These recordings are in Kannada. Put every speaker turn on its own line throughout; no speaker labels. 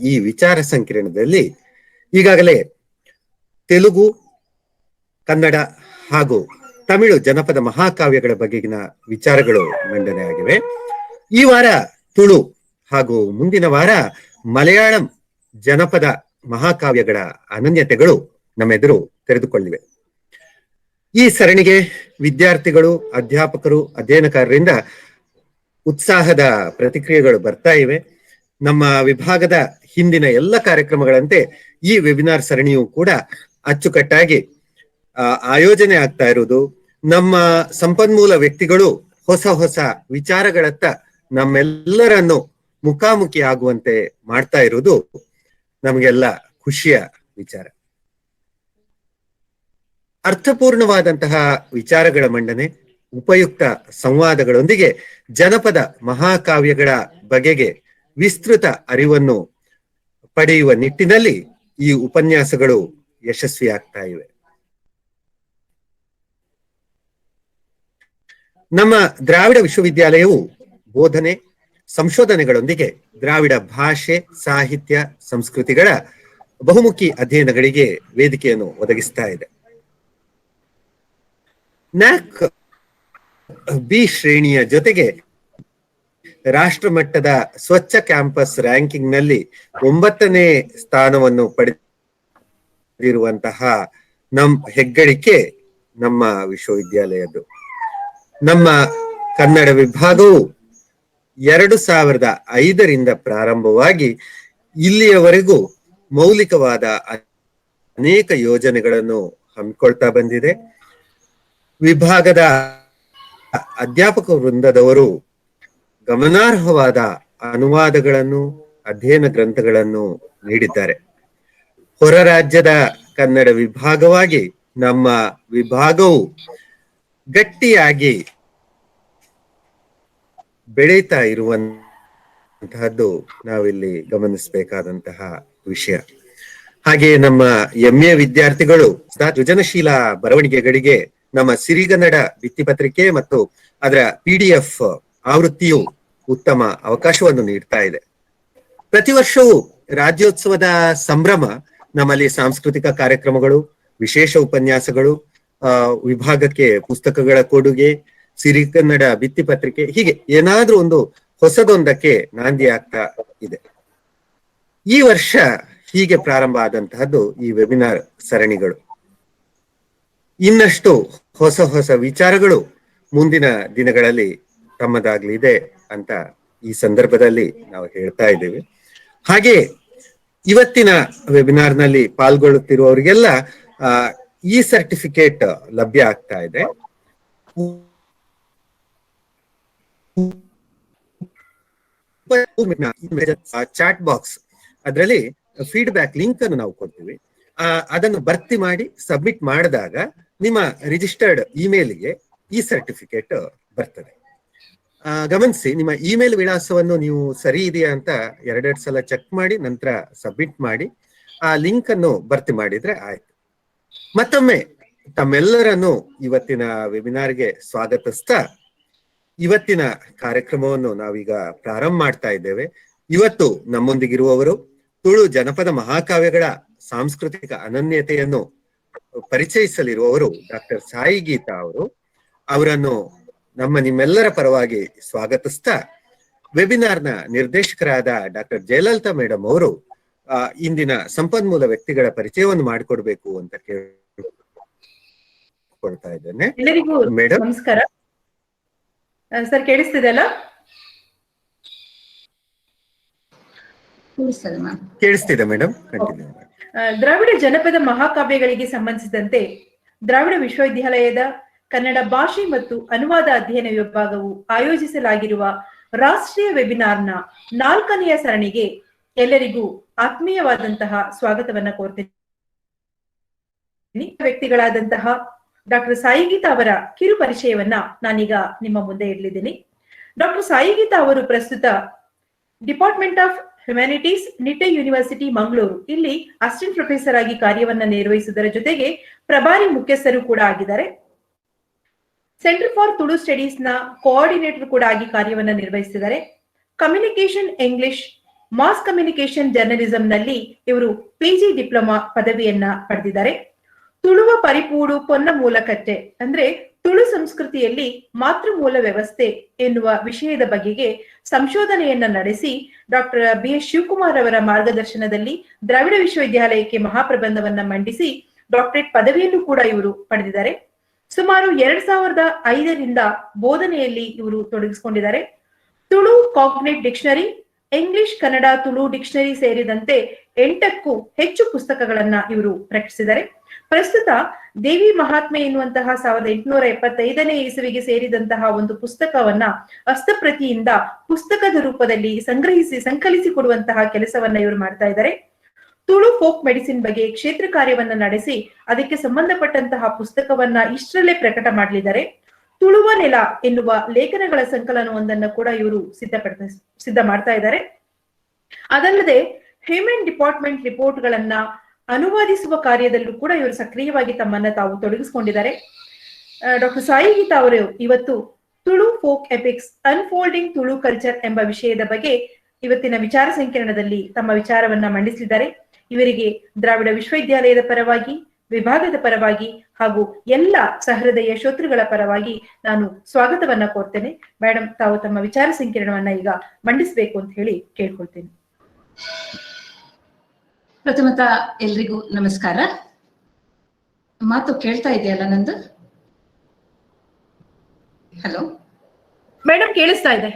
ಈ ವಿಚಾರ ಸಂಕಿರಣದಲ್ಲಿ ಈಗಾಗಲೇ ತೆಲುಗು, ಕನ್ನಡ ಹಾಗೂ ತಮಿಳು ಜನಪದ ಮಹಾಕಾವ್ಯಗಳ ಬಗೆಗಿನ ವಿಚಾರಗಳು ಮಂಡನೆ ಆಗಿವೆ. ಈ ವಾರ ತುಳು ಹಾಗೂ ಮುಂದಿನ ವಾರ ಮಲಯಾಳಂ ಜನಪದ ಮಹಾಕಾವ್ಯಗಳ ಅನನ್ಯತೆಗಳು ನಮ್ಮೆದುರು ತೆರೆದುಕೊಳ್ಳಿವೆ. ಈ ಸರಣಿಗೆ ವಿದ್ಯಾರ್ಥಿಗಳು, ಅಧ್ಯಾಪಕರು, ಅಧ್ಯಯನಕಾರರಿಂದ ಉತ್ಸಾಹದ ಪ್ರತಿಕ್ರಿಯೆಗಳು ಬರ್ತಾ ಇವೆ. ನಮ್ಮ ವಿಭಾಗದ ಹಿಂದಿನ ಎಲ್ಲ ಕಾರ್ಯಕ್ರಮಗಳಂತೆ ಈ ವೆಬಿನಾರ್ ಸರಣಿಯು ಕೂಡ ಅಚ್ಚುಕಟ್ಟಾಗಿ ಆಯೋಜನೆ ಆಗ್ತಾ ಇರುವುದು, ನಮ್ಮ ಸಂಪನ್ಮೂಲ ವ್ಯಕ್ತಿಗಳು ಹೊಸ ಹೊಸ ವಿಚಾರಗಳತ್ತ ನಮ್ಮೆಲ್ಲರನ್ನು ಮುಖಾಮುಖಿ ಆಗುವಂತೆ ಮಾಡ್ತಾ ಇರುವುದು ನಮಗೆಲ್ಲ ಖುಷಿಯ ವಿಚಾರ. ಅರ್ಥಪೂರ್ಣವಾದಂತಹ ವಿಚಾರಗಳ ಮಂಡನೆ, ಉಪಯುಕ್ತ ಸಂವಾದಗಳೊಂದಿಗೆ ಜನಪದ ಮಹಾಕಾವ್ಯಗಳ ಬಗೆಗೆ ವಿಸ್ತೃತ ಅರಿವನ್ನು ಪಡೆಯುವ ನಿಟ್ಟಿನಲ್ಲಿ ಈ ಉಪನ್ಯಾಸಗಳು ಯಶಸ್ವಿಯಾಗ್ತಾ ಇವೆ. ನಮ್ಮ ದ್ರಾವಿಡ ವಿಶ್ವವಿದ್ಯಾಲಯವು ಬೋಧನೆ, ಸಂಶೋಧನೆಗಳೊಂದಿಗೆ ದ್ರಾವಿಡ ಭಾಷೆ, ಸಾಹಿತ್ಯ, ಸಂಸ್ಕೃತಿಗಳ ಬಹುಮುಖಿ ಅಧ್ಯಯನಗಳಿಗೆ ವೇದಿಕೆಯನ್ನು ಒದಗಿಸ್ತಾ ಇದೆ. ನ್ಯಾಕ್ ಬಿ ಶ್ರೇಣಿಯ ಜೊತೆಗೆ ರಾಷ್ಟ್ರ ಮಟ್ಟದ ಸ್ವಚ್ಛ ಕ್ಯಾಂಪಸ್ ರ್ಯಾಂಕಿಂಗ್ ನಲ್ಲಿ 9ನೇ ಸ್ಥಾನವನ್ನು ಪಡೆದಿರುವಂತಹ ಹೆಗ್ಗಳಿಕೆ ನಮ್ಮ ವಿಶ್ವವಿದ್ಯಾಲಯದ್ದು. ನಮ್ಮ ಕನ್ನಡ ವಿಭಾಗವು 2005ರಿಂದ ಪ್ರಾರಂಭವಾಗಿ ಇಲ್ಲಿಯವರೆಗೂ ಮೌಲಿಕವಾದ ಅನೇಕ ಯೋಜನೆಗಳನ್ನು ಹಮ್ಮಿಕೊಳ್ತಾ ಬಂದಿದೆ. ವಿಭಾಗದ ಅಧ್ಯಾಪಕ ವೃಂದದವರು ಗಮನಾರ್ಹವಾದ ಅನುವಾದಗಳನ್ನು, ಅಧ್ಯಯನ ಗ್ರಂಥಗಳನ್ನು ನೀಡಿದ್ದಾರೆ. ಹೊರ ರಾಜ್ಯದ ಕನ್ನಡ ವಿಭಾಗವಾಗಿ ನಮ್ಮ ವಿಭಾಗವು ಗಟ್ಟಿಯಾಗಿ ಬೆಳೀತಾ ಇರುವಂತಹದ್ದು ನಾವಿಲ್ಲಿ ಗಮನಿಸಬೇಕಾದಂತಹ ವಿಷಯ. ಹಾಗೆ ನಮ್ಮ MA ವಿದ್ಯಾರ್ಥಿಗಳು ಸೃಜನಶೀಲ ಬರವಣಿಗೆಗಳಿಗೆ ನಮ್ಮ ಸಿರಿಗನ್ನಡ ಭಿತ್ತಿಪತ್ರಿಕೆ ಮತ್ತು ಅದರ PDF ಆವೃತ್ತಿಯು ಉತ್ತಮ ಅವಕಾಶವನ್ನು ನೀಡ್ತಾ ಇದೆ. ಪ್ರತಿ ವರ್ಷವೂ ರಾಜ್ಯೋತ್ಸವದ ಸಂಭ್ರಮ ನಮ್ಮಲ್ಲಿ ಸಾಂಸ್ಕೃತಿಕ ಕಾರ್ಯಕ್ರಮಗಳು, ವಿಶೇಷ ಉಪನ್ಯಾಸಗಳು, ವಿಭಾಗಕ್ಕೆ ಪುಸ್ತಕಗಳ ಕೊಡುಗೆ, ಸಿರಿಗನ್ನಡ ಭಿತ್ತಿಪತ್ರಿಕೆ, ಹೀಗೆ ಏನಾದ್ರೂ ಒಂದು ಹೊಸದೊಂದಕ್ಕೆ ನಾಂದಿ ಆಗ್ತಾ ಇದೆ. ಈ ವರ್ಷ ಹೀಗೆ ಪ್ರಾರಂಭ ಆದಂತಹದ್ದು ಈ ವೆಬಿನಾರ್ ಸರಣಿಗಳು. ಇನ್ನಷ್ಟು ಹೊಸ ಹೊಸ ವಿಚಾರಗಳು ಮುಂದಿನ ದಿನಗಳಲ್ಲಿ ತಮ್ಮದಾಗ್ಲಿದೆ ಅಂತ ಈ ಸಂದರ್ಭದಲ್ಲಿ ನಾವು ಹೇಳ್ತಾ ಇದ್ದೇವೆ. ಹಾಗೆ ಇವತ್ತಿನ ವೆಬಿನಾರ್ ನಲ್ಲಿ ಪಾಲ್ಗೊಳ್ಳುತ್ತಿರುವವರಿಗೆಲ್ಲ ಈ ಸರ್ಟಿಫಿಕೇಟ್ ಲಭ್ಯ ಆಗ್ತಾ ಇದೆ. ಚಾಟ್ ಬಾಕ್ಸ್ ಅದರಲ್ಲಿ ಫೀಡ್ಬ್ಯಾಕ್ ಲಿಂಕ್ ಅನ್ನು ನಾವು ಕೊಡ್ತೀವಿ. ಅದನ್ನು ಭರ್ತಿ ಮಾಡಿ ಸಬ್ಮಿಟ್ ಮಾಡಿದಾಗ ನಿಮ್ಮ ರಿಜಿಸ್ಟರ್ಡ್ ಇಮೇಲ್ಗೆ ಈ ಸರ್ಟಿಫಿಕೇಟ್ ಬರ್ತದೆ. ಗಮನಿಸಿ, ನಿಮ್ಮ ಇಮೇಲ್ ವಿಳಾಸವನ್ನು ನೀವು ಸರಿ ಇದೆಯಾ ಅಂತ 2 ಸಲ ಚೆಕ್ ಮಾಡಿ ನಂತರ ಸಬ್ಮಿಟ್ ಮಾಡಿ ಆ ಲಿಂಕ್ ಅನ್ನು ಭರ್ತಿ ಮಾಡಿದ್ರೆ ಆಯ್ತು. ಮತ್ತೊಮ್ಮೆ ತಮ್ಮೆಲ್ಲರನ್ನು ಇವತ್ತಿನ ವೆಬಿನಾರ್ಗೆ ಸ್ವಾಗತಿಸ್ತಾ ಇವತ್ತಿನ ಕಾರ್ಯಕ್ರಮವನ್ನು ನಾವೀಗ ಪ್ರಾರಂಭ ಮಾಡ್ತಾ ಇದ್ದೇವೆ. ಇವತ್ತು ನಮ್ಮೊಂದಿಗಿರುವವರು ತುಳು ಜನಪದ ಮಹಾಕಾವ್ಯಗಳ ಸಾಂಸ್ಕೃತಿಕ ಅನನ್ಯತೆಯನ್ನು ಪರಿಚಯಿಸಲಿರುವವರು ಡಾಕ್ಟರ್ ಸಾಯಿ ಗೀತಾ ಅವರು. ಅವರನ್ನು ನಿಮ್ಮೆಲ್ಲರ ಪರವಾಗಿ ಸ್ವಾಗತಿಸ್ತಾ ವೆಬಿನಾರ್ನ ನಿರ್ದೇಶಕರಾದ ಡಾಕ್ಟರ್ ಜಯಲಲಿತಾ ಮೇಡಮ್ ಅವರು ಇಂದಿನ ಸಂಪನ್ಮೂಲ ವ್ಯಕ್ತಿಗಳ ಪರಿಚಯವನ್ನು ಮಾಡಿಕೊಡ್ಬೇಕು ಅಂತ ಕೇಳ್ಕೊಳ್ತಾ ಇದ್ದೇನೆ. ಮೇಡಮ್
ನಮಸ್ಕಾರ ಸರ್, ಕೇಳಿಸ್ತಿದೆಯಲ್ಲ?
ಕೇಳಿಸ್ತಿದೆ ಮೇಡಮ್, ಕಂಟಿನ್ಯೂ ಮಾಡಿ.
ದ್ರಾವಿಡ ಜನಪದ ಮಹಾಕಾವ್ಯಗಳಿಗೆ ಸಂಬಂಧಿಸಿದಂತೆ ದ್ರಾವಿಡ ವಿಶ್ವವಿದ್ಯಾಲಯದ ಕನ್ನಡ ಭಾಷೆ ಮತ್ತು ಅನುವಾದ ಅಧ್ಯಯನ ವಿಭಾಗವು ಆಯೋಜಿಸಲಾಗಿರುವ ರಾಷ್ಟ್ರೀಯ ವೆಬಿನಾರ್ನ 4ನೆಯ ಸರಣಿಗೆ ಎಲ್ಲರಿಗೂ ಆತ್ಮೀಯವಾದಂತಹ ಸ್ವಾಗತವನ್ನ ಕೋರ್ತೀನಿ. ವ್ಯಕ್ತಿಗಳಾದಂತಹ ಡಾಕ್ಟರ್ ಸಾಯಿ ಗೀತಾ ಅವರ ಕಿರು ಪರಿಚಯವನ್ನ ನಾನೀಗ ನಿಮ್ಮ ಮುಂದೆ ಇಡಲಿದ್ದೀನಿ. ಡಾಕ್ಟರ್ ಸಾಯಿ ಗೀತಾ ಅವರು ಪ್ರಸ್ತುತ department of humanities, Nitte university Mangaluru ಇಲ್ಲಿ ಅಸಿಸ್ಟೆಂಟ್ ಪ್ರೊಫೆಸರ್ ಆಗಿ ಕಾರ್ಯವನ್ನ ನಿರ್ವಹಿಸುವುದರ ಜೊತೆಗೆ ಪ್ರಭಾರಿ ಮುಖ್ಯಸ್ಥರು ಕೂಡ ಆಗಿದ್ದಾರೆ. ಸೆಂಟರ್ ಫಾರ್ ತುಳು ಸ್ಟಡೀಸ್ ನ ಕೋಆರ್ಡಿನೇಟರ್ ಕೂಡ ಆಗಿ ಕಾರ್ಯವನ್ನ ನಿರ್ವಹಿಸಿದ್ದಾರೆ. Communication English mass communication journalism ನಲ್ಲಿ ಇವರು PG ಡಿಪ್ಲೊಮಾ ಪದವಿಯನ್ನ ಪಡೆದಿದ್ದಾರೆ. ತುಳುವ ಪರಿಪೂಡು ಪೊನ್ನ ಮೂಲಕಟ್ಟೆ ಅಂದ್ರೆ ತುಳು ಸಂಸ್ಕೃತಿಯಲ್ಲಿ ಮಾತೃಮೂಲ ವ್ಯವಸ್ಥೆ ಎನ್ನುವ ವಿಷಯದ ಬಗೆಗೆ ಸಂಶೋಧನೆಯನ್ನ ನಡೆಸಿ ಡಾಕ್ಟರ್ BS ಶಿವಕುಮಾರ್ ಅವರ ಮಾರ್ಗದರ್ಶನದಲ್ಲಿ ದ್ರಾವಿಡ ವಿಶ್ವವಿದ್ಯಾಲಯಕ್ಕೆ ಮಹಾಪ್ರಬಂಧವನ್ನ ಮಂಡಿಸಿ ಡಾಕ್ಟರೇಟ್ ಪದವಿಯನ್ನು ಕೂಡ ಇವರು ಪಡೆದಿದ್ದಾರೆ. ಸುಮಾರು 2005ರಿಂದ ಬೋಧನೆಯಲ್ಲಿ ಇವರು ತೊಡಗಿಸಿಕೊಂಡಿದ್ದಾರೆ. Tulu cognate dictionary, English Kannada Tulu dictionary ಸೇರಿದಂತೆ 8ಕ್ಕೂ ಹೆಚ್ಚು ಪುಸ್ತಕಗಳನ್ನ ಇವರು ಪ್ರಕಟಿಸಿದ್ದಾರೆ. ಪ್ರಸ್ತುತ ದೇವಿ ಮಹಾತ್ಮೆ ಎನ್ನುವಂತಹ 1875ನೇ ಇಸವಿಗೆ ಸೇರಿದಂತಹ ಒಂದು ಪುಸ್ತಕವನ್ನ ಹಸ್ತಪ್ರತಿಯಿಂದ ಪುಸ್ತಕದ ರೂಪದಲ್ಲಿ ಸಂಕಲಿಸಿ ಕೊಡುವಂತಹ ಕೆಲಸವನ್ನ ಇವರು ಮಾಡ್ತಾ ಇದ್ದಾರೆ. ತುಳು ಫೋಕ್ ಮೆಡಿಸಿನ್ ಬಗ್ಗೆ ಕ್ಷೇತ್ರ ಕಾರ್ಯವನ್ನ ನಡೆಸಿ ಅದಕ್ಕೆ ಸಂಬಂಧಪಟ್ಟಂತಹ ಪುಸ್ತಕವನ್ನ ಇಷ್ಟರಲ್ಲೇ ಪ್ರಕಟ ಮಾಡಲಿದ್ದಾರೆ. ತುಳುವ ನೆಲ ಎನ್ನುವ ಲೇಖನಗಳ ಸಂಕಲನವೊಂದನ್ನು ಕೂಡ ಇವರು ಸಿದ್ಧ ಮಾಡ್ತಾ ಇದ್ದಾರೆ. ಅದಲ್ಲದೆ ಹ್ಯೂಮನ್ ಡಿಪಾರ್ಟ್ಮೆಂಟ್ ರಿಪೋರ್ಟ್ಗಳನ್ನ ಅನುವಾದಿಸುವ ಕಾರ್ಯದಲ್ಲೂ ಕೂಡ ಇವರು ಸಕ್ರಿಯವಾಗಿ ತಮ್ಮನ್ನ ತಾವು ತೊಡಗಿಸಿಕೊಂಡಿದ್ದಾರೆ. ಡಾಕ್ಟರ್ ಸಾಯಿ ಗೀತಾ ಅವರು ಇವತ್ತು Tulu folk epics unfolding Tulu culture ಎಂಬ ವಿಷಯದ ಬಗ್ಗೆ ಇವತ್ತಿನ ವಿಚಾರ ಸಂಕಿರಣದಲ್ಲಿ ತಮ್ಮ ವಿಚಾರವನ್ನ ಮಂಡಿಸಲಿದ್ದಾರೆ. ಇವರಿಗೆ ದ್ರಾವಿಡ ವಿಶ್ವವಿದ್ಯಾಲಯದ ಪರವಾಗಿ, ವಿಭಾಗದ ಪರವಾಗಿ ಹಾಗೂ ಎಲ್ಲ ಸಹೃದಯ ಶ್ರೋತೃಗಳ ಪರವಾಗಿ ನಾನು ಸ್ವಾಗತವನ್ನ ಕೋರ್ತೇನೆ. ಮೇಡಮ್, ತಾವು ತಮ್ಮ ವಿಚಾರ ಸಂಕಿರಣವನ್ನ ಈಗ ಮಂಡಿಸಬೇಕು ಅಂತ ಹೇಳಿ ಕೇಳ್ಕೊಳ್ತೇನೆ.
ಪ್ರಥಮತ ಎಲ್ರಿಗೂ ನಮಸ್ಕಾರ. ಮಾತು ಕೇಳ್ತಾ ಇದೆಯಲ್ಲ ನಂದು? ಹಲೋ
ಮೇಡಮ್, ಕೇಳಿಸ್ತಾ ಇದೆ.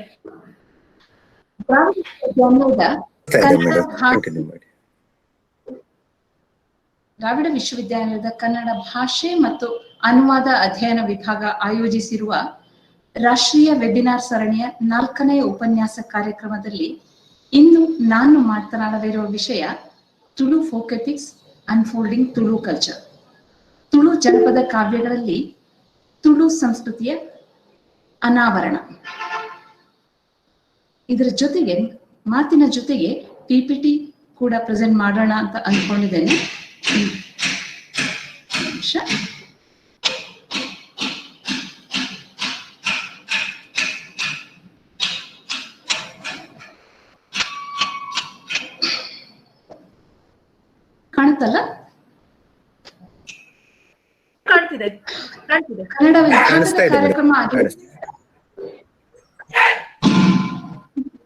ದ್ರಾವಿಡ ವಿಶ್ವವಿದ್ಯಾಲಯದ ಕನ್ನಡ ಭಾಷೆ ಮತ್ತು ಅನುವಾದ ಅಧ್ಯಯನ ವಿಭಾಗ ಆಯೋಜಿಸಿರುವ ರಾಷ್ಟ್ರೀಯ ವೆಬಿನಾರ್ ಸರಣಿಯ 4ನೇ ಉಪನ್ಯಾಸ ಕಾರ್ಯಕ್ರಮದಲ್ಲಿ ಇಂದು ನಾನು ಮಾತನಾಡಲಿರುವ ವಿಷಯ Tulu folk epics unfolding Tulu culture. Tulu ಜನಪದ ಕಾವ್ಯಗಳಲ್ಲಿ ತುಳು ಸಂಸ್ಕೃತಿಯ ಅನಾವರಣ. ಇದರ ಜೊತೆಗೆ ಮಾತಿನ ಜೊತೆಗೆ PPT ಕೂಡ ಪ್ರೆಸೆಂಟ್ ಮಾಡೋಣ ಅಂತ ಅನ್ಕೊಂಡಿದ್ದೇನೆ. ಕಾಣುತ್ತಲ್ಲ?
ಕಾಣ್ತಿದೆ.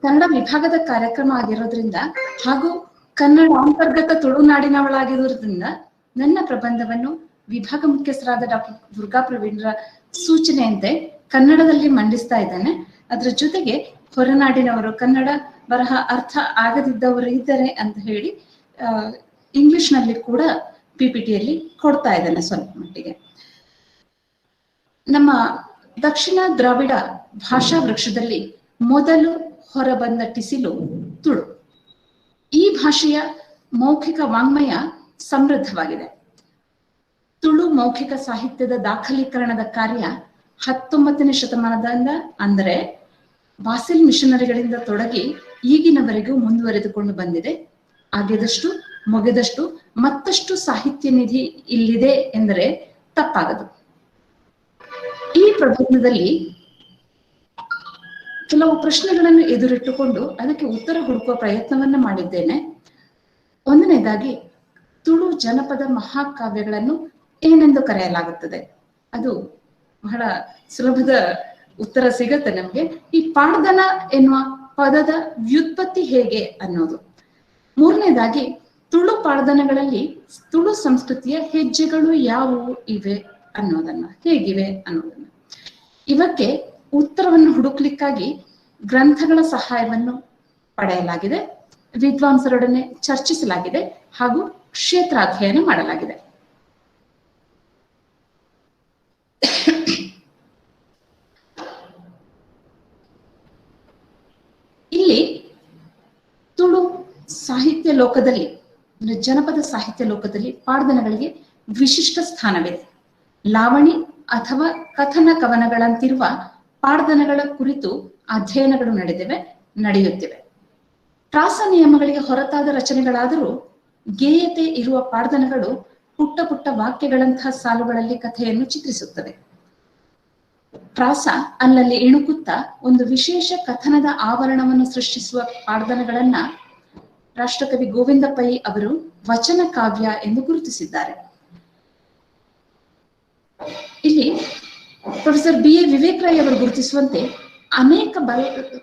ಕನ್ನಡ ವಿಭಾಗದ ಕಾರ್ಯಕ್ರಮ ಆಗಿರೋದ್ರಿಂದ ಹಾಗೂ ಕನ್ನಡ ಅಂತರ್ಗತ ತುಳುನಾಡಿನವಳಾಗಿರೋದ್ರಿಂದ ನನ್ನ ಪ್ರಬಂಧವನ್ನು ವಿಭಾಗ ಮುಖ್ಯಸ್ಥರಾದ ಡಾಕ್ಟರ್ ದುರ್ಗಾ ಪ್ರವೀಣ್ರ ಸೂಚನೆಯಂತೆ ಕನ್ನಡದಲ್ಲಿ ಮಂಡಿಸ್ತಾ ಇದ್ದೇನೆ. ಅದರ ಜೊತೆಗೆ ಹೊರನಾಡಿನವರು ಕನ್ನಡ ಬರಹ ಅರ್ಥ ಆಗದಿದ್ದವರು ಇದ್ದಾರೆ ಅಂತ ಹೇಳಿ ಇಂಗ್ಲಿಷ್ ನಲ್ಲಿ ಕೂಡ PPTಯಲ್ಲಿ ಕೊಡ್ತಾ ಇದ್ದೇನೆ ಸ್ವಲ್ಪ ಮಟ್ಟಿಗೆ. ನಮ್ಮ ದಕ್ಷಿಣ ದ್ರಾವಿಡ ಭಾಷಾ ವೃಕ್ಷದಲ್ಲಿ ಮೊದಲು ಹೊರಬಂದ ಟಿಸಿಲು ತುಳು. ಈ ಭಾಷೆಯ ಮೌಖಿಕ ವಾಂಗ್ಮಯ ಸಮೃದ್ಧವಾಗಿದೆ. ತುಳು ಮೌಖಿಕ ಸಾಹಿತ್ಯದ ದಾಖಲೀಕರಣದ ಕಾರ್ಯ 19ನೇ ಶತಮಾನದಿಂದ ಅಂದರೆ ಬಾಸಿಲ್ ಮಿಷನರಿಗಳಿಂದ ತೊಡಗಿ ಈಗಿನವರೆಗೂ ಮುಂದುವರೆದುಕೊಂಡು ಬಂದಿದೆ. ಆಗಿದಷ್ಟು ಮುಗಿದಷ್ಟು ಮತ್ತಷ್ಟು ಸಾಹಿತ್ಯ ನಿಧಿ ಇಲ್ಲಿದೆ ಎಂದರೆ ತಪ್ಪಾಗದು. ಈ ಪ್ರಬಂಧದಲ್ಲಿ ಕೆಲವು ಪ್ರಶ್ನೆಗಳನ್ನು ಎದುರಿಟ್ಟುಕೊಂಡು ಅದಕ್ಕೆ ಉತ್ತರ ಹುಡುಕುವ ಪ್ರಯತ್ನವನ್ನ ಮಾಡಿದ್ದೇನೆ. ಒಂದನೇದಾಗಿ, ತುಳು ಜನಪದ ಮಹಾಕಾವ್ಯಗಳನ್ನು ಏನೆಂದು ಕರೆಯಲಾಗುತ್ತದೆ? ಅದು ಬಹಳ ಸುಲಭದ ಉತ್ತರ ಸಿಗತ್ತೆ ನಮ್ಗೆ. ಈ ಪಾಡ್ದನ ಎನ್ನುವ ಪದದ ವ್ಯುತ್ಪತ್ತಿ ಹೇಗೆ ಅನ್ನೋದು. ಮೂರನೇದಾಗಿ, ತುಳು ಪಾಡ್ದನಗಳಲ್ಲಿ ತುಳು ಸಂಸ್ಕೃತಿಯ ಹೆಜ್ಜೆಗಳು ಯಾವುವು ಹೇಗಿವೆ ಅನ್ನೋದನ್ನ. ಇವಕ್ಕೆ ಉತ್ತರವನ್ನು ಹುಡುಕ್ಲಿಕ್ಕಾಗಿ ಗ್ರಂಥಗಳ ಸಹಾಯವನ್ನು ಪಡೆಯಲಾಗಿದೆ, ವಿದ್ವಾಂಸರೊಡನೆ ಚರ್ಚಿಸಲಾಗಿದೆ ಹಾಗೂ ಕ್ಷೇತ್ರಾಧ್ಯಯನ ಮಾಡಲಾಗಿದೆ. ಇಲ್ಲಿ ತುಳು ಸಾಹಿತ್ಯ ಲೋಕದಲ್ಲಿ, ಜನಪದ ಸಾಹಿತ್ಯ ಲೋಕದಲ್ಲಿ ಪಾಡ್ದನಗಳಿಗೆ ವಿಶಿಷ್ಟ ಸ್ಥಾನವಿದೆ. ಲಾವಣಿ ಅಥವಾ ಕಥನ ಕವನಗಳಂತಿರುವ ಪಾಡ್ದನಗಳ ಕುರಿತು ಅಧ್ಯಯನಗಳು ನಡೆಯುತ್ತಿವೆ. ಪ್ರಾಸ ನಿಯಮಗಳಿಗೆ ಹೊರತಾದ ರಚನೆಗಳಾದರೂ ಗೇಯತೆ ಇರುವ ಪಾಡ್ದನಗಳು ಪುಟ್ಟ ಪುಟ್ಟ ವಾಕ್ಯಗಳಂತಹ ಸಾಲುಗಳಲ್ಲಿ ಕಥೆಯನ್ನು ಚಿತ್ರಿಸುತ್ತವೆ. ಪ್ರಾಸ ಅಲ್ಲಲ್ಲಿ ಇಣುಕುತ್ತಾ ಒಂದು ವಿಶೇಷ ಕಥನದ ಆವರಣವನ್ನು ಸೃಷ್ಟಿಸುವ ಪಾಡ್ದನಗಳನ್ನ ರಾಷ್ಟ್ರಕವಿ ಗೋವಿಂದ ಪೈ ಅವರು ವಚನ ಕಾವ್ಯ ಎಂದು ಗುರುತಿಸಿದ್ದಾರೆ. ಇಲ್ಲಿ ಪ್ರೊಫೆಸರ್ BA ವಿವೇಕ್ ರೈ ಅವರು ಗುರುತಿಸುವಂತೆ ಅನೇಕ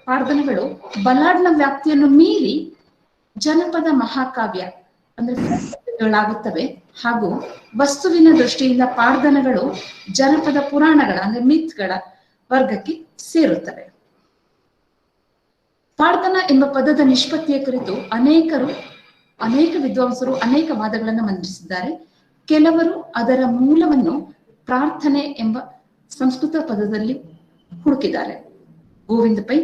ಪಾಡ್ದನಗಳು ಬಲಾಡ್ನ ವ್ಯಾಪ್ತಿಯನ್ನು ಮೀರಿ ಜನಪದ ಮಹಾಕಾವ್ಯ ಅಂದ್ರೆ ಹಾಗೂ ವಸ್ತುವಿನ ದೃಷ್ಟಿಯಿಂದ ಪಾಡ್ದನಗಳು ಜನಪದ ಪುರಾಣಗಳ ಅಂದ್ರೆ ಮಿತ್ಗಳ ವರ್ಗಕ್ಕೆ ಸೇರುತ್ತವೆ. ಪಾಡ್ದನ ಎಂಬ ಪದದ ನಿಷ್ಪತ್ತಿಯ ಕುರಿತು ಅನೇಕ ವಿದ್ವಾಂಸರು ಅನೇಕ ವಾದಗಳನ್ನು ಮಂಡಿಸಿದ್ದಾರೆ. ಕೆಲವರು ಅದರ ಮೂಲವನ್ನು ಪ್ರಾರ್ಥನೆ ಎಂಬ ಸಂಸ್ಕೃತ ಪದದಲ್ಲಿ ಹುಡುಕಿದ್ದಾರೆ. ಗೋವಿಂದ ಪೈ,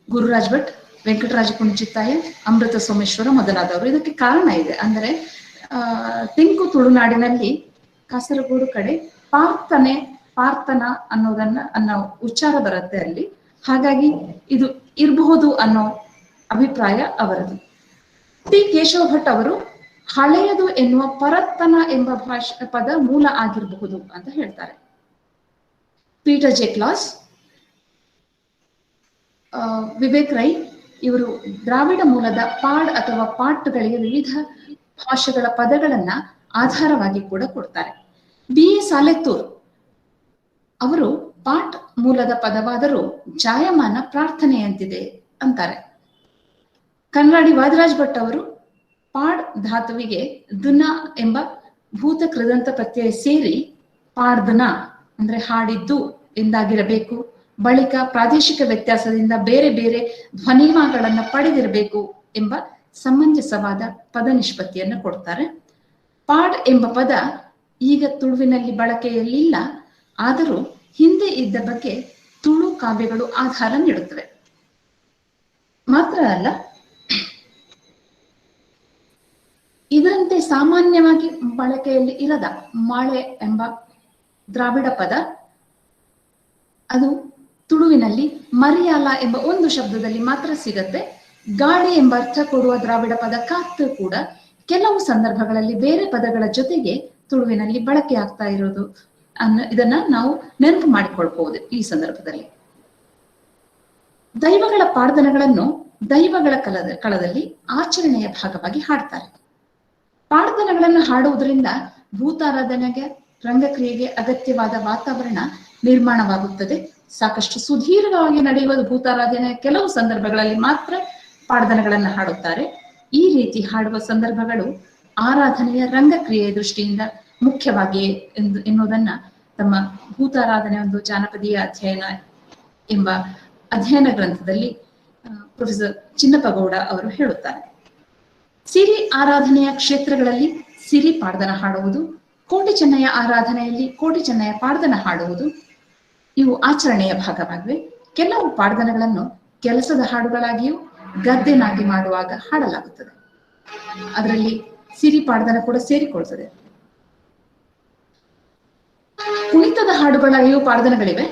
ಗುರುರಾಜ್ ಭಟ್, ವೆಂಕಟರಾಜ ಕುಂಚಿತ್ತಾಯ, ಅಮೃತ ಸೋಮೇಶ್ವರ ಮೊದಲಾದವರು. ಇದಕ್ಕೆ ಕಾರಣ ಇದೆ. ಅಂದರೆ ತೆಂಕು ತುಳುನಾಡಿನಲ್ಲಿ ಕಾಸರಗೋಡು ಕಡೆ ಪಾರ್ಥನ ಅನ್ನೋ ಉಚ್ಚಾರ ಬರುತ್ತೆ ಅಲ್ಲಿ. ಹಾಗಾಗಿ ಇದು ಇರಬಹುದು ಅನ್ನೋ ಅಭಿಪ್ರಾಯ ಅವರದು. ಟಿ ಕೇಶವ ಭಟ್ ಅವರು ಹಳೆಯದು ಎನ್ನುವ ಪರತ್ತನ ಎಂಬ ಪದ ಮೂಲ ಆಗಿರಬಹುದು ಅಂತ ಹೇಳ್ತಾರೆ. Peter J Claus, Vivek Rai ಇವರು ದ್ರಾವಿಡ ಮೂಲದ ಪಾಡ್ ಅಥವಾ ಪಾಟ್ಗಳಿಗೆ ವಿವಿಧ ಭಾಷೆಗಳ ಪದಗಳನ್ನ ಆಧಾರವಾಗಿ ಕೂಡ ಕೊಡ್ತಾರೆ. BA ಸಾಲೆತ್ತೂರ್ ಅವರು ಪಾಟ್ ಮೂಲದ ಪದವಾದರೂ ಜಾಯಮಾನ ಪ್ರಾರ್ಥನೆಯಂತಿದೆ ಅಂತಾರೆ. ಕನ್ನಡಿ ವಾದಿರಾಜ್ ಭಟ್ ಅವರು ಪಾಡ್ ಧಾತುವಿಗೆ ದುನ ಎಂಬ ಭೂತ ಕೃದಂತ ಪ್ರತ್ಯಯ ಸೇರಿ ಪಾಡ್ದನ ಅಂದ್ರೆ ಹಾಡಿದ್ದು ಎಂದಾಗಿರಬೇಕು, ಬಳಿಕ ಪ್ರಾದೇಶಿಕ ವ್ಯತ್ಯಾಸದಿಂದ ಬೇರೆ ಬೇರೆ ಧ್ವನಿಮಾಗಳನ್ನ ಪಡೆದಿರಬೇಕು ಎಂಬ ಸಮಂಜಸವಾದ ಪದ ನಿಷ್ಪತ್ತಿಯನ್ನು ಕೊಡ್ತಾರೆ. ಪಾಡ್ ಎಂಬ ಪದ ಈಗ ತುಳುವಿನಲ್ಲಿ ಬಳಕೆಯಲ್ಲಿಲ್ಲ, ಆದರೂ ಹಿಂದೆ ಇದ್ದ ಬಗ್ಗೆ ತುಳು ಕಾವ್ಯಗಳು ಆಧಾರ ನೀಡುತ್ತವೆ. ಮಾತ್ರ ಅಲ್ಲ, ಇದರಂತೆ ಸಾಮಾನ್ಯವಾಗಿ ಬಳಕೆಯಲ್ಲಿ ಇರದ ಮಾಳೆ ಎಂಬ ದ್ರಾವಿಡ ಪದ ಅದು ತುಳುವಿನಲ್ಲಿ ಮರಿಯಾಲ ಎಂಬ ಒಂದು ಶಬ್ದದಲ್ಲಿ ಮಾತ್ರ ಸಿಗತ್ತೆ. ಗಾಳಿ ಎಂಬ ಅರ್ಥ ಕೊಡುವ ದ್ರಾವಿಡ ಪದ ಕಾತ್ತು ಕೂಡ ಕೆಲವು ಸಂದರ್ಭಗಳಲ್ಲಿ ಬೇರೆ ಪದಗಳ ಜೊತೆಗೆ ತುಳುವಿನಲ್ಲಿ ಬಳಕೆ ಆಗ್ತಾ ಇರೋದು ಇದನ್ನ ನಾವು ನೆನಪು ಮಾಡಿಕೊಳ್ಬಹುದು. ಈ ಸಂದರ್ಭದಲ್ಲಿ ದೈವಗಳ ಪಾಡ್ದನಗಳನ್ನು ದೈವಗಳ ಕಳದಲ್ಲಿ ಆಚರಣೆಯ ಭಾಗವಾಗಿ ಹಾಡ್ತಾರೆ. ಪಾಡ್ದನಗಳನ್ನು ಹಾಡುವುದರಿಂದ ಭೂತಾರಾಧನೆಗೆ, ರಂಗಕ್ರಿಯೆಗೆ ಅಗತ್ಯವಾದ ವಾತಾವರಣ ನಿರ್ಮಾಣವಾಗುತ್ತದೆ. ಸಾಕಷ್ಟು ಸುದೀರ್ಘವಾಗಿ ನಡೆಯುವ ಭೂತಾರಾಧನೆ ಕೆಲವು ಸಂದರ್ಭಗಳಲ್ಲಿ ಮಾತ್ರ ಪಾಡ್ದನಗಳನ್ನು ಹಾಡುತ್ತಾರೆ. ಈ ರೀತಿ ಹಾಡುವ ಸಂದರ್ಭಗಳು ಆರಾಧನೆಯ ರಂಗಕ್ರಿಯೆಯ ದೃಷ್ಟಿಯಿಂದ ಮುಖ್ಯವಾಗಿಯೇ ಎನ್ನುವುದನ್ನ ತಮ್ಮ ಭೂತಾರಾಧನೆ ಒಂದು ಜಾನಪದೀಯ ಅಧ್ಯಯನ ಎಂಬ ಅಧ್ಯಯನ ಗ್ರಂಥದಲ್ಲಿ ಪ್ರೊಫೆಸರ್ ಚಿನ್ನಪ್ಪಗೌಡ ಅವರು ಹೇಳುತ್ತಾರೆ. ಸಿರಿ ಆರಾಧನೆಯ ಕ್ಷೇತ್ರಗಳಲ್ಲಿ ಸಿರಿ ಪಾಡ್ದನ ಹಾಡುವುದು, ಕೋಟಿ ಚೆನ್ನಯ್ಯ ಆರಾಧನೆಯಲ್ಲಿ ಕೋಟಿ ಚೆನ್ನಯ್ಯ ಪಾಡ್ದನ ಹಾಡುವುದು ಇವು ಆಚರಣೆಯ ಭಾಗವಾಗಿವೆ. ಕೆಲವು ಪಾಡ್ದನಗಳನ್ನು ಕೆಲಸದ ಹಾಡುಗಳಾಗಿಯೂ ಗದ್ದೆನಾಗಿ ಮಾಡುವಾಗ ಹಾಡಲಾಗುತ್ತದೆ. ಅದರಲ್ಲಿ ಸಿರಿ ಪಾಡ್ದನ ಕೂಡ ಸೇರಿಕೊಳ್ತದೆ. ಕುಣಿತದ ಹಾಡುಗಳಾಗಿಯೂ ಪಾಡ್ದನಗಳಿವೆ.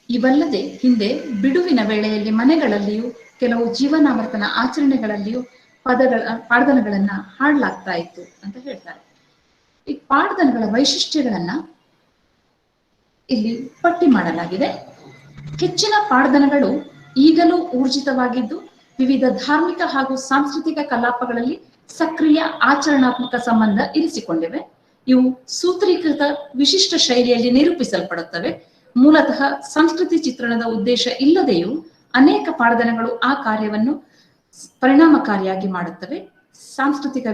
ಇವಲ್ಲದೆ ಹಿಂದೆ ಬಿಡುವಿನ ವೇಳೆಯಲ್ಲಿ ಮನೆಗಳಲ್ಲಿಯೂ ಕೆಲವು ಜೀವನಾವರ್ತನ ಆಚರಣೆಗಳಲ್ಲಿಯೂ ಪಾಡ್ದನಗಳನ್ನ ಹಾಡಲಾಗ್ತಾ ಇತ್ತು ಅಂತ ಹೇಳ್ತಾರೆ. ಈ ಪಾಡ್ದನಗಳ ವೈಶಿಷ್ಟ್ಯಗಳನ್ನ ಇಲ್ಲಿ ಪಟ್ಟಿ ಮಾಡಲಾಗಿದೆ. ಹೆಚ್ಚಿನ ಪಾಡ್ದನಗಳು ಈಗಲೂ ಊರ್ಜಿತವಾಗಿದ್ದು ವಿವಿಧ ಧಾರ್ಮಿಕ ಹಾಗೂ ಸಾಂಸ್ಕೃತಿಕ ಕಲಾಪಗಳಲ್ಲಿ ಸಕ್ರಿಯ ಆಚರಣಾತ್ಮಕ ಸಂಬಂಧ ಇರಿಸಿಕೊಂಡಿವೆ. ಇವು ಸೂತ್ರೀಕೃತ ವಿಶಿಷ್ಟ ಶೈಲಿಯಲ್ಲಿ ನಿರೂಪಿಸಲ್ಪಡುತ್ತವೆ. ಮೂಲತಃ ಸಂಸ್ಕೃತಿ ಚಿತ್ರಣದ ಉದ್ದೇಶ ಇಲ್ಲದೆಯೂ ಅನೇಕ ಪಾಡ್ದನಗಳು ಆ ಕಾರ್ಯವನ್ನು ಪರಿಣಾಮಕಾರಿಯಾಗಿ ಮಾಡುತ್ತವೆ. ಸಾಂಸ್ಕೃತಿಕ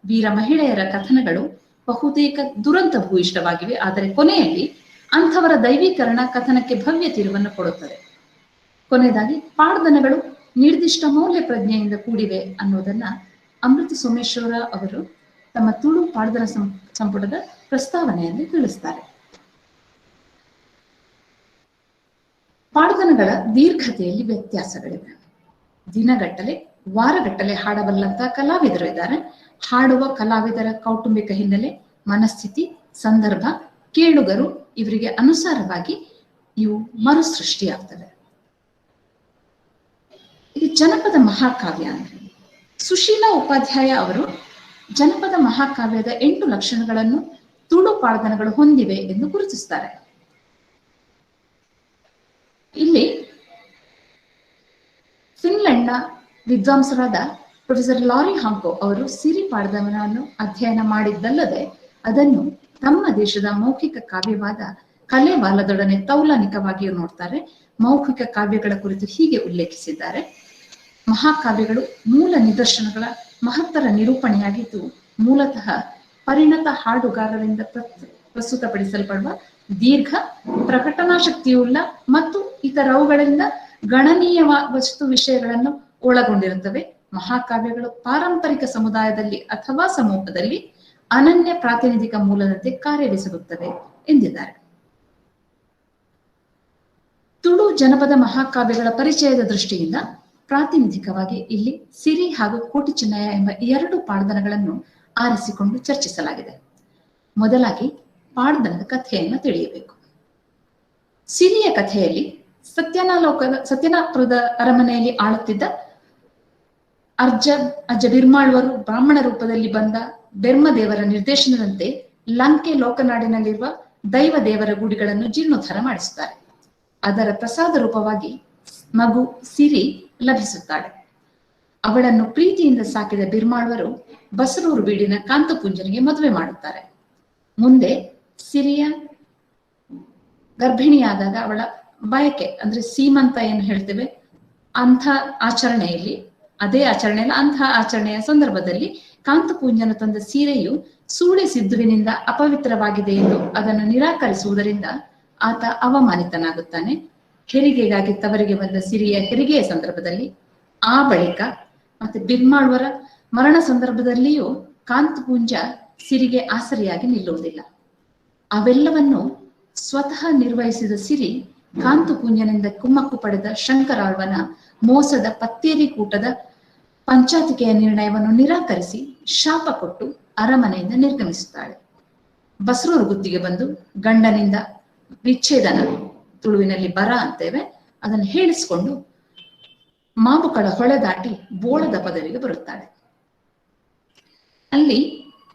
ವೀರ ಮಹಿಳೆಯರ ಕಥನಗಳು ಬಹುತೇಕ ದುರಂತ ಭೂಯಿಷ್ಠವಾಗಿವೆ. ಆದರೆ ಕೊನೆಯಲ್ಲಿ ಅಂಥವರ ದೈವೀಕರಣ ಕಥನಕ್ಕೆ ಭವ್ಯ ತಿರುವನ್ನು ಕೊಡುತ್ತದೆ. ಕೊನೆಯದಾಗಿ ಪಾಡ್ದನಗಳು ನಿರ್ದಿಷ್ಟ ಮೌಲ್ಯ ಪ್ರಜ್ಞೆಯಿಂದ ಕೂಡಿವೆ ಅನ್ನೋದನ್ನ ಅಮೃತ ಸೋಮೇಶ್ವರ ಅವರು ತಮ್ಮ ತುಳು ಪಾಡ್ದನ ಸಂಪುಟದ ಪ್ರಸ್ತಾವನೆಯಲ್ಲಿ ತಿಳಿಸ್ತಾರೆ. ಪಾಡ್ದನಗಳ ದೀರ್ಘತೆಯಲ್ಲಿ ವ್ಯತ್ಯಾಸಗಳಿವೆ. ದಿನಗಟ್ಟಲೆ, ವಾರಗಟ್ಟಲೆ ಹಾಡಬಲ್ಲಂತಹ ಕಲಾವಿದರು ಇದ್ದಾರೆ. ಹಾಡುವ ಕಲಾವಿದರ ಕೌಟುಂಬಿಕ ಹಿನ್ನೆಲೆ, ಮನಸ್ಥಿತಿ, ಸಂದರ್ಭ, ಕೇಳುಗರು ಇವರಿಗೆ ಅನುಸಾರವಾಗಿ ಇವು ಮರುಸೃಷ್ಟಿಯಾಗ್ತವೆ. ಇದು ಜನಪದ ಮಹಾಕಾವ್ಯ ಅಂದ್ರೆ ಸುಶೀಲಾ ಉಪಾಧ್ಯಾಯ ಅವರು ಜನಪದ ಮಹಾಕಾವ್ಯದ 8 ಲಕ್ಷಣಗಳನ್ನು ತುಳು ಪಾಡ್ದನಗಳು ಹೊಂದಿವೆ ಎಂದು ಗುರುತಿಸುತ್ತಾರೆ. ಇಲ್ಲಿ ಫಿನ್ಲೆಂಡ್ನ ವಿದ್ವಾಂಸರಾದ ಪ್ರೊಫೆಸರ್ ಲಾರಿ ಹಾಂಕೋ ಅವರು ಸಿರಿ ಪಾಡ್ದನವನ್ನು ಅಧ್ಯಯನ ಮಾಡಿದ್ದಲ್ಲದೆ ಅದನ್ನು ತಮ್ಮ ದೇಶದ ಮೌಖಿಕ ಕಾವ್ಯವಾದ ಕಲೆವಾಲದೊಡನೆ ತೌಲನಿಕವಾಗಿಯೂ ನೋಡ್ತಾರೆ. ಮೌಖಿಕ ಕಾವ್ಯಗಳ ಕುರಿತು ಹೀಗೆ ಉಲ್ಲೇಖಿಸಿದ್ದಾರೆ: ಮಹಾಕಾವ್ಯಗಳು ಮೂಲ ನಿದರ್ಶನಗಳ ಮಹತ್ತರ ನಿರೂಪಣೆಯಾಗಿದ್ದು, ಮೂಲತಃ ಪರಿಣತ ಹಾಡುಗಾರರಿಂದ ಪ್ರಸ್ತುತಪಡಿಸಲ್ಪಡುವ ದೀರ್ಘ ಪ್ರಕಟನಾಶಕ್ತಿಯುಳ್ಳ ಮತ್ತು ಇತರವುಗಳಿಂದ ಗಣನೀಯ ವಸ್ತು ವಿಷಯಗಳನ್ನು ಒಳಗೊಂಡಿರುತ್ತವೆ. ಮಹಾಕಾವ್ಯಗಳು ಪಾರಂಪರಿಕ ಸಮುದಾಯದಲ್ಲಿ ಅಥವಾ ಸಮೂಹದಲ್ಲಿ ಅನನ್ಯ ಪ್ರಾತಿನಿಧಿಕ ಮೂಲದಂತೆ ಕಾರ್ಯವೆಸಗುತ್ತವೆ ಎಂದಿದ್ದಾರೆ. ತುಳು ಜನಪದ ಮಹಾಕಾವ್ಯಗಳ ಪರಿಚಯದ ದೃಷ್ಟಿಯಿಂದ ಪ್ರಾತಿನಿಧಿಕವಾಗಿ ಇಲ್ಲಿ ಸಿರಿ ಹಾಗೂ ಕೋಟಿ ಚಿನ್ನಯ್ಯ ಎಂಬ 2 ಪಾಡ್ದನಗಳನ್ನು ಆರಿಸಿಕೊಂಡು ಚರ್ಚಿಸಲಾಗಿದೆ. ಮೊದಲಾಗಿ ಪಾಡ್ದನದ ಕಥೆಯನ್ನು ತಿಳಿಯಬೇಕು. ಸಿರಿಯ ಕಥೆಯಲ್ಲಿ ಸತ್ಯನಾಪುರದ ಅರಮನೆಯಲ್ಲಿ ಆಳುತ್ತಿದ್ದ ಅಜ್ಜ ಬಿರ್ಮಾಳ್ವರು ಬ್ರಾಹ್ಮಣ ರೂಪದಲ್ಲಿ ಬಂದ ಬೆರ್ಮದೇವರ ನಿರ್ದೇಶನದಂತೆ ಲಂಕೆ ಲೋಕನಾಡಿನಲ್ಲಿರುವ ದೈವ ದೇವರ ಗುಡಿಗಳನ್ನು ಜೀರ್ಣೋದ್ಧಾರ ಮಾಡಿಸುತ್ತಾರೆ. ಅದರ ಪ್ರಸಾದ ರೂಪವಾಗಿ ಮಗು ಸಿರಿ ಲಭಿಸುತ್ತಾಳೆ. ಅವಳನ್ನು ಪ್ರೀತಿಯಿಂದ ಸಾಕಿದ ಬಿರ್ಮಾಳ್ವರು ಬಸರೂರು ಬೀಡಿನ ಕಾಂತಪುಂಜನಿಗೆ ಮದುವೆ ಮಾಡುತ್ತಾರೆ. ಮುಂದೆ ಸಿರಿಯ ಗರ್ಭಿಣಿಯಾದಾಗ ಅವಳ ಬಯಕೆ ಅಂದ್ರೆ ಸೀಮಂತ ಏನು ಹೇಳ್ತೇವೆ, ಅಂಥ ಆಚರಣೆಯಲ್ಲಿ ಅಂತಹ ಆಚರಣೆಯ ಸಂದರ್ಭದಲ್ಲಿ ಕಾಂತಪುಂಜನ ತಂದ ಸೀರೆಯು ಸೂಳೆ ಸಿದ್ದುವಿನಿಂದ ಅಪವಿತ್ರವಾಗಿದೆ ಎಂದು ಅದನ್ನು ನಿರಾಕರಿಸುವುದರಿಂದ ಆತ ಅವಮಾನಿತನಾಗುತ್ತಾನೆ. ಹೆರಿಗೆಗಾಗಿ ತವರಿಗೆ ಬಂದ ಸಿರಿಯ ಹೆರಿಗೆಯ ಸಂದರ್ಭದಲ್ಲಿ, ಆ ಬಳಿಕ ಮತ್ತೆ ಬಿರ್ಮಾಳ್ವರ ಮರಣ ಸಂದರ್ಭದಲ್ಲಿಯೂ ಕಾಂತಪುಂಜ ಸಿರಿಗೆ ಆಸರಿಯಾಗಿ ನಿಲ್ಲುವುದಿಲ್ಲ. ಅವೆಲ್ಲವನ್ನು ಸ್ವತಃ ನಿರ್ವಹಿಸಿದ ಸಿರಿ ಕಾಂತಪುಂಜನಿಂದ ಕುಮ್ಮಕ್ಕು ಪಡೆದ ಶಂಕರಾಳ್ವನ ಮೋಸದ ಪತ್ತೇರಿ ಕೂಟದ ಪಂಚಾತಿಕೆಯ ನಿರ್ಣಯವನ್ನು ನಿರಾಕರಿಸಿ ಶಾಪ ಕೊಟ್ಟು ಅರಮನೆಯಿಂದ ನಿರ್ಗಮಿಸುತ್ತಾಳೆ. ಬಸರೂರು ಗುತ್ತಿಗೆ ಬಂದು ಗಂಡನಿಂದ ವಿಚ್ಛೇದನ, ತುಳುವಿನಲ್ಲಿ ಬರ ಅಂತೇವೆ, ಅದನ್ನು ಹೇಳಿಸಿಕೊಂಡು ಮಾಬುಕಳ ಹೊಳೆ ದಾಟಿ ಬೋಳದ ಪದವಿಗೆ ಬರುತ್ತಾಳೆ. ಅಲ್ಲಿ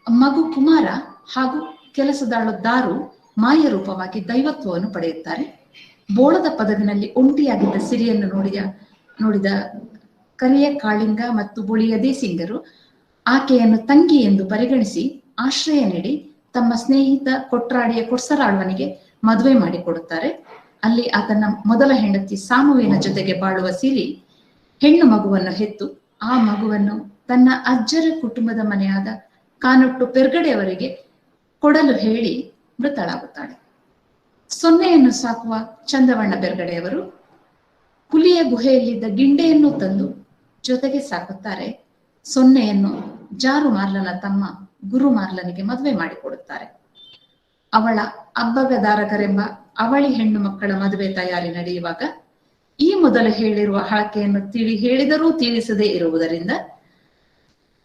ಮಗು ಕುಮಾರ ಹಾಗೂ ಕೆಲಸದಾಳು ದಾರು ಮಾಯ ರೂಪವಾಗಿ ದೈವತ್ವವನ್ನು ಪಡೆಯುತ್ತಾರೆ. ಬೋಳದ ಪದವಿನಲ್ಲಿ ಒಂಟಿಯಾಗಿದ್ದ ಸಿರಿಯನ್ನು ನೋಡಿದ ಕರಿಯ ಕಾಳಿಂಗ ಮತ್ತು ಬುಳಿಯ ದೇಸಿಂಗರು ಆಕೆಯನ್ನು ತಂಗಿ ಎಂದು ಪರಿಗಣಿಸಿ ಆಶ್ರಯ ನೀಡಿ ತಮ್ಮ ಸ್ನೇಹಿತ ಕೊಟ್ರಾಡಿಯ ಕೊಡ್ಸರಾಳ್ವನಿಗೆ ಮದುವೆ ಮಾಡಿಕೊಡುತ್ತಾರೆ. ಅಲ್ಲಿ ಆತನ ಮೊದಲ ಹೆಂಡತಿ ಸಾಮುವಿನ ಜೊತೆಗೆ ಬಾಳುವ ಸಿರಿ ಹೆಣ್ಣು ಮಗುವನ್ನು ಹೆತ್ತು ಆ ಮಗುವನ್ನು ತನ್ನ ಅಜ್ಜರ ಕುಟುಂಬದ ಮನೆಯಾದ ಕಾನೊಟ್ಟು ಪೆರ್ಗಡೆಯವರಿಗೆ ಕೊಡಲು ಹೇಳಿ ಮೃತಳಾಗುತ್ತಾಳೆ. ಸೊನ್ನೆಯನ್ನು ಸಾಕುವ ಚಂದವಣ್ಣ ಬೆರ್ಗಡೆಯವರು ಹುಲಿಯ ಗುಹೆಯಲ್ಲಿದ್ದ ಗಿಂಡೆಯನ್ನು ತಂದು ಜೊತೆಗೆ ಸಾಕುತ್ತಾರೆ. ಸೊನ್ನೆಯನ್ನು ಜಾರು ಮಾರ್ಲನ ತಮ್ಮ ಗುರು ಮಾರ್ಲನಿಗೆ ಮದುವೆ ಮಾಡಿಕೊಡುತ್ತಾರೆ. ಅವಳ ಅಬ್ಬಗದಾರಕರೆಂಬ ಅವಳಿ ಹೆಣ್ಣು ಮಕ್ಕಳ ಮದುವೆ ತಯಾರಿ ನಡೆಯುವಾಗ ಈ ಮೊದಲು ಹೇಳಿರುವ ಹಳಕೆಯನ್ನು ಹೇಳಿದರೂ ತಿಳಿಸದೇ ಇರುವುದರಿಂದ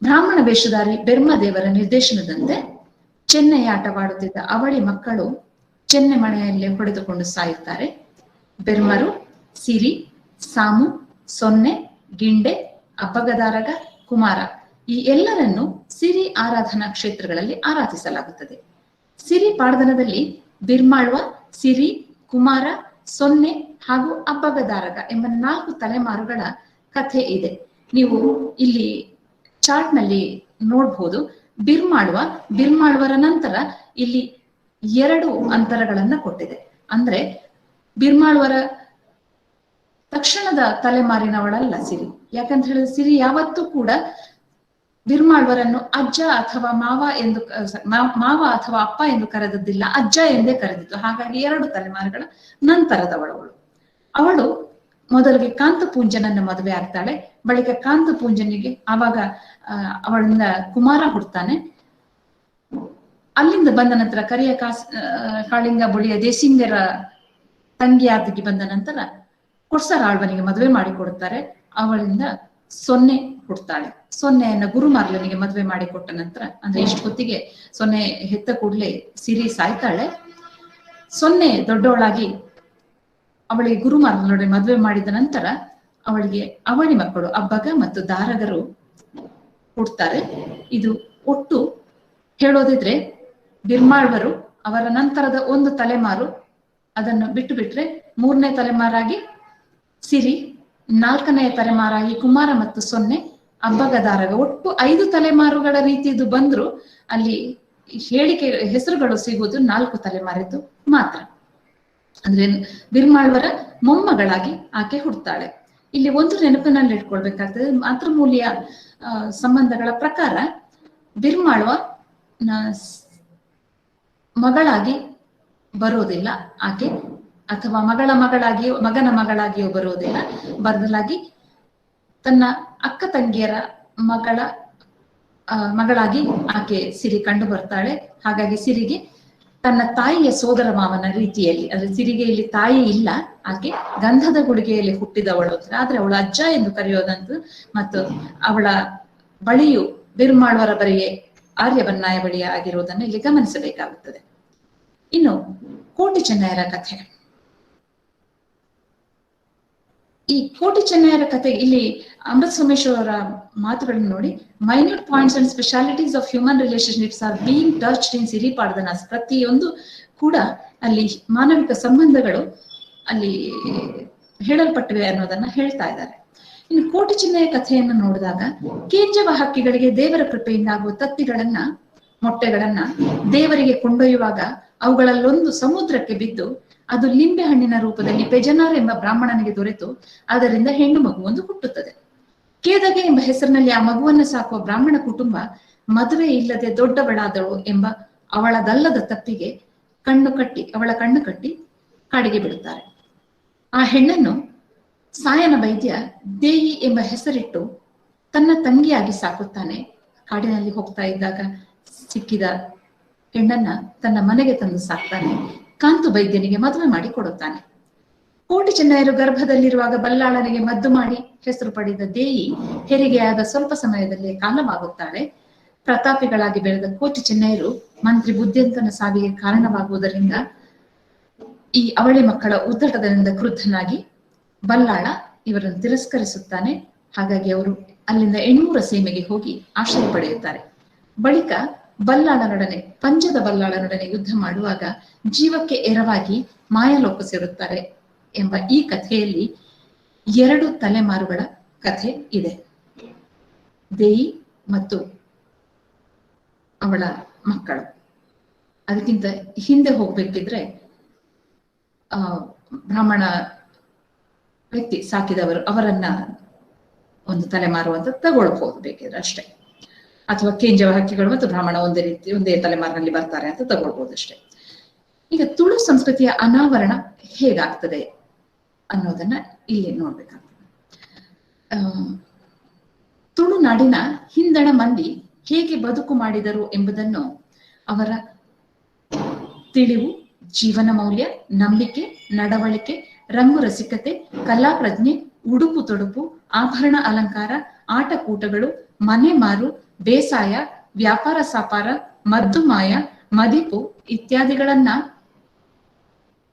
ಬ್ರಾಹ್ಮಣ ವೇಷಧಾರಿ ಬೆರ್ಮದೇವರ ನಿರ್ದೇಶನದಂತೆ ಚೆನ್ನೈ ಆಟವಾಡುತ್ತಿದ್ದ ಅವಳಿ ಮಕ್ಕಳು ಚೆನ್ನೆ ಮನೆಯಲ್ಲೇ ಹೊಡೆದುಕೊಂಡು ಸಾಯುತ್ತಾರೆ. ಬೆರ್ಮರು, ಸಿರಿ, ಸಾಮು, ಸೊನ್ನೆ, ಗಿಂಡೆ, ಅಬ್ಬಗದಾರಗ, ಕುಮಾರ ಈ ಎಲ್ಲರನ್ನು ಸಿರಿ ಆರಾಧನಾ ಕ್ಷೇತ್ರಗಳಲ್ಲಿ ಆರಾಧಿಸಲಾಗುತ್ತದೆ. ಸಿರಿ ಪಾಡ್ದನದಲ್ಲಿ ಬಿರ್ಮಾಳ್ವ, ಸಿರಿ, ಕುಮಾರ, ಸೊನ್ನೆ ಹಾಗೂ ಅಬ್ಬಗದಾರಗ ಎಂಬ 4 ತಲೆಮಾರುಗಳ ಕಥೆ ಇದೆ. ನೀವು ಇಲ್ಲಿ ಚಾರ್ಟ್ ನಲ್ಲಿ ನೋಡ್ಬೋದು. ಬಿರ್ಮಾಳ್ವರ ನಂತರ ಇಲ್ಲಿ 2 ಅಂತರಗಳನ್ನ ಕೊಟ್ಟಿದೆ. ಅಂದ್ರೆ ಬಿರ್ಮಾಳ್ವರ ತಕ್ಷಣದ ತಲೆಮಾರಿನವಳಲ್ಲ ಸಿರಿ. ಯಾಕಂತ ಹೇಳಿದ್ರೆ ಸಿರಿ ಯಾವತ್ತೂ ಕೂಡ ಬಿರ್ಮಾಳ್ವರನ್ನು ಅಜ್ಜ ಅಥವಾ ಮಾವ ಅಥವಾ ಅಪ್ಪ ಎಂದು ಕರೆದದ್ದಿಲ್ಲ, ಅಜ್ಜ ಎಂದೇ ಕರೆದಿತ್ತು. ಹಾಗಾಗಿ 2 ತಲೆಮಾರುಗಳ ನಂತರದವಳವಳು. ಅವಳು ಮೊದಲಿಗೆ ಕಾಂತಪುಂಜನನ್ನ ಮದುವೆ ಆಗ್ತಾಳೆ. ಬಳಿಕ ಕಾಂತಪುಂಜನಿಗೆ ಆವಾಗ ಅವಳಿಂದ ಕುಮಾರ ಹುಡ್ತಾನೆ. ಅಲ್ಲಿಂದ ಬಂದ ನಂತರ ಕರಿಯ ಕಾಳಿಂಗ ಬುಳಿಯ ದೇಸಿಂಗರ ತಂಗಿಯಾದಿಗೆ ಬಂದ ನಂತರ ಕೊಡ್ಸರಾಳ್ವನಿಗೆ ಮದುವೆ ಮಾಡಿಕೊಡುತ್ತಾರೆ. ಅವಳಿಂದ ಸೊನ್ನೆ ಹುಡ್ತಾಳೆ. ಸೊನ್ನೆಯನ್ನ ಗುರುಮಾರ್ಲನಿಗೆ ಮದುವೆ ಮಾಡಿಕೊಟ್ಟ ನಂತರ, ಅಂದ್ರೆ ಇಷ್ಟು ಹೊತ್ತಿಗೆ ಸೊನ್ನೆ ಹೆತ್ತ ಕೂಡಲೇ ಸಿರಿ ಸಾಯ್ತಾಳೆ. ಸೊನ್ನೆ ದೊಡ್ಡವಳಾಗಿ ಅವಳಿಗೆ ಗುರುಮಾರ್ಲನೊಡನೆ ಮದುವೆ ಮಾಡಿದ ನಂತರ ಅವಳಿಗೆ ಅವಳಿ ಮಕ್ಕಳು ಅಬ್ಬಗ ಮತ್ತು ದಾರಗರು ಹುಡ್ತಾರೆ. ಇದು ಒಟ್ಟು ಹೇಳೋದಿದ್ರೆ ಬಿರ್ಮಾಳ್ವರು ಅವರ ನಂತರದ 1 ತಲೆಮಾರು, ಅದನ್ನು ಬಿಟ್ಟು ಬಿಟ್ರೆ 3ನೇ ತಲೆಮಾರಾಗಿ ಸಿರಿ, 4ನೇ ತಲೆಮಾರಾಗಿ ಕುಮಾರ ಮತ್ತು ಸೊನ್ನೆ, ಅಬ್ಬಗದಾರಗ ಒಟ್ಟು 5 ತಲೆಮಾರುಗಳ ರೀತಿಯದು ಬಂದ್ರು ಅಲ್ಲಿ ಹೇಳಿಕೆ ಹೆಸರುಗಳು ಸಿಗುವುದು 4 ತಲೆಮಾರಿದ್ದು ಮಾತ್ರ. ಅಂದ್ರೆ ಬಿರ್ಮಾಳ್ವರ ಮೊಮ್ಮಗಳಾಗಿ ಆಕೆ ಹುಡ್ತಾಳೆ. ಇಲ್ಲಿ ಒಂದು ನೆನಪಿನಲ್ಲಿ ಇಟ್ಕೊಳ್ಬೇಕಾಗ್ತದೆ, ಮಾತೃಮೂಲ್ಯ ಸಂಬಂಧಗಳ ಪ್ರಕಾರ ಬಿರ್ಮಾಳ್ವ ಮಗಳಾಗಿ ಬರೋದಿಲ್ಲ ಆಕೆ, ಅಥವಾ ಮಗಳಾಗಿಯೋ ಮಗನ ಮಗಳಾಗಿಯೋ ಬರೋದಿಲ್ಲ. ಬದಲಾಗಿ ತನ್ನ ಅಕ್ಕ ತಂಗಿಯರ ಮಗಳಾಗಿ ಆಕೆ ಸಿರಿ ಕಂಡು ಬರ್ತಾಳೆ. ಹಾಗಾಗಿ ಸಿರಿಗೆ ತನ್ನ ತಾಯಿಯ ಸೋದರ ಮಾವನ ರೀತಿಯಲ್ಲಿ, ಅಂದ್ರೆ ಸಿರಿಗೆ ಇಲ್ಲಿ ತಾಯಿ ಇಲ್ಲ, ಆಕೆ ಗಂಧದ ಗುಳಿಗೆಯಲ್ಲಿ ಹುಟ್ಟಿದವಳು, ಆದ್ರೆ ಅವಳು ಅಜ್ಜ ಎಂದು ಕರೆಯೋದಂತು. ಮತ್ತು ಅವಳ ಬಳಿಯು ಬಿರ್ಮಾಳ್ವರ ಬಳಿಯೇ ಆರ್ಯವನ್ನಾಯ ಬಳಿಯ ಆಗಿರುವುದನ್ನು ಇಲ್ಲಿ ಗಮನಿಸಬೇಕಾಗುತ್ತದೆ. ಇನ್ನು ಕೋಟಿ ಚೆನ್ನಯರ ಕಥೆ. ಈ ಕೋಟಿ ಚೆನ್ನಯರ ಕಥೆ ಇಲ್ಲಿ ಅಮೃತ ಸೋಮೇಶ್ವರ ಮಾತುಗಳನ್ನು ನೋಡಿ, minute points and specialities of human relationships are being touched in Siri paddanas. ಪ್ರತಿಯೊಂದು ಕೂಡ ಅಲ್ಲಿ ಮಾನವಿಕ ಸಂಬಂಧಗಳು ಅಲ್ಲಿ ಹೇಳಲ್ಪಟ್ಟಿವೆ ಅನ್ನೋದನ್ನ ಹೇಳ್ತಾ ಇದ್ದಾರೆ. ಇನ್ನು ಕೋಟಿ ಚಿಹ್ನೆಯ ಕಥೆಯನ್ನು ನೋಡಿದಾಗ, ಕೇಂಜವ ಹಕ್ಕಿಗಳಿಗೆ ದೇವರ ಕೃಪೆಯಿಂದ ಆಗುವ ತತ್ತಿಗಳನ್ನ ಮೊಟ್ಟೆಗಳನ್ನ ದೇವರಿಗೆ ಕೊಂಡೊಯ್ಯುವಾಗ ಅವುಗಳಲ್ಲೊಂದು ಸಮುದ್ರಕ್ಕೆ ಬಿದ್ದು ಅದು ಲಿಂಬೆ ಹಣ್ಣಿನ ರೂಪದಲ್ಲಿ ಪೆಜನಾರ್ ಎಂಬ ಬ್ರಾಹ್ಮಣನಿಗೆ ದೊರೆತು ಅದರಿಂದ ಹೆಣ್ಣು ಮಗುವೊಂದು ಹುಟ್ಟುತ್ತದೆ. ಕೇದಗೆ ಎಂಬ ಹೆಸರಿನಲ್ಲಿ ಆ ಮಗುವನ್ನು ಸಾಕುವ ಬ್ರಾಹ್ಮಣ ಕುಟುಂಬ ಮದುವೆ ಇಲ್ಲದೆ ದೊಡ್ಡವಳಾದಳು ಎಂಬ ಅವಳದಲ್ಲದ ತಪ್ಪಿಗೆ ಅವಳ ಕಣ್ಣು ಕಟ್ಟಿ ಕಾಡಿಗೆ ಬಿಡುತ್ತಾರೆ. ಆ ಹೆಣ್ಣನ್ನು ಸಾಯನ ವೈದ್ಯ ದೇಯಿ ಎಂಬ ಹೆಸರಿಟ್ಟು ತನ್ನ ತಂಗಿಯಾಗಿ ಸಾಕುತ್ತಾನೆ. ಕಾಡಿನಲ್ಲಿ ಹೋಗ್ತಾ ಇದ್ದಾಗ ಸಿಕ್ಕಿದ ಹೆಣ್ಣನ್ನ ತನ್ನ ಮನೆಗೆ ತಂದು ಸಾಕ್ತಾನೆ. ಕಾಂತು ವೈದ್ಯನಿಗೆ ಮದುವೆ ಮಾಡಿ ಕೊಡುತ್ತಾನೆ. ಕೋಟಿ ಚೆನ್ನಯರು ಗರ್ಭದಲ್ಲಿರುವಾಗ ಬಲ್ಲಾಳನಿಗೆ ಮದ್ದು ಮಾಡಿ ಹೆಸರು ಪಡೆದ ದೇಯಿ ಹೆರಿಗೆಯಾದ ಸ್ವಲ್ಪ ಸಮಯದಲ್ಲೇ ಕಾಲವಾಗುತ್ತಾಳೆ. ಪ್ರತಾಪಿಗಳಾಗಿ ಬೆಳೆದ ಕೋಟಿ ಚೆನ್ನಯರು ಮಂತ್ರಿ ಬುದ್ಧಿಯಂತನ ಸಾವಿಗೆ ಕಾರಣವಾಗುವುದರಿಂದ ಈ ಅವಳಿ ಮಕ್ಕಳ ಉದ್ದಟದಿಂದ ಕ್ರುದ್ಧನಾಗಿ ಬಲ್ಲಾಳ ಇವರನ್ನು ತಿರಸ್ಕರಿಸುತ್ತಾನೆ. ಹಾಗಾಗಿ ಅವರು ಅಲ್ಲಿಂದ 800 ಸೀಮೆಗೆ ಹೋಗಿ ಆಶ್ರಯ ಪಡೆಯುತ್ತಾರೆ. ಬಳಿಕ ಬಲ್ಲಾಳನೊಡನೆ ಪಂಜದ ಬಲ್ಲಾಳನೊಡನೆ ಯುದ್ಧ ಮಾಡುವಾಗ ಜೀವಕ್ಕೆ ಎರವಾಗಿ ಮಾಯಲೋಕ ಸೇರುತ್ತಾರೆ ಎಂಬ ಈ ಕಥೆಯಲ್ಲಿ 2 ತಲೆಮಾರುಗಳ ಕಥೆ ಇದೆ. ದೇಯಿ ಮತ್ತು ಅವಳ ಮಕ್ಕಳು. ಅದಕ್ಕಿಂತ ಹಿಂದೆ ಹೋಗ್ಬೇಕಿದ್ರೆ ಬ್ರಾಹ್ಮಣ ವ್ಯಕ್ತಿ ಸಾಕಿದವರು ಅವರನ್ನ ಒಂದು ತಲೆಮಾರು ಅಂತ ತಗೊಳ್ಬಹುದು ಬೇಕಿದ್ರೆ ಅಷ್ಟೇ, ಅಥವಾ ಕೇಂಜವ ಹಕ್ಕಿಗಳು ಮತ್ತು ಬ್ರಾಹ್ಮಣ ಒಂದೇ ತಲೆಮಾರಿನಲ್ಲಿ ಬರ್ತಾರೆ ಅಂತ ತಗೊಳ್ಬಹುದು ಅಷ್ಟೇ. ಈಗ ತುಳು ಸಂಸ್ಕೃತಿಯ ಅನಾವರಣ ಹೇಗಾಗ್ತದೆ ಅನ್ನೋದನ್ನ ಇಲ್ಲಿ ನೋಡ್ಬೇಕಾಗ್ತದೆ. ತುಳುನಾಡಿನ ಹಿಂದಣ ಮಂದಿ ಹೇಗೆ ಬದುಕು ಮಾಡಿದರು ಎಂಬುದನ್ನು ಅವರ ತಿಳಿವು, ಜೀವನ ಮೌಲ್ಯ, ನಂಬಿಕೆ, ನಡವಳಿಕೆ, ರಂಗು ರಸಿಕತೆ, ಕಲಾ ಪ್ರಜ್ಞೆ, ಉಡುಪು ತೊಡುಪು, ಆಭರಣ ಅಲಂಕಾರ, ಆಟಕೂಟಗಳು, ಮನೆ ಮಾರು, ಬೇಸಾಯ, ವ್ಯಾಪಾರ ಸಾಪಾರ, ಮದ್ದು ಮಾಯ, ಮದಿಪು ಇತ್ಯಾದಿಗಳನ್ನ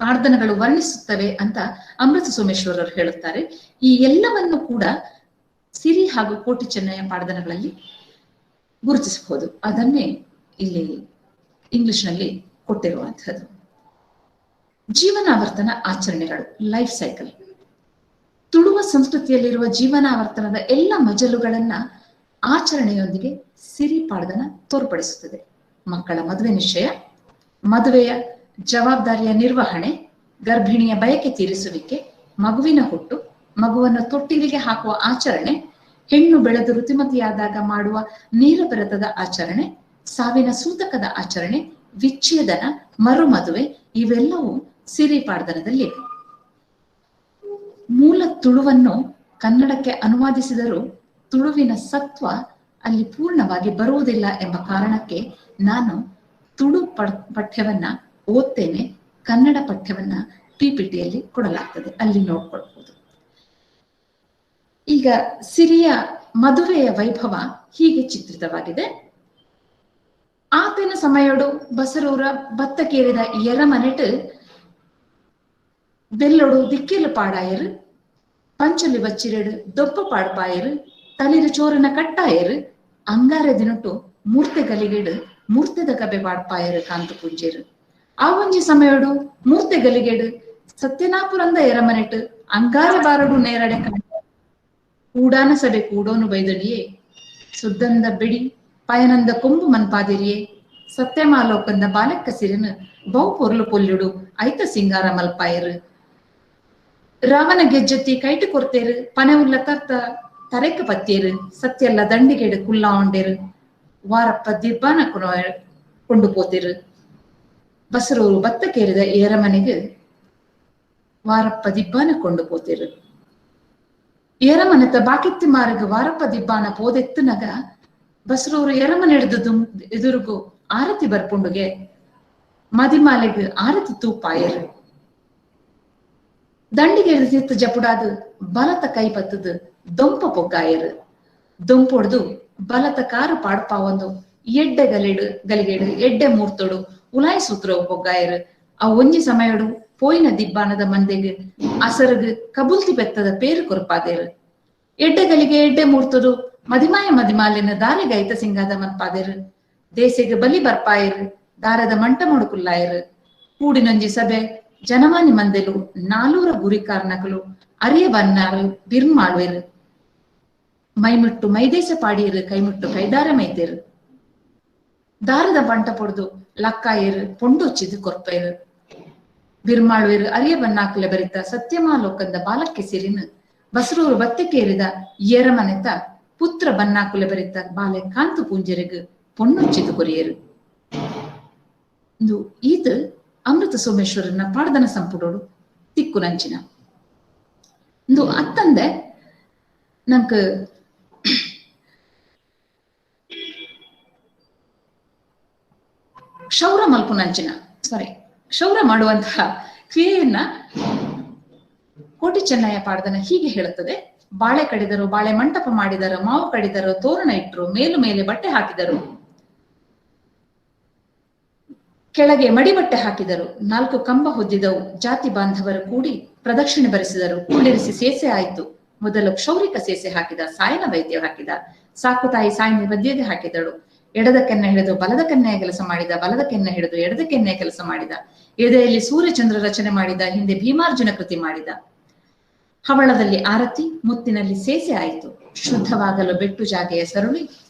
ಪ್ರಾರ್ಥನೆಗಳು ವರ್ಣಿಸುತ್ತವೆ ಅಂತ ಅಮೃತ ಸೋಮೇಶ್ವರರು ಹೇಳುತ್ತಾರೆ. ಈ ಎಲ್ಲವನ್ನು ಕೂಡ ಸಿರಿ ಹಾಗೂ ಕೋಟಿ ಚೆನ್ನಯ ಪಾಡ್ದನಗಳಲ್ಲಿ ಗುರುತಿಸಬಹುದು. ಅದನ್ನೇ ಇಲ್ಲಿ ಇಂಗ್ಲಿಷ್ನಲ್ಲಿ ಕೊಟ್ಟಿರುವಂತಹದ್ದು. ಜೀವನಾವರ್ತನ ಆಚರಣೆಗಳು, ಲೈಫ್ ಸೈಕಲ್. ತುಳುವ ಸಂಸ್ಕೃತಿಯಲ್ಲಿರುವ ಜೀವನಾವರ್ತನದ ಎಲ್ಲ ಮಜಲುಗಳನ್ನ ಆಚರಣೆಯೊಂದಿಗೆ ಸಿರಿ ಪಾಡ್ದನ ತೋರ್ಪಡಿಸುತ್ತದೆ. ಮಕ್ಕಳ ಮದುವೆ ನಿಶ್ಚಯ, ಮದುವೆಯ ಜವಾಬ್ದಾರಿಯ ನಿರ್ವಹಣೆ, ಗರ್ಭಿಣಿಯ ಬಯಕೆ ತೀರಿಸುವಿಕೆ, ಮಗುವಿನ ಹುಟ್ಟು, ಮಗುವನ್ನು ತೊಟ್ಟಿಲಿಗೆ ಹಾಕುವ ಆಚರಣೆ, ಹೆಣ್ಣು ಬೆಳೆದು ಋತುಮತಿಯಾದಾಗ ಮಾಡುವ ನೀರ ಬೆರೆತದ ಆಚರಣೆ, ಸಾವಿನ ಸೂತಕದ ಆಚರಣೆ, ವಿಚ್ಛೇದನ, ಮರು ಮದುವೆ ಇವೆಲ್ಲವೂ ಸಿರಿ ಪಾಡ್ದನದಲ್ಲಿ. ಮೂಲ ತುಳುವನ್ನು ಕನ್ನಡಕ್ಕೆ ಅನುವಾದಿಸಿದರೂ ತುಳುವಿನ ಸತ್ವ ಅಲ್ಲಿ ಪೂರ್ಣವಾಗಿ ಬರುವುದಿಲ್ಲ ಎಂಬ ಕಾರಣಕ್ಕೆ ನಾನು ತುಳು ಪಠ್ಯವನ್ನ ಓದ್ತೇನೆ. ಕನ್ನಡ ಪಠ್ಯವನ್ನ PPTಯಲ್ಲಿ ಕೊಡಲಾಗ್ತದೆ, ಅಲ್ಲಿ ನೋಡ್ಕೊಳ್ಬಹುದು. ಈಗ ಸಿರಿಯ ಮದುವೆಯ ವೈಭವ ಹೀಗೆ ಚಿತ್ರಿತವಾಗಿದೆ. ಆತನ ಸಮಯಡು ಬಸರೂರ ಬತ್ತಕೇರಿದ ಎರಮನೆಟ್ ಬೆಲ್ಲೊಡು ದಿಕ್ಕಿಲು ಪಾಡಾಯರು, ಪಂಚಲಿ ಬಚ್ಚಿರೆಡು ದೊಪ್ಪ ಪಾಡ್ಪಾಯರು, ತಲಿರು ಚೋರನ ಕಟ್ಟಾಯರು, ಅಂಗಾರೆ ದಿನಟು ಮೂರ್ತೆ ಗಲಿಗೆಡು ಮೂರ್ತೆದ ಕಬೆ ಪಾಡ್ಪಾಯರು ಕಾಂತು ಪುಂಜೇರು. ಆ ಒಂಜಿ ಸಮಯಡು ಮೂರ್ತೆ ಗಲಿಗೆಡು ಸತ್ಯನಾಪುರಂದ ಎರಮನೆಟ್ ಅಂಗಾರ ಬಾರಡು ನೇರಡೆ ಕಾಣ ಕೂಡಾನ ಸಭೆ ಕೂಡೋನು ಬೈದಡಿಯೇ ಸುದ್ದಂದ ಬಿಡಿ ಪಯನಂದ ಕೊಂಬು ಮನ್ಪಾದಿರಿಯೇ ಸತ್ಯಮಾಲೋಕಂದ ಬಾಲಕ್ಕ ಸಿರಿನ ಬಹು ಪೊರ್ಲು ಪೊಲ್ಯುಡು ಐತ ಸಿಂಗಾರ ಮಲ್ಪಾಯರು ರಾವಣ ಗೆಜ್ಜೆತ್ತಿ ಕೈಟು ಕೊರ್ತೇರು ಪನೆ ಉಲ್ಲ ತರ್ತ ತರೆಕ ಪತ್ತೇರು ಸತ್ಯಲ್ಲ ದಂಡಿಗೆಡು ಕುಲ್ಲಾ ಉಂಡೇರು ವಾರಪ್ಪ ದಿಬ್ಬಾನ ಕೊಂಡು ಪೋತಿರು ಬಸರೂರು ಬತ್ತ ಕೇರಿದ ಏರಮನೆಗೆ ವಾರಪ್ಪ ದಿಬ್ಬಾನ ಕೊಂಡು ಪೋತಿರು ಏರಮನೆತ ಬಾಕಿತ್ತಿ ಮಾರ್ಗ ವಾರಪ್ಪ ದಿಬ್ಬಾನ ಪೋದೆತ್ತುನಗ ಬಸರೂರು ಎರಮನೆ ಹಿಡಿದು ಎದುರುಗು ಆರತಿ ಬರ್ಪುಂಡುಗೆ ಮದಿಮಾಲೆಗೆ ಆರತಿ ತೂಪಾಯರು ದಂಡಿಗೆ ತಿತ್ತು ಜಪುಡಾದು ಬಲತ ಕೈ ಪತ್ತದು ದೊಂಪ ಪೊಗ್ಗಾಯರು ದೊಂಪೊಡ್ದು ಬಲತ ಕಾರು ಪಾಡ್ಪ ಒಂದು ಎಡ್ಡೆ ಗಲಿಗೇಡು ಎಡ್ಡೆ ಮೂರ್ತೋಡು ಉಲಾಯಿ ಸೂತ್ರ ಪೊಗ್ಗಾಯರು ಆ ಒಂಜಿ ಸಮಯಡು ಪೋಯಿನ ದಿಬ್ಬಾನದ ಮಂದೆಗೆ ಅಸರಗ್ ಕಬುಲ್ತಿ ಬೆತ್ತದ ಪೇರು ಕೊರ್ಪಾದೇರು ಎಡ್ಡೆ ಗಲಿಗೆ ಎಡ್ಡೆ ಮೂರ್ತದು ಮದಿಮಾಲಿನ ದಾರಿಗೆ ಐತ ಸಿಂಗಾದ ಮನ್ಪಾದೇರು ದೇಸೆಗೆ ಬಲಿ ಬರ್ಪಾಯರು ದಾರದ ಮಂಟ ಮೊಡುಕುಲ್ಲಾಯರು ಕೂಡಿನೊಂಜಿ ಸಭೆ ಜನಮಾನಿ ಮಂದೆಲು 400 ಗುರಿ ಕಾರಣಕಲು ಅರಿಯ ಬನ್ನಾರು ಬಿರ್ಮಾಳ್ವೇರು ಮೈಮುಟ್ಟು ಮೈದೇಶ ಪಾಡಿಯರು ಕೈಮುಟ್ಟು ಕೈದಾರ ಮೈತೇರು ದಾರದ ಬಂಟ ಪೊಡ್ದು ಲಕ್ಕಾಯರು ಪೊಂಡೊಚ್ಚಿದು ಕೊರ್ಪೇರು ಬಿರ್ಮಾಳ್ವೇರು ಅರಿಯ ಬನ್ನಾಕಲೆ ಬರಿತ ಸತ್ಯಮಾಲೋಕಂದ ಬಾಲಕ್ಕೆ ಸಿರಿನ ಬಸರೂರು ಬತ್ತೆಕೇರಿದ ಏರಮನೆತ ಪುತ್ರ ಬನ್ನಾಕುಲೆ ಬರಿತ ಬಾಲೆ ಕಾಂತು ಪೂಂಜರಿಗ ಪೊಣ್ಣೊಚ್ಚಿದು ಕೊರಿಯರು ಇದು ಅಮೃತ ಸೋಮೇಶ್ವರನ ಪಾಡ್ದನ ಸಂಪುಡೋಡು ತಿಕ್ಕು ನಂಚಿನ ಇಂದು ಅತ್ತಂದೆ ನಂಕ ಕ್ಷೌರ ಮಲ್ಪು ನಂಚಿನ ಕ್ಷೌರ ಮಾಡುವಂತಹ ಕ್ರಿಯೆಯನ್ನ ಕೋಟಿ ಚೆನ್ನಯ್ಯ ಪಾಡ್ದನ ಹೀಗೆ ಹೇಳುತ್ತದೆ. ಬಾಳೆ ಕಡಿದರು, ಬಾಳೆ ಮಂಟಪ ಮಾಡಿದರು, ಮಾವು ಕಡಿದರು, ತೋರಣ ಇಟ್ಟರು, ಮೇಲು ಮೇಲೆ ಬಟ್ಟೆ ಹಾಕಿದರು, ಕೆಳಗೆ ಮಡಿ ಬಟ್ಟೆ ಹಾಕಿದರು, 4 ಕಂಬ ಹೊದ್ದಿದವು. ಜಾತಿ ಬಾಂಧವರು ಕೂಡಿ ಪ್ರದಕ್ಷಿಣೆ ಬರೆಸಿದರು. ಕುಳ್ಳಿರಿಸಿ ಸೇಸೆ ಆಯಿತು. ಮೊದಲು ಕ್ಷೌರಿಕ ಸೇಸೆ ಹಾಕಿದ, ಸಾಯನ ವೈದ್ಯ ಹಾಕಿದ. ಸಾಕು ತಾಯಿ ಸಾಯಿನ ವದ್ಯಗೆ ಹಾಕಿದಳು. ಎಡದ ಕೆನ್ನೆ ಹಿಡಿದು ಬಲದ ಕೆನ್ನೆಯ ಕೆಲಸ ಮಾಡಿದ, ಬಲದ ಕೆನ್ನೆ ಹಿಡಿದು ಎಡದ ಕೆನ್ನೆಯ ಕೆಲಸ ಮಾಡಿದ. ಎದೆಯಲ್ಲಿ ಸೂರ್ಯಚಂದ್ರ ರಚನೆ ಮಾಡಿದ, ಹಿಂದೆ ಭೀಮಾರ್ಜುನ ಕೃತಿ ಮಾಡಿದ. ಹವಳದಲ್ಲಿ ಆರತಿ, ಮುತ್ತಿನಲ್ಲಿ ಸೇಸೆ ಆಯಿತು. ಶುದ್ಧವಾಗಲು ಬೆಟ್ಟು ಜಾಗೆಯ ಸರುಳಿ,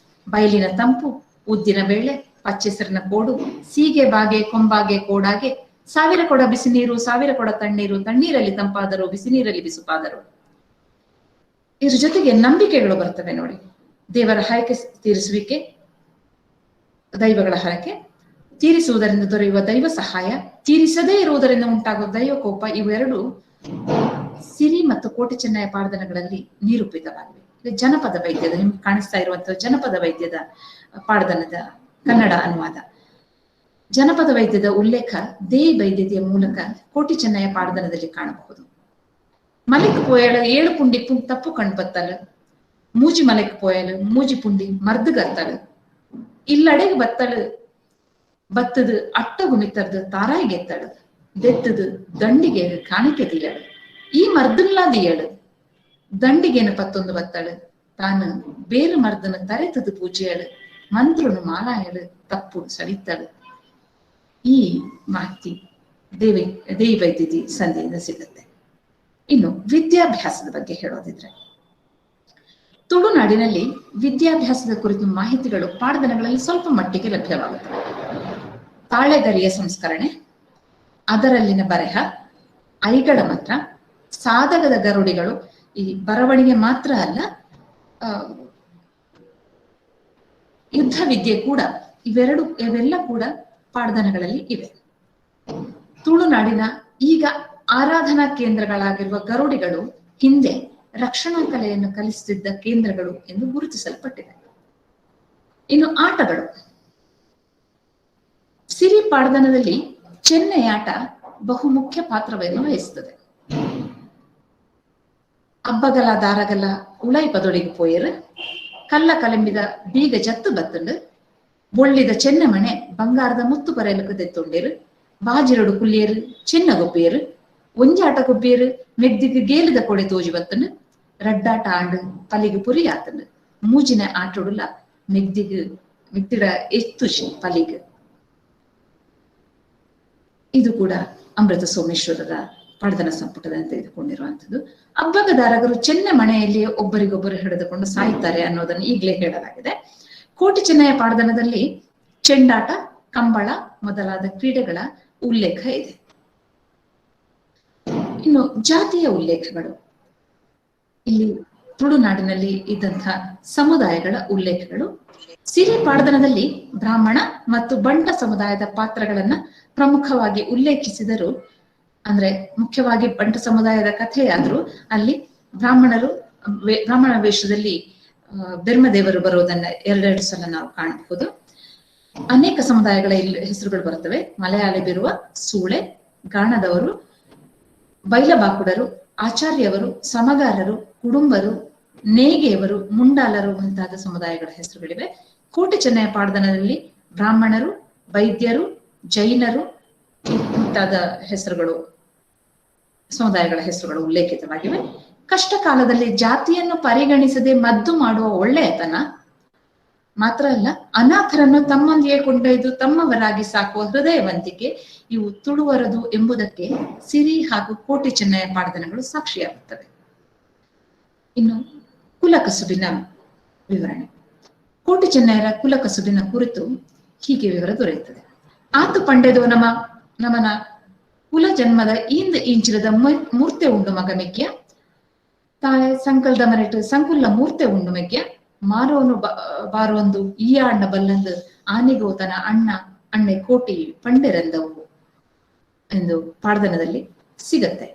ಬಯಲಿನ ತಂಪು, ಉದ್ದಿನ ಬೇಳೆ, ಪಚ್ಚೆಸರಿನ ಕೋಡು, ಸೀಗೆ ಬಾಗೆ ಕೊಂಬಾಗೆ ಕೋಡಾಗೆ, 1000 ಕೊಡ ಬಿಸಿ ನೀರು, 1000 ಕೊಡ ತಣ್ಣೀರು, ತಣ್ಣೀರಲ್ಲಿ ತಂಪಾದರು, ಬಿಸಿ ನೀರಲ್ಲಿ ಬಿಸುಪಾದರು. ಇದ್ರ ಜೊತೆಗೆ ನಂಬಿಕೆಗಳು ಬರ್ತವೆ ನೋಡಿ. ದೇವರ ಹರಕೆ ತೀರಿಸುವಿಕೆ, ದೈವಗಳ ಹರಕೆ, ತೀರಿಸುವುದರಿಂದ ದೊರೆಯುವ ದೈವ ಸಹಾಯ, ತೀರಿಸದೇ ಇರುವುದರಿಂದ ಉಂಟಾಗುವ ದೈವ ಕೋಪ, ಇವೆರಡು ಸಿರಿ ಮತ್ತು ಕೋಟಿ ಚೆನ್ನಯ್ಯ ಪಾಡ್ದನಗಳಲ್ಲಿ ನಿರೂಪಿತವಾಗಿವೆ. ಜನಪದ ವೈದ್ಯದ, ನಿಮ್ಗೆ ಕಾಣಿಸ್ತಾ ಇರುವಂತಹ ಜನಪದ ವೈದ್ಯದ ಪಾಡ್ದನದ ಕನ್ನಡ ಅನುವಾದ. ಜನಪದ ವೈದ್ಯದ ಉಲ್ಲೇಖ ದೇಯಿ ವೈದ್ಯತೆಯ ಮೂಲಕ ಕೋಟಿ ಚೆನ್ನಯ್ಯ ಪಾಡ್ದನದಲ್ಲಿ ಕಾಣಬಹುದು. ಮಲೆಕ್ ಪೋಯಳ 7 ಪುಂಡಿ ತಪ್ಪು ಕಣ್ಬತ್ತಲು, ಮೂಜಿ ಮಲೆಕ್ ಪೋಯಲು ಮೂಜಿ ಪುಂಡಿ ಮರ್ದಗತ್ತಳು, ಇಲ್ಲಡೆಗೆ ಬತ್ತಳು ಬತ್ತದು ಅಟ್ಟಗು ಮಿತ್ತರ್ದು ತಾರಾಯಿಗೆತ್ತಳು, ದೆತ್ತದು ದಂಡಿಗೆ ಕಾಣಿಕೆ ತೀಳಳು, ಈ ಮರ್ದನ್ಲಾದಿಯಳು ದಂಡಿಗೆನು ಪತ್ತೊಂದು ಬತ್ತಳು, ತಾನು ಬೇರು ಮರ್ದನ ತರೆತದು ಪೂಜೆಯಳು, ಮಂತ್ರನು ಮಾಲಾಯಳು ತಪ್ಪು ಸಡಿತಳು. ಈ ಮಾಹಿತಿ ದೇವಿ ವೈದ್ಯದಿ ಸಂಧಿಯಿಂದ ಸಿಗುತ್ತೆ. ಇನ್ನು ವಿದ್ಯಾಭ್ಯಾಸದ ಬಗ್ಗೆ ಹೇಳೋದಿದ್ರೆ, ತುಳುನಾಡಿನಲ್ಲಿ ವಿದ್ಯಾಭ್ಯಾಸದ ಕುರಿತು ಮಾಹಿತಿಗಳು ಪಾಡ್ದನಗಳಲ್ಲಿ ಸ್ವಲ್ಪ ಮಟ್ಟಿಗೆ ಲಭ್ಯವಾಗುತ್ತವೆ. ತಾಳೆಗರಿಯ ಸಂಸ್ಕರಣೆ, ಅದರಲ್ಲಿನ ಬರೆಹ, ಐಗಳ ಮಂತ್ರ, ಸಾಧಕದ ಗರುಡಿಗಳು, ಈ ಬರವಣಿಗೆ ಮಾತ್ರ ಅಲ್ಲ, ಯುದ್ಧ ವಿದ್ಯೆ ಕೂಡ, ಇವೆಲ್ಲ ಕೂಡ ಪಾಡ್ದನಗಳಲ್ಲಿ ಇವೆ. ತುಳುನಾಡಿನ ಈಗ ಆರಾಧನಾ ಕೇಂದ್ರಗಳಾಗಿರುವ ಗರುಡಿಗಳು ಹಿಂದೆ ರಕ್ಷಣಾ ಕಲೆಯನ್ನು ಕಲಿಸುತ್ತಿದ್ದ ಕೇಂದ್ರಗಳು ಎಂದು ಗುರುತಿಸಲ್ಪಟ್ಟಿದೆ. ಇನ್ನು ಆಟಗಳು, ಸಿರಿ ಪಾಡ್ದನದಲ್ಲಿ ಚೆನ್ನೈಯಾಟ ಬಹುಮುಖ್ಯ ಪಾತ್ರವನ್ನು ವಹಿಸುತ್ತದೆ. ಅಬ್ಬಗಲ ದಾರಗಲ ಉಳೈ ಪದೊಡಿಗೆ ಪೋಯರು, ಕಲ್ಲ ಕಲಂಬಿದ ಬೀಗ ಜತ್ತು ಬತ್ತಂಡು, ಬೊಳ್ಳಿದ ಚೆನ್ನಮಣೆ ಬಂಗಾರದ ಮುತ್ತು ಬರೆಯಲು ತೆತ್ತೊಂಡೇರು, ಬಾಜಿರಡು ಕುಲ್ಲಿಯರು ಚಿನ್ನ ಗೊಬ್ಬಿಯರು, ಒಂಜಾಟ ಗೊಬ್ಬಿಯರು ಮೆಗ್ದಿಗೆ ಗೇಲಿದ ಕೊಡೆ ತೋಜಿ ಬತ್ತಂಡು, ರಡ್ಡಾಟ ಆಂಡು ಪಲಿಗೆ ಪುರಿ ಆತಂಡು, ಮೂಜಿನ ಆಟೋಡುಲ ಮೆಗ್ದಿಡ ಎತ್ತು ಪಲಿಗೆ. ಇದು ಕೂಡ ಅಮೃತ ಸೋಮೇಶ್ವರರ ಪಾಡ್ದನ ಸಂಪುಟದಿಂದ ತೆಗೆದುಕೊಂಡಿರುವಂಥದ್ದು. ಅಬ್ಬಗದಾರಗರು ಚೆನ್ನ ಮನೆಯಲ್ಲಿ ಒಬ್ಬರಿಗೊಬ್ಬರು ಹಿಡಿದುಕೊಂಡು ಸಾಯ್ತಾರೆ ಅನ್ನೋದನ್ನು ಈಗಲೇ ಹೇಳಲಾಗಿದೆ. ಕೋಟಿ ಚೆನ್ನಯ ಪಾಡ್ದನದಲ್ಲಿ ಚೆಂಡಾಟ, ಕಂಬಳ ಮೊದಲಾದ ಕ್ರೀಡೆಗಳ ಉಲ್ಲೇಖ ಇದೆ. ಇನ್ನು ಜಾತಿಯ ಉಲ್ಲೇಖಗಳು, ಇಲ್ಲಿ ತುಳುನಾಡಿನಲ್ಲಿ ಇದ್ದಂತಹ ಸಮುದಾಯಗಳ ಉಲ್ಲೇಖಗಳು. ಸಿರಿ ಪಾಡ್ದನದಲ್ಲಿ ಬ್ರಾಹ್ಮಣ ಮತ್ತು ಬಂಟ ಸಮುದಾಯದ ಪಾತ್ರಗಳನ್ನ ಪ್ರಮುಖವಾಗಿ ಉಲ್ಲೇಖಿಸಿದರು. ಅಂದ್ರೆ ಮುಖ್ಯವಾಗಿ ಬಂಟ ಸಮುದಾಯದ ಕಥೆಯಾದ್ರೂ ಅಲ್ಲಿ ಬ್ರಾಹ್ಮಣ ವೇಷದಲ್ಲಿ ಧರ್ಮದೇವರು ಬರುವುದನ್ನ ಎರಡೆರಡು ಸಲ ನಾವು ಕಾಣಬಹುದು. ಅನೇಕ ಸಮುದಾಯಗಳ ಹೆಸರುಗಳು ಬರುತ್ತವೆ. ಮಲಯಾಳಿ ಬಿರುವ, ಸೂಳೆ, ಗಾಣದವರು, ಬೈಲಬಾಕುಡರು, ಆಚಾರ್ಯವರು, ಸಮಗಾರರು, ಕುಡುಂಬರು, ನೇಗೆಯವರು, ಮುಂಡಾಲರು ಮುಂತಾದ ಸಮುದಾಯಗಳ ಹೆಸರುಗಳಿವೆ. ಕೋಟಿ ಚೆನ್ನಯ ಪಾಡ್ದನದಲ್ಲಿ ಬ್ರಾಹ್ಮಣರು, ವೈದ್ಯರು, ಜೈನರು ಮುಂತಾದ ಹೆಸರುಗಳು, ಸಮುದಾಯಗಳ ಹೆಸರುಗಳು ಉಲ್ಲೇಖಿತವಾಗಿವೆ. ಕಷ್ಟ ಕಾಲದಲ್ಲಿ ಜಾತಿಯನ್ನು ಪರಿಗಣಿಸದೆ ಮದ್ದು ಮಾಡುವ ಒಳ್ಳೆಯತನ ಮಾತ್ರ ಅಲ್ಲ, ಅನಾಥರನ್ನು ತಮ್ಮೊಂದಿಗೆ ಕೊಂಡೊಯ್ದು ತಮ್ಮವರಾಗಿ ಸಾಕುವ ಹೃದಯವಂತಿಕೆ ಇವು ತುಳುವರದು ಎಂಬುದಕ್ಕೆ ಸಿರಿ ಹಾಗೂ ಕೋಟಿ ಚೆನ್ನಯ ಪಾಡ್ದನಗಳು ಸಾಕ್ಷಿಯಾಗುತ್ತವೆ. ಇನ್ನು ಕುಲಕಸುಬಿನ ವಿವರಣೆ. ಕೋಟಿ ಚೆನ್ನಯರ ಕುಲಕಸುಬಿನ ಕುರಿತು ಹೀಗೆ ವಿವರ ದೊರೆಯುತ್ತದೆ. ಆತು ಪಂಡೆದು ನಮನ ಕುಲ ಜನ್ಮದ ಇಂದ ಇಂಚಿರದ ಮೂರ್ತೆ ಉಂಡು ಮಗ ಮೆಕ್ಯ, ತಾಳೆ ಸಂಕಲ್ದ ಮರೆಟ್ಟು ಸಂಕುಲ್ಲ ಮೂರ್ತೆ ಉಂಡು ಮೆಕ್ಯ, ಮಾರೋನು ಬಾರೊಂದು ಈ ಅಣ್ಣ ಬಲ್ಲಂದು ಆನೆಗೋ ತನ ಅಣ್ಣೆ ಕೋಟಿ ಪಂಡೆರೆಂದವು ಎಂದು ಪಾಡ್ದನದಲ್ಲಿ ಸಿಗತ್ತೆ.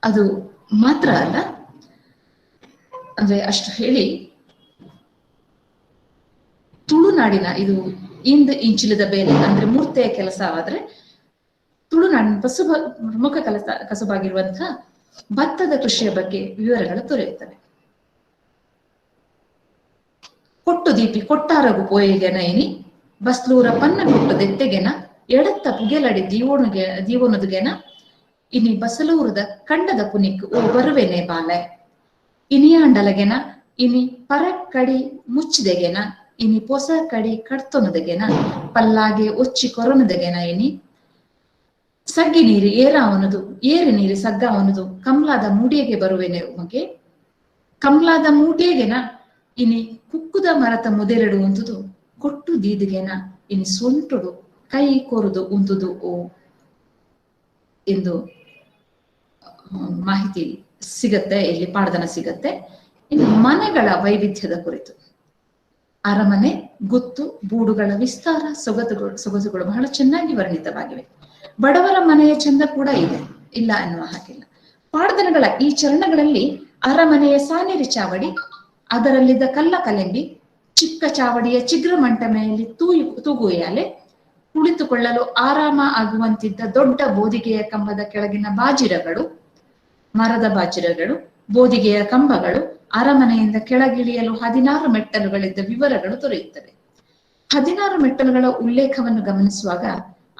ಅದು ಮಾತ್ರ ಅಲ್ಲ, ಅಂದ್ರೆ ಅಷ್ಟು ಹೇಳಿ ತುಳುನಾಡಿನ ಇದು ಇಂದ ಇಂಚಿಲದ ಬೇಲೆ ಅಂದ್ರೆ ಮೂರ್ತೆಯ ಕೆಲಸ ಆದ್ರೆ ತುಳುನಾಡಿನ ಪ್ರಮುಖ ಕಸುಬಾಗಿರುವಂತಹ ಭತ್ತದ ಕೃಷಿಯ ಬಗ್ಗೆ ವಿವರಗಳು ದೊರೆಯುತ್ತವೆ. ಕೊಟ್ಟು ದೀಪಿ ಕೊಟ್ಟಾರಗು ಪೋಯಿಗೆನ ಇನಿ ಬಸ್ಲೂರ ಪನ್ನ ಕೊಟ್ಟು ದೆತ್ತೆಗೆನ ಎಡತ್ತ ಪುಗೆಲಡಿ ದೀವೋನುದುಗೆನ ಇನಿ ಬಸಲೂರದ ಕಂಡದ ಪುನಿಕ್ ಓ ಬರುವೆನೆ ಬಾಲೆ ಇನಿಯಾಂಡಲಗೆನ ಇನಿ ಪರಕ್ಕಡಿ ಮುಚ್ಚಿದೆಗೆನ ಇನಿ ಪೊಸ ಕಡಿ ಕಡ್ತೊನದಗೆನ ಪಲ್ಲಾಗೆ ಒಚ್ಚಿ ಕೊರೊನದಗೆನ ಇನಿ ಸಗ್ಗಿ ನೀರಿ ಏರಾವನದು ಏರಿ ನೀರಿ ಸಗ್ಗಾವನದು ಕಮ್ಲಾದ ಮೂಡಿಯಗೆ ಬರುವೆನೆ ಮಗೆ ಕಮ್ಲಾದ ಮೂಟಿಯಗೆನ ಇನಿ ಕುಕ್ಕುದ ಮರತ ಮುದೆರಡು ಉಂತುದು ಕೊಟ್ಟು ದೀದಿಗೆನ ಇನಿ ಸೊಂಟುಡು ಕೈ ಕೊರುದು ಉಂತುದು ಓ ಎಂದು ಮಾಹಿತಿ ಸಿಗತ್ತೆ. ಇಲ್ಲಿ ಪಾಡ್ದನ ಸಿಗತ್ತೆ. ಇನ್ನು ಮನೆಗಳ ವೈವಿಧ್ಯದ ಕುರಿತು ಅರಮನೆ, ಗುತ್ತು, ಬೂಡುಗಳ ವಿಸ್ತಾರ, ಸೊಗಸುಗಳು ಬಹಳ ಚೆನ್ನಾಗಿ ವರ್ಣಿತವಾಗಿವೆ. ಬಡವರ ಮನೆಯ ಚಂದ ಕೂಡ ಇದೆ, ಇಲ್ಲ ಎನ್ನುವ ಹಾಗಿಲ್ಲ. ಪಾಡ್ದನಗಳ ಈ ಚರಣಗಳಲ್ಲಿ ಅರಮನೆಯ ಸಾನೇರಿ ಚಾವಡಿ, ಅದರಲ್ಲಿದ್ದ ಕಲ್ಲ ಕಲೆಂಬಿ, ಚಿಕ್ಕ ಚಾವಡಿಯ ಚಿಗ್ರ ಮಂಟಮೆಯಲ್ಲಿ ತೂಗುಯಾಲೆ, ಕುಳಿತುಕೊಳ್ಳಲು ಆರಾಮ ಆಗುವಂತಿದ್ದ ದೊಡ್ಡ ಬೋದಿಗೆಯ ಕಂಬದ ಕೆಳಗಿನ ಬಾಜಿರಗಳು, ಮರದ ಬಾಜಿರಗಳು, ಬೋದಿಗೆಯ ಕಂಬಗಳು, ಅರಮನೆಯಿಂದ ಕೆಳಗಿಳಿಯಲು 16 ಮೆಟ್ಟಲುಗಳಿದ್ದ ವಿವರಗಳು ದೊರೆಯುತ್ತವೆ. 16 ಮೆಟ್ಟಲುಗಳ ಉಲ್ಲೇಖವನ್ನು ಗಮನಿಸುವಾಗ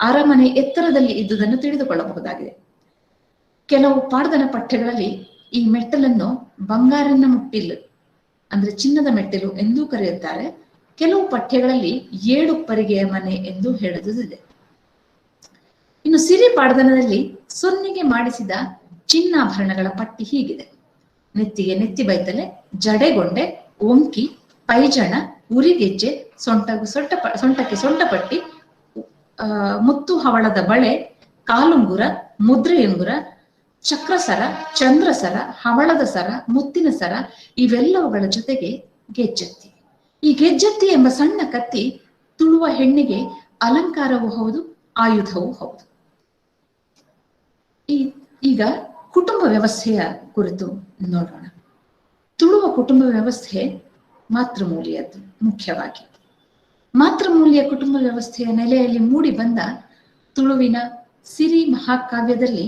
ಅರಮನೆ ಎತ್ತರದಲ್ಲಿ ಇದ್ದುದನ್ನು ತಿಳಿದುಕೊಳ್ಳಬಹುದಾಗಿದೆ. ಕೆಲವು ಪಾಡ್ದನ ಪಠ್ಯಗಳಲ್ಲಿ ಈ ಮೆಟ್ಟಲನ್ನು ಬಂಗಾರಿನ ಮುಟ್ಟಿಲು ಅಂದ್ರೆ ಚಿನ್ನದ ಮೆಟ್ಟಿಲು ಎಂದೂ ಕರೆಯುತ್ತಾರೆ. ಕೆಲವು ಪಠ್ಯಗಳಲ್ಲಿ 7 ಪರಿಗೆಯ ಮನೆ ಎಂದು ಹೇಳುವುದಿದೆ. ಇನ್ನು ಸಿರಿ ಪಾಡ್ದನದಲ್ಲಿ ಸೊನ್ನಿಗೆ ಮಾಡಿಸಿದ ಚಿನ್ನಾಭರಣಗಳ ಪಟ್ಟಿ ಹೀಗಿದೆ. ನೆತ್ತಿಗೆ ನೆತ್ತಿ ಬೈತಲೆ, ಜಡೆಗೊಂಡೆ, ಒಂಕಿ, ಪೈಜಣ, ಉರಿಗೆಜ್ಜೆ, ಸೊಂಟಕ್ಕೆ ಸೊಂಟಪಟ್ಟಿ, ಮುತ್ತು ಹವಳದ ಬಳೆ, ಕಾಲುಂಗುರ, ಮುದ್ರೆಯುಂಗುರ, ಚಕ್ರಸರ, ಚಂದ್ರಸರ, ಹವಳದ ಸರ, ಮುತ್ತಿನ ಸರ, ಇವೆಲ್ಲವುಗಳ ಜೊತೆಗೆ ಗೆಜ್ಜತ್ತಿ. ಈ ಗೆಜ್ಜತ್ತಿ ಎಂಬ ಸಣ್ಣ ಕತ್ತಿ ತುಳುವ ಹೆಣ್ಣಿಗೆ ಅಲಂಕಾರವೂ ಹೌದು, ಆಯುಧವೂ ಹೌದು. ಈಗ ಕುಟುಂಬ ವ್ಯವಸ್ಥೆಯ ಕುರಿತು ನೋಡೋಣ. ತುಳುವ ಕುಟುಂಬ ವ್ಯವಸ್ಥೆ ಮಾತೃಮೂಲಿಯದ್ದು. ಮುಖ್ಯವಾಗಿ ಮಾತೃಮೂಲಿಯ ಕುಟುಂಬ ವ್ಯವಸ್ಥೆಯ ನೆಲೆಯಲ್ಲಿ ಮೂಡಿ ಬಂದ ತುಳುವಿನ ಸಿರಿ ಮಹಾಕಾವ್ಯದಲ್ಲಿ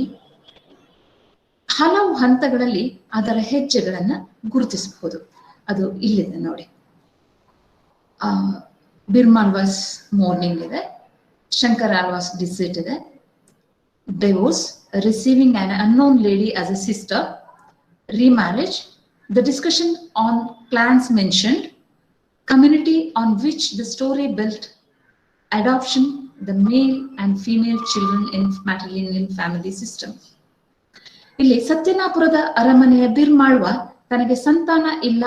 ಹಲವು ಹಂತಗಳಲ್ಲಿ ಅದರ ಹೆಜ್ಜೆಗಳನ್ನ ಗುರುತಿಸಬಹುದು. ಅದು ಇಲ್ಲಿದೆ ನೋಡಿ. ಬಿರ್ಮಾಲ್ವಾಸ್ ಮಾರ್ನಿಂಗ್ ಇದೆ, ಶಂಕರ್ ಆಳ್ವಾಸ್ ಡಿಸಿಟ್ ಇದೆ, divorce, receiving an unknown lady as a sister, remarriage, the discussion on clans mentioned, community on which the story built, adoption, the male and female children in matrilineal family system. ಇಲ್ಲಿ ಸತ್ಯನಾಪುರದ ಅರಮನೆಯ ಬಿರ್ಮಾಳ್ವ ತನಗೆ ಸಂತಾನ ಇಲ್ಲ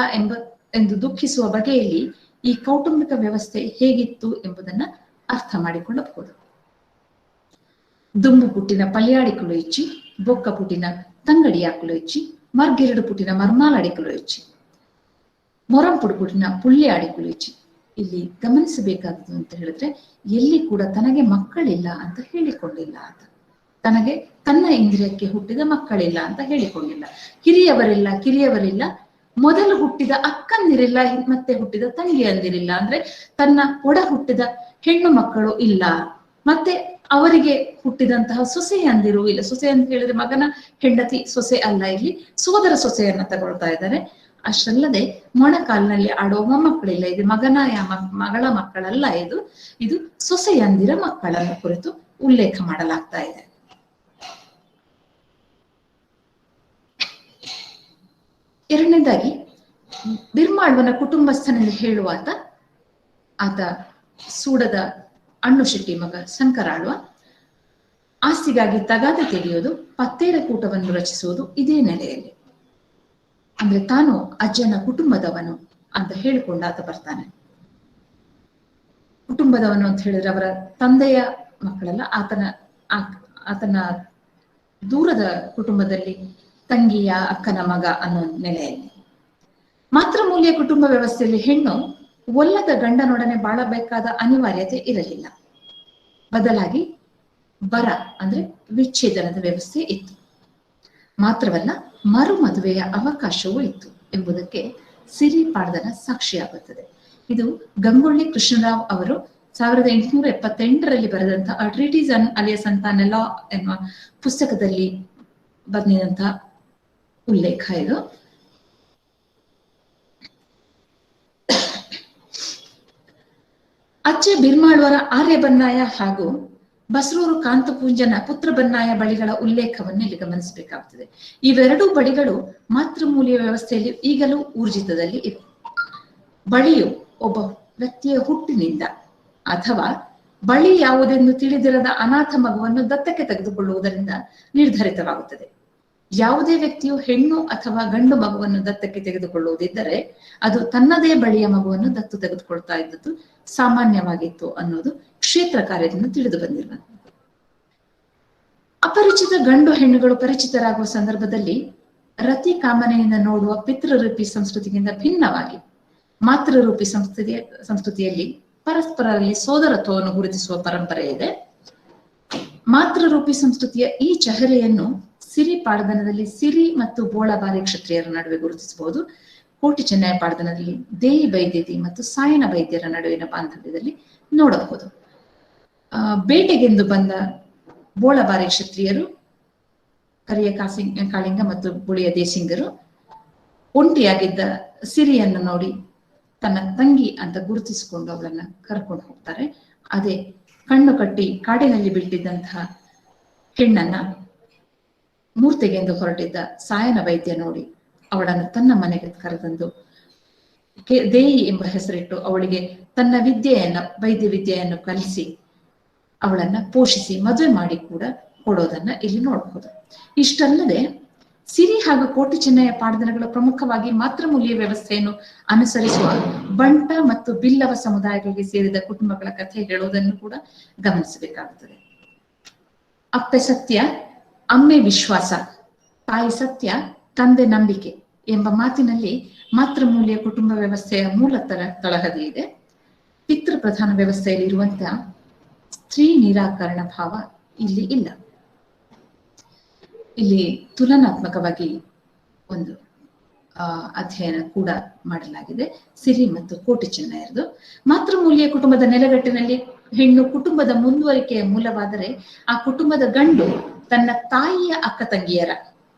ಎಂದು ದುಃಖಿಸುವ ಬಗೆಯಲ್ಲಿ ಈ ಕೌಟುಂಬಿಕ ವ್ಯವಸ್ಥೆ ಹೇಗಿತ್ತು ಎಂಬುದನ್ನ ಅರ್ಥ ಮಾಡಿಕೊಳ್ಳಬಹುದು. ದುಂಬು ಪುಟ್ಟಿನ ಪಲ್ಯಾಡಿಕಲು ಇಚ್ಚಿ, ಬೊಕ್ಕ ಪುಟ್ಟಿನ ತಂಗಡಿಯಾಕಲು ಇಚ್ಚಿ, ಮರ್ಗೆರಡು ಪುಟ್ಟಿನ ಮರ್ಮಾಲಾಡಿಕಲು ಇಚ್ಚಿ, ಮೊರಂಪುಡು ಪುಟ್ಟಿನ ಪುಳ್ಳಿ ಆಡಿಕಲು ಇಚ್ಚಿ. ಇಲ್ಲಿ ಗಮನಿಸಬೇಕಾದದ್ದು ಅಂತ ಹೇಳಿದ್ರೆ, ಎಲ್ಲಿ ಕೂಡ ತನಗೆ ಮಕ್ಕಳಿಲ್ಲ ಅಂತ ಹೇಳಿಕೊಂಡಿಲ್ಲ ಅಂತ, ತನಗೆ ತನ್ನ ಇಂದ್ರಿಯಕ್ಕೆ ಹುಟ್ಟಿದ ಮಕ್ಕಳಿಲ್ಲ ಅಂತ ಹೇಳಿಕೊಂಡಿಲ್ಲ. ಕಿರಿಯವರಿಲ್ಲ, ಮೊದಲು ಹುಟ್ಟಿದ ಅಕ್ಕಂದಿರಿಲ್ಲ, ಮತ್ತೆ ಹುಟ್ಟಿದ ತಂಗಿಯಂದಿರಿಲ್ಲ. ಅಂದ್ರೆ ತನ್ನ ಒಡ ಹುಟ್ಟಿದ ಹೆಣ್ಣು ಮಕ್ಕಳು ಇಲ್ಲ, ಮತ್ತೆ ಅವರಿಗೆ ಹುಟ್ಟಿದಂತಹ ಸೊಸೆಯಂದಿರು ಇಲ್ಲ. ಸೊಸೆ ಅಂತ ಹೇಳಿದ್ರೆ ಮಗನ ಹೆಂಡತಿ ಸೊಸೆ ಅಲ್ಲ, ಇಲ್ಲಿ ಸೋದರ ಸೊಸೆಯನ್ನ ತಗೊಳ್ತಾ ಇದ್ದಾರೆ. ಅಷ್ಟಲ್ಲದೆ ಮೊಣಕಾಲಿನಲ್ಲಿ ಆಡುವ ಮೊಮ್ಮಕ್ಕಳಿಲ್ಲ. ಇದು ಮಗಳ ಮಕ್ಕಳಲ್ಲ, ಇದು ಸೊಸೆಯಂದಿರ ಮಕ್ಕಳನ್ನು ಕುರಿತು ಉಲ್ಲೇಖ ಮಾಡಲಾಗ್ತಾ ಇದೆ. ಎರಡನೇದಾಗಿ, ಬಿರ್ಮಾಳ್ವನ ಕುಟುಂಬಸ್ಥನೆಂದು ಹೇಳುವ ಆತ ಸೂಡದ ಅಣ್ಣು ಶೆಟ್ಟಿ ಮಗ ಶಂಕರಾಳ್ವ ಆಸ್ತಿಗಾಗಿ ತಗಾದೆ ತೆಗೆಯುವುದು, ಪತ್ತೇರ ಕೂಟವನ್ನು ರಚಿಸುವುದು ಇದೇ ನೆಲೆಯಲ್ಲಿ. ಅಂದ್ರೆ ತಾನು ಅಜ್ಜನ ಕುಟುಂಬದವನು ಅಂತ ಹೇಳಿಕೊಂಡು ಆತ ಬರ್ತಾನೆ. ಕುಟುಂಬದವನು ಅಂತ ಹೇಳಿದ್ರೆ ಅವರ ತಂದೆಯ ಮಕ್ಕಳಲ್ಲ, ಆತನ ದೂರದ ಕುಟುಂಬದಲ್ಲಿ ತಂಗಿಯ ಅಕ್ಕನ ಮಗ ಅನ್ನೋ ನೆಲೆಯಲ್ಲಿ. ಮಾತೃಮೂಲ್ಯ ಕುಟುಂಬ ವ್ಯವಸ್ಥೆಯಲ್ಲಿ ಹೆಣ್ಣು ಒಲ್ಲದ ಗಂಡನೊಡನೆ ಬಾಳಬೇಕಾದ ಅನಿವಾರ್ಯತೆ ಇರಲಿಲ್ಲ. ಬದಲಾಗಿ ಬರ ಅಂದ್ರೆ ವಿಚ್ಛೇದನದ ವ್ಯವಸ್ಥೆ ಇತ್ತು. ಮಾತ್ರವಲ್ಲ, ಮರು ಮದುವೆಯ ಅವಕಾಶವೂ ಇತ್ತು ಎಂಬುದಕ್ಕೆ ಸಿರಿ ಪಾಡ್ದನ ಸಾಕ್ಷಿಯಾಗುತ್ತದೆ. ಇದು ಗಂಗೊಳ್ಳಿ ಕೃಷ್ಣರಾವ್ ಅವರು 1878ರಲ್ಲಿ ಬರೆದಂತಹ ಅ ಟ್ರೀಟೀಸ್ ಆನ್ ಅಲಿಯಸ್ ಸಂತಾನ ಲಾ ಎನ್ನುವ ಪುಸ್ತಕದಲ್ಲಿ ಬಂದಿದಂತಹ ಉಲ್ಲೇಖ ಇದು. ಅಜ್ಜ ಬಿರ್ಮಾಳ್ವರ ಆರ್ಯ ಬನ್ನಾಯ ಹಾಗೂ ಬಸ್ರೂರು ಕಾಂತಪುಂಜನ ಪುತ್ರ ಬನ್ನಾಯ ಬಳಿಗಳ ಉಲ್ಲೇಖವನ್ನು ಇಲ್ಲಿ ಗಮನಿಸಬೇಕಾಗುತ್ತದೆ. ಇವೆರಡೂ ಬಳಿಗಳು ಮಾತೃಮೂಲ್ಯ ವ್ಯವಸ್ಥೆಯಲ್ಲಿ ಈಗಲೂ ಊರ್ಜಿತದಲ್ಲಿ ಇವೆ. ಬಳಿಯು ಒಬ್ಬ ವ್ಯಕ್ತಿಯ ಹುಟ್ಟಿನಿಂದ ಅಥವಾ ಬಳಿ ಯಾವುದೆಂದು ತಿಳಿದಿರದ ಅನಾಥ ಮಗುವನ್ನು ದತ್ತಕ್ಕೆ ತೆಗೆದುಕೊಳ್ಳುವುದರಿಂದ ನಿರ್ಧರಿತವಾಗುತ್ತದೆ. ಯಾವುದೇ ವ್ಯಕ್ತಿಯು ಹೆಣ್ಣು ಅಥವಾ ಗಂಡು ಮಗುವನ್ನು ದತ್ತಕ್ಕೆ ತೆಗೆದುಕೊಳ್ಳುವುದಿದ್ದರೆ ಅದು ತನ್ನದೇ ಬಳಿಯ ಮಗುವನ್ನು ದತ್ತು ತೆಗೆದುಕೊಳ್ತಾ ಇದ್ದದ್ದು ಸಾಮಾನ್ಯವಾಗಿತ್ತು ಅನ್ನೋದು ಕ್ಷೇತ್ರ ಕಾರ್ಯದಿಂದ ತಿಳಿದು ಬಂದಿರುವಂತೆ. ಅಪರಿಚಿತ ಗಂಡು ಹೆಣ್ಣುಗಳು ಪರಿಚಿತರಾಗುವ ಸಂದರ್ಭದಲ್ಲಿ ರತಿ ಕಾಮನೆಯಿಂದ ನೋಡುವ ಪಿತೃರೂಪಿ ಸಂಸ್ಕೃತಿಗಿಂತ ಭಿನ್ನವಾಗಿ ಮಾತೃರೂಪಿ ಸಂಸ್ಕೃತಿಯಲ್ಲಿ ಪರಸ್ಪರರಲ್ಲಿ ಸೋದರತ್ವವನ್ನು ಗುರುತಿಸುವ ಪರಂಪರೆ ಇದೆ. ಮಾತೃರೂಪಿ ಸಂಸ್ಕೃತಿಯ ಈ ಚಹರೆಯನ್ನು ಸಿರಿ ಪಾಡ್ದನದಲ್ಲಿ ಸಿರಿ ಮತ್ತು ಬೋಳಬಾರಿ ಕ್ಷತ್ರಿಯರ ನಡುವೆ ಗುರುತಿಸಬಹುದು. ಕೋಟಿ ಚೆನ್ನಯ ಪಾಡ್ದನದಲ್ಲಿ ದೇಯಿ ಬೈದ್ಯತಿ ಮತ್ತು ಸಾಯನ ವೈದ್ಯರ ನಡುವಿನ ಬಾಂಧವ್ಯದಲ್ಲಿ ನೋಡಬಹುದು. ಬೇಟೆಗೆಂದು ಬಂದ ಬೋಳಬಾರಿ ಕ್ಷತ್ರಿಯರು, ಕರಿಯ ಕಾಳಿಂಗ ಮತ್ತು ಬುಳಿಯ ದೇಸಿಂಗರು ಒಂಟಿಯಾಗಿದ್ದ ಸಿರಿಯನ್ನು ನೋಡಿ ತನ್ನ ತಂಗಿ ಅಂತ ಗುರುತಿಸಿಕೊಂಡು ಅವಳನ್ನ ಕರ್ಕೊಂಡು ಹೋಗ್ತಾರೆ. ಅದೇ ಕಣ್ಣು ಕಟ್ಟಿ ಕಾಡಿನಲ್ಲಿ ಬಿಟ್ಟಿದ್ದಂತಹ ಹೆಣ್ಣನ್ನ ಮೂರ್ತಿಗೆಂದು ಹೊರಟಿದ್ದ ಸಾಯನ ವೈದ್ಯ ನೋಡಿ ಅವಳನ್ನು ತನ್ನ ಮನೆಗೆ ಕರೆತಂದು ದೇಯಿ ಎಂಬ ಹೆಸರಿಟ್ಟು ಅವಳಿಗೆ ತನ್ನ ವೈದ್ಯ ವಿದ್ಯೆಯನ್ನು ಕಲಿಸಿ ಅವಳನ್ನ ಪೋಷಿಸಿ ಮದುವೆ ಮಾಡಿ ಕೂಡ ಕೊಡೋದನ್ನ ಇಲ್ಲಿ ನೋಡಬಹುದು. ಇಷ್ಟಲ್ಲದೆ ಸಿರಿ ಹಾಗೂ ಕೋಟಿ ಚೆನ್ನಯ ಪಾಡ್ದನಗಳು ಪ್ರಮುಖವಾಗಿ ಮಾತೃಮೂಲ್ಯ ವ್ಯವಸ್ಥೆಯನ್ನು ಅನುಸರಿಸುವ ಬಂಟ ಮತ್ತು ಬಿಲ್ಲವ ಸಮುದಾಯಗಳಿಗೆ ಸೇರಿದ ಕುಟುಂಬಗಳ ಕಥೆ ಹೇಳುವುದನ್ನು ಕೂಡ ಗಮನಿಸಬೇಕಾಗುತ್ತದೆ. ಅಪ್ಪೆ ಸತ್ಯ, ಅಮ್ಮೆ ವಿಶ್ವಾಸ, ತಾಯಿ ಸತ್ಯ, ತಂದೆ ನಂಬಿಕೆ ಎಂಬ ಮಾತಿನಲ್ಲಿ ಮಾತೃಮೂಲ್ಯ ಕುಟುಂಬ ವ್ಯವಸ್ಥೆಯ ಮೂಲ ತಳಹದಿ ಇದೆ. ಪಿತೃ ಪ್ರಧಾನ ವ್ಯವಸ್ಥೆಯಲ್ಲಿ ಇರುವಂತಹ ಸ್ತ್ರೀ ನಿರಾಕರಣ ಭಾವ ಇಲ್ಲಿ ಇಲ್ಲ. ಇಲ್ಲಿ ತುಲನಾತ್ಮಕವಾಗಿ ಒಂದು ಅಧ್ಯಯನ ಕೂಡ ಮಾಡಲಾಗಿದೆ ಸಿರಿ ಮತ್ತು ಕೋಟಿ ಚೆನ್ನಯರದು. ಮಾತೃಮೂಲ್ಯ ಕುಟುಂಬದ ನೆಲೆಗಟ್ಟಿನಲ್ಲಿ ಹೆಣ್ಣು ಕುಟುಂಬದ ಮುಂದುವರಿಕೆಯ ಮೂಲವಾದರೆ ಆ ಕುಟುಂಬದ ಗಂಡು ತನ್ನ ತಾಯಿಯ ಅಕ್ಕ ತಂಗಿಯರ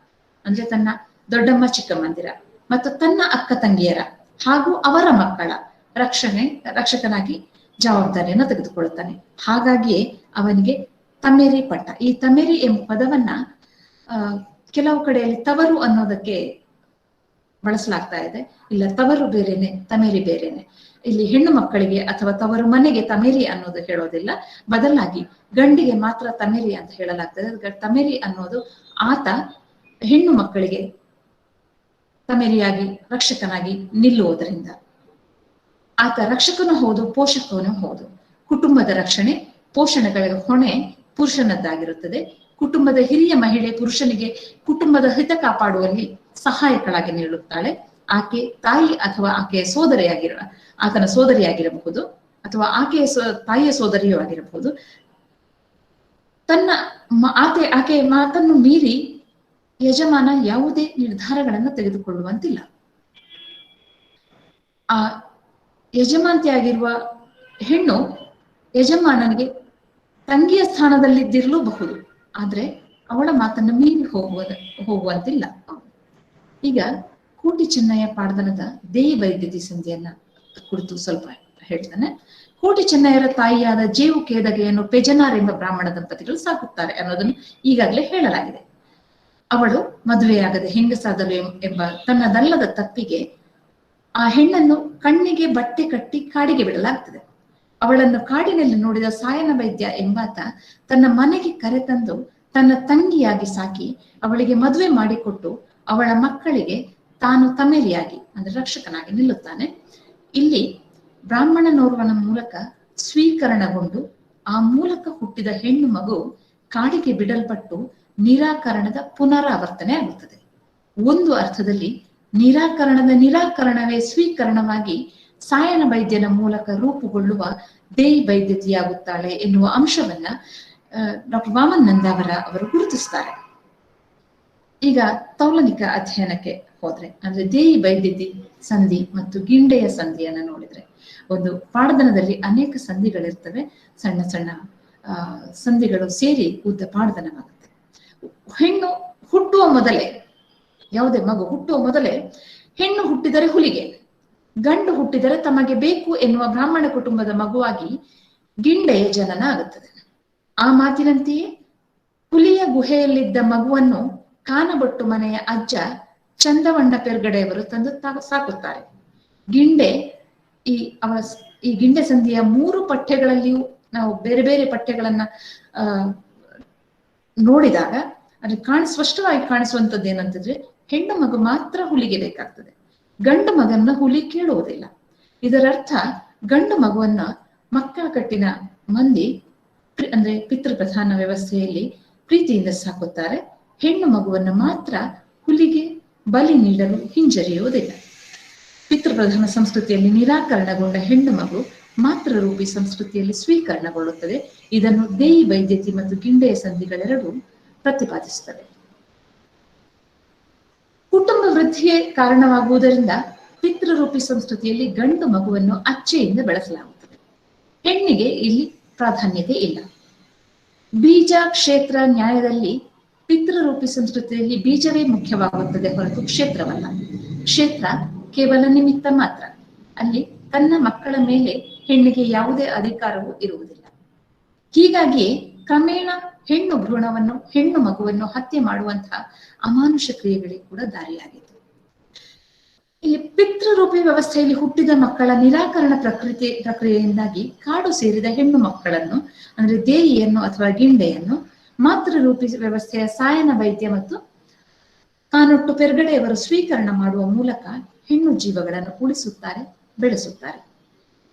ಅಂದ್ರೆ ತನ್ನ ದೊಡ್ಡಮ್ಮ ಚಿಕ್ಕಮ್ಮಂದಿರ ಮತ್ತು ತನ್ನ ಅಕ್ಕ ತಂಗಿಯರ ಹಾಗೂ ಅವರ ಮಕ್ಕಳ ರಕ್ಷಕನಾಗಿ ಜವಾಬ್ದಾರಿಯನ್ನು ತೆಗೆದುಕೊಳ್ಳುತ್ತಾನೆ. ಹಾಗಾಗಿಯೇ ಅವನಿಗೆ ತಮೇರಿ ಪಟ್ಟ, ಈ ತಮೇರಿ ಎಂಬ ಪದವನ್ನ ಕೆಲವು ಕಡೆಯಲ್ಲಿ ತವರು ಅನ್ನೋದಕ್ಕೆ ಬಳಸಲಾಗ್ತಾ ಇದೆ. ಇಲ್ಲ, ತವರು ಬೇರೆನೆ, ತಮೇರಿ ಬೇರೆನೆ. ಇಲ್ಲಿ ಹೆಣ್ಣು ಮಕ್ಕಳಿಗೆ ಅಥವಾ ತವರು ಮನೆಗೆ ತಮೇರಿ ಅನ್ನೋದು ಹೇಳೋದಿಲ್ಲ, ಬದಲಾಗಿ ಗಂಡಿಗೆ ಮಾತ್ರ ತಮೇರಿ ಅಂತ ಹೇಳಲಾಗ್ತದೆ. ತಮೇರಿ ಅನ್ನೋದು ಆತ ಹೆಣ್ಣು ಮಕ್ಕಳಿಗೆ ತಮೇರಿಯಾಗಿ ರಕ್ಷಕನಾಗಿ ನಿಲ್ಲುವುದರಿಂದ ಆತ ರಕ್ಷಕನೂ ಹೌದು, ಪೋಷಕನೂ ಹೌದು. ಕುಟುಂಬದ ರಕ್ಷಣೆ ಪೋಷಣೆಗಳ ಹೊಣೆ ಪುರುಷನದ್ದಾಗಿರುತ್ತದೆ. ಕುಟುಂಬದ ಹಿರಿಯ ಮಹಿಳೆ ಪುರುಷನಿಗೆ ಕುಟುಂಬದ ಹಿತ ಕಾಪಾಡುವಲ್ಲಿ ಸಹಾಯಕಳಾಗಿ ನೀಡುತ್ತಾಳೆ. ಆಕೆ ತಾಯಿ ಅಥವಾ ಆಕೆಯ ಆತನ ಸೋದರಿಯಾಗಿರಬಹುದು, ಅಥವಾ ಆಕೆಯ ತಾಯಿಯ ಸೋದರಿಯೂ ಆಗಿರಬಹುದು. ಆಕೆಯ ಮಾತನ್ನು ಮೀರಿ ಯಜಮಾನ ಯಾವುದೇ ನಿರ್ಧಾರಗಳನ್ನು ತೆಗೆದುಕೊಳ್ಳುವಂತಿಲ್ಲ. ಆ ಯಜಮಾಂತಿಯಾಗಿರುವ ಹೆಣ್ಣು ಯಜಮಾನನಿಗೆ ತಂಗಿಯ ಸ್ಥಾನದಲ್ಲಿದ್ದಿರಲೂಬಹುದು, ಆದ್ರೆ ಅವಳ ಮಾತನ್ನು ಮೀರಿ ಹೋಗುವಂತಿಲ್ಲ. ಈಗ ಕೋಟಿ ಚೆನ್ನಯ್ಯ ಪಾಡ್ದನದ ದೇಯಿ ವೈದ್ಯತಿ ಸಂಧಿಯನ್ನ ಕುರಿತು ಸ್ವಲ್ಪ ಹೇಳ್ತಾನೆ. ಕೋಟಿ ಚೆನ್ನಯ್ಯರ ತಾಯಿಯಾದ ಜೇವು ಕೇದಗೆಯನ್ನು ಪೆಜನಾರ್ ಎಂಬ ಬ್ರಾಹ್ಮಣ ದಂಪತಿಗಳು ಸಾಕುತ್ತಾರೆ ಅನ್ನೋದನ್ನು ಈಗಾಗಲೇ ಹೇಳಲಾಗಿದೆ. ಅವಳು ಮದುವೆಯಾಗದೆ ಹೆಂಗಸಾದಲು ಎಂಬ ತನ್ನದಲ್ಲದ ತಪ್ಪಿಗೆ ಆ ಹೆಣ್ಣನ್ನು ಕಣ್ಣಿಗೆ ಬಟ್ಟೆ ಕಟ್ಟಿ ಕಾಡಿಗೆ ಬಿಡಲಾಗ್ತದೆ. ಅವಳನ್ನು ಕಾಡಿನಲ್ಲಿ ನೋಡಿದ ಸಾಯನ ವೈದ್ಯ ಎಂಬಾತ ತನ್ನ ಮನೆಗೆ ಕರೆತಂದು ತನ್ನ ತಂಗಿಯಾಗಿ ಸಾಕಿ ಅವಳಿಗೆ ಮದುವೆ ಮಾಡಿಕೊಟ್ಟು ಅವಳ ಮಕ್ಕಳಿಗೆ ತಾನು ತಮೇರಿಯಾಗಿ ಅಂದ್ರೆ ರಕ್ಷಕನಾಗಿ ನಿಲ್ಲುತ್ತಾನೆ. ಇಲ್ಲಿ ಬ್ರಾಹ್ಮಣನೋರ್ವನ ಮೂಲಕ ಸ್ವೀಕರಣಗೊಂಡು ಆ ಮೂಲಕ ಹುಟ್ಟಿದ ಹೆಣ್ಣು ಮಗು ಕಾಡಿಗೆ ಬಿಡಲ್ಪಟ್ಟು ನಿರಾಕರಣದ ಪುನರಾವರ್ತನೆ ಆಗುತ್ತದೆ. ಒಂದು ಅರ್ಥದಲ್ಲಿ ನಿರಾಕರಣವೇ ಸ್ವೀಕರಣವಾಗಿ ಸಾಯನ ವೈದ್ಯನ ಮೂಲಕ ರೂಪುಗೊಳ್ಳುವ ದೇಯಿ ವೈದ್ಯತೆಯಾಗುತ್ತಾಳೆ ಎನ್ನುವ ಅಂಶವನ್ನ ಡಾಕ್ಟರ್ ವಾಮನ್ ನಂದಾವರ ಅವರು ಗುರುತಿಸ್ತಾರೆ. ಈಗ ತೌಲನಿಕ ಅಧ್ಯಯನಕ್ಕೆ ಹೋದ್ರೆ ಅಂದ್ರೆ ದೇಯಿ ವೈದ್ಯತಿ ಸಂಧಿ ಮತ್ತು ಗಿಂಡೆಯ ಸಂಧಿಯನ್ನ ನೋಡಿದ್ರೆ, ಒಂದು ಪಾಡ್ದನದಲ್ಲಿ ಅನೇಕ ಸಂಧಿಗಳಿರ್ತವೆ. ಸಣ್ಣ ಸಣ್ಣ ಸಂಧಿಗಳು ಸೇರಿ ಉದ್ದ ಪಾಡ್ದನವಾಗುತ್ತೆ. ಹೆಣ್ಣು ಹುಟ್ಟುವ ಮೊದಲೇ, ಯಾವುದೇ ಮಗು ಹುಟ್ಟುವ ಮೊದಲೇ ಹೆಣ್ಣು ಹುಟ್ಟಿದರೆ ಹುಲಿಗೆ, ಗಂಡು ಹುಟ್ಟಿದರೆ ತಮಗೆ ಬೇಕು ಎನ್ನುವ ಬ್ರಾಹ್ಮಣ ಕುಟುಂಬದ ಮಗುವಾಗಿ ಗಿಂಡೆಯ ಜನನ ಆಗುತ್ತದೆ. ಆ ಮಾತಿನಂತೆಯೇ ಹುಲಿಯ ಗುಹೆಯಲ್ಲಿದ್ದ ಮಗುವನ್ನು ಕಾನಬೊಟ್ಟು ಮನೆಯ ಅಜ್ಜ ಚಂದವಣ್ಣ ಪೆರ್ಗಡೆಯವರು ತಂದು ಸಾಕುತ್ತಾರೆ. ಗಿಂಡೆ ಈ ಗಿಂಡೆ ಸಂಧಿಯ 3 ಪಠ್ಯಗಳಲ್ಲಿಯೂ ನಾವು ಬೇರೆ ಬೇರೆ ಪಠ್ಯಗಳನ್ನ ನೋಡಿದಾಗ ಅಲ್ಲಿ ಸ್ಪಷ್ಟವಾಗಿ ಕಾಣಿಸುವಂತದ್ದು ಏನಂತಂದ್ರೆ, ಹೆಣ್ಣು ಮಗು ಮಾತ್ರ ಹುಲಿಗೆ ಬೇಕಾಗ್ತದೆ, ಗಂಡು ಮಗನ್ನ ಹುಲಿ ಕೇಳುವುದಿಲ್ಲ. ಇದರರ್ಥ ಗಂಡು ಮಗುವನ್ನ ಮಕ್ಕಳ ಕಟ್ಟಿನ ಮಂದಿ ಅಂದ್ರೆ ಪಿತೃಪ್ರಧಾನ ವ್ಯವಸ್ಥೆಯಲ್ಲಿ ಪ್ರೀತಿಯಿಂದ ಸಾಕುತ್ತಾರೆ. ಹೆಣ್ಣು ಮಗುವನ್ನ ಮಾತ್ರ ಹುಲಿಗೆ ಬಲಿ ನೀಡಲು ಹಿಂಜರಿಯುವುದಿಲ್ಲ. ಪಿತೃಪ್ರಧಾನ ಸಂಸ್ಕೃತಿಯಲ್ಲಿ ನಿರಾಕರಣಗೊಂಡ ಹೆಣ್ಣು ಮಗು ಮಾತೃರೂಪಿ ಸಂಸ್ಕೃತಿಯಲ್ಲಿ ಸ್ವೀಕರಣಗೊಳ್ಳುತ್ತದೆ. ಇದನ್ನು ದೇಯಿ ವೈದ್ಯತಿ ಮತ್ತು ಗಿಂಡೆಯ ಸಂಧಿಗಳೆರಡೂ ಪ್ರತಿಪಾದಿಸುತ್ತವೆ. ಕುಟುಂಬ ವೃದ್ಧಿಗೆ ಕಾರಣವಾಗುವುದರಿಂದ ಪಿತೃರೂಪಿ ಸಂಸ್ಕೃತಿಯಲ್ಲಿ ಗಂಡು ಮಗುವನ್ನು ಅಚ್ಚೆಯಿಂದ ಬೆಳೆಸಲಾಗುತ್ತದೆ. ಹೆಣ್ಣಿಗೆ ಇಲ್ಲಿ ಪ್ರಾಧಾನ್ಯತೆ ಇಲ್ಲ. ಬೀಜ ಕ್ಷೇತ್ರ ನ್ಯಾಯದಲ್ಲಿ ಪಿತೃರೂಪಿ ಸಂಸ್ಕೃತಿಯಲ್ಲಿ ಬೀಜವೇ ಮುಖ್ಯವಾಗುತ್ತದೆ ಹೊರತು ಕ್ಷೇತ್ರವಲ್ಲ. ಕ್ಷೇತ್ರ ಕೇವಲ ನಿಮಿತ್ತ ಮಾತ್ರ. ಅಲ್ಲಿ ತನ್ನ ಮಕ್ಕಳ ಮೇಲೆ ಹೆಣ್ಣಿಗೆ ಯಾವುದೇ ಅಧಿಕಾರವೂ ಇರುವುದಿಲ್ಲ. ಹೀಗಾಗಿ ಕ್ರಮೇಣ ಹೆಣ್ಣು ಮಗುವನ್ನು ಹತ್ಯೆ ಮಾಡುವಂತಹ ಅಮಾನುಷ ಕ್ರಿಯೆಗಳಿಗೆ ಕೂಡ ದಾರಿಯಾಗಿತ್ತು. ಇಲ್ಲಿ ಪಿತೃರೂಪಿ ವ್ಯವಸ್ಥೆಯಲ್ಲಿ ಹುಟ್ಟಿದ ಮಕ್ಕಳ ನಿರಾಕರಣ ಪ್ರಕ್ರಿಯೆಯಿಂದಾಗಿ ಕಾಡು ಸೇರಿದ ಹೆಣ್ಣು ಮಕ್ಕಳನ್ನು ಅಂದ್ರೆ ದೇಯಿಯನ್ನು ಅಥವಾ ಗಿಂಡೆಯನ್ನು ಮಾತೃರೂಪಿ ವ್ಯವಸ್ಥೆಯ ಸಾಯನ ವೈದ್ಯ ಮತ್ತು ಕಾನೊಟ್ಟು ಪೆರ್ಗಡೆಯವರು ಸ್ವೀಕರಣ ಮಾಡುವ ಮೂಲಕ ಹೆಣ್ಣು ಜೀವಗಳನ್ನು ಉಳಿಸುತ್ತಾರೆ, ಬೆಳೆಸುತ್ತಾರೆ.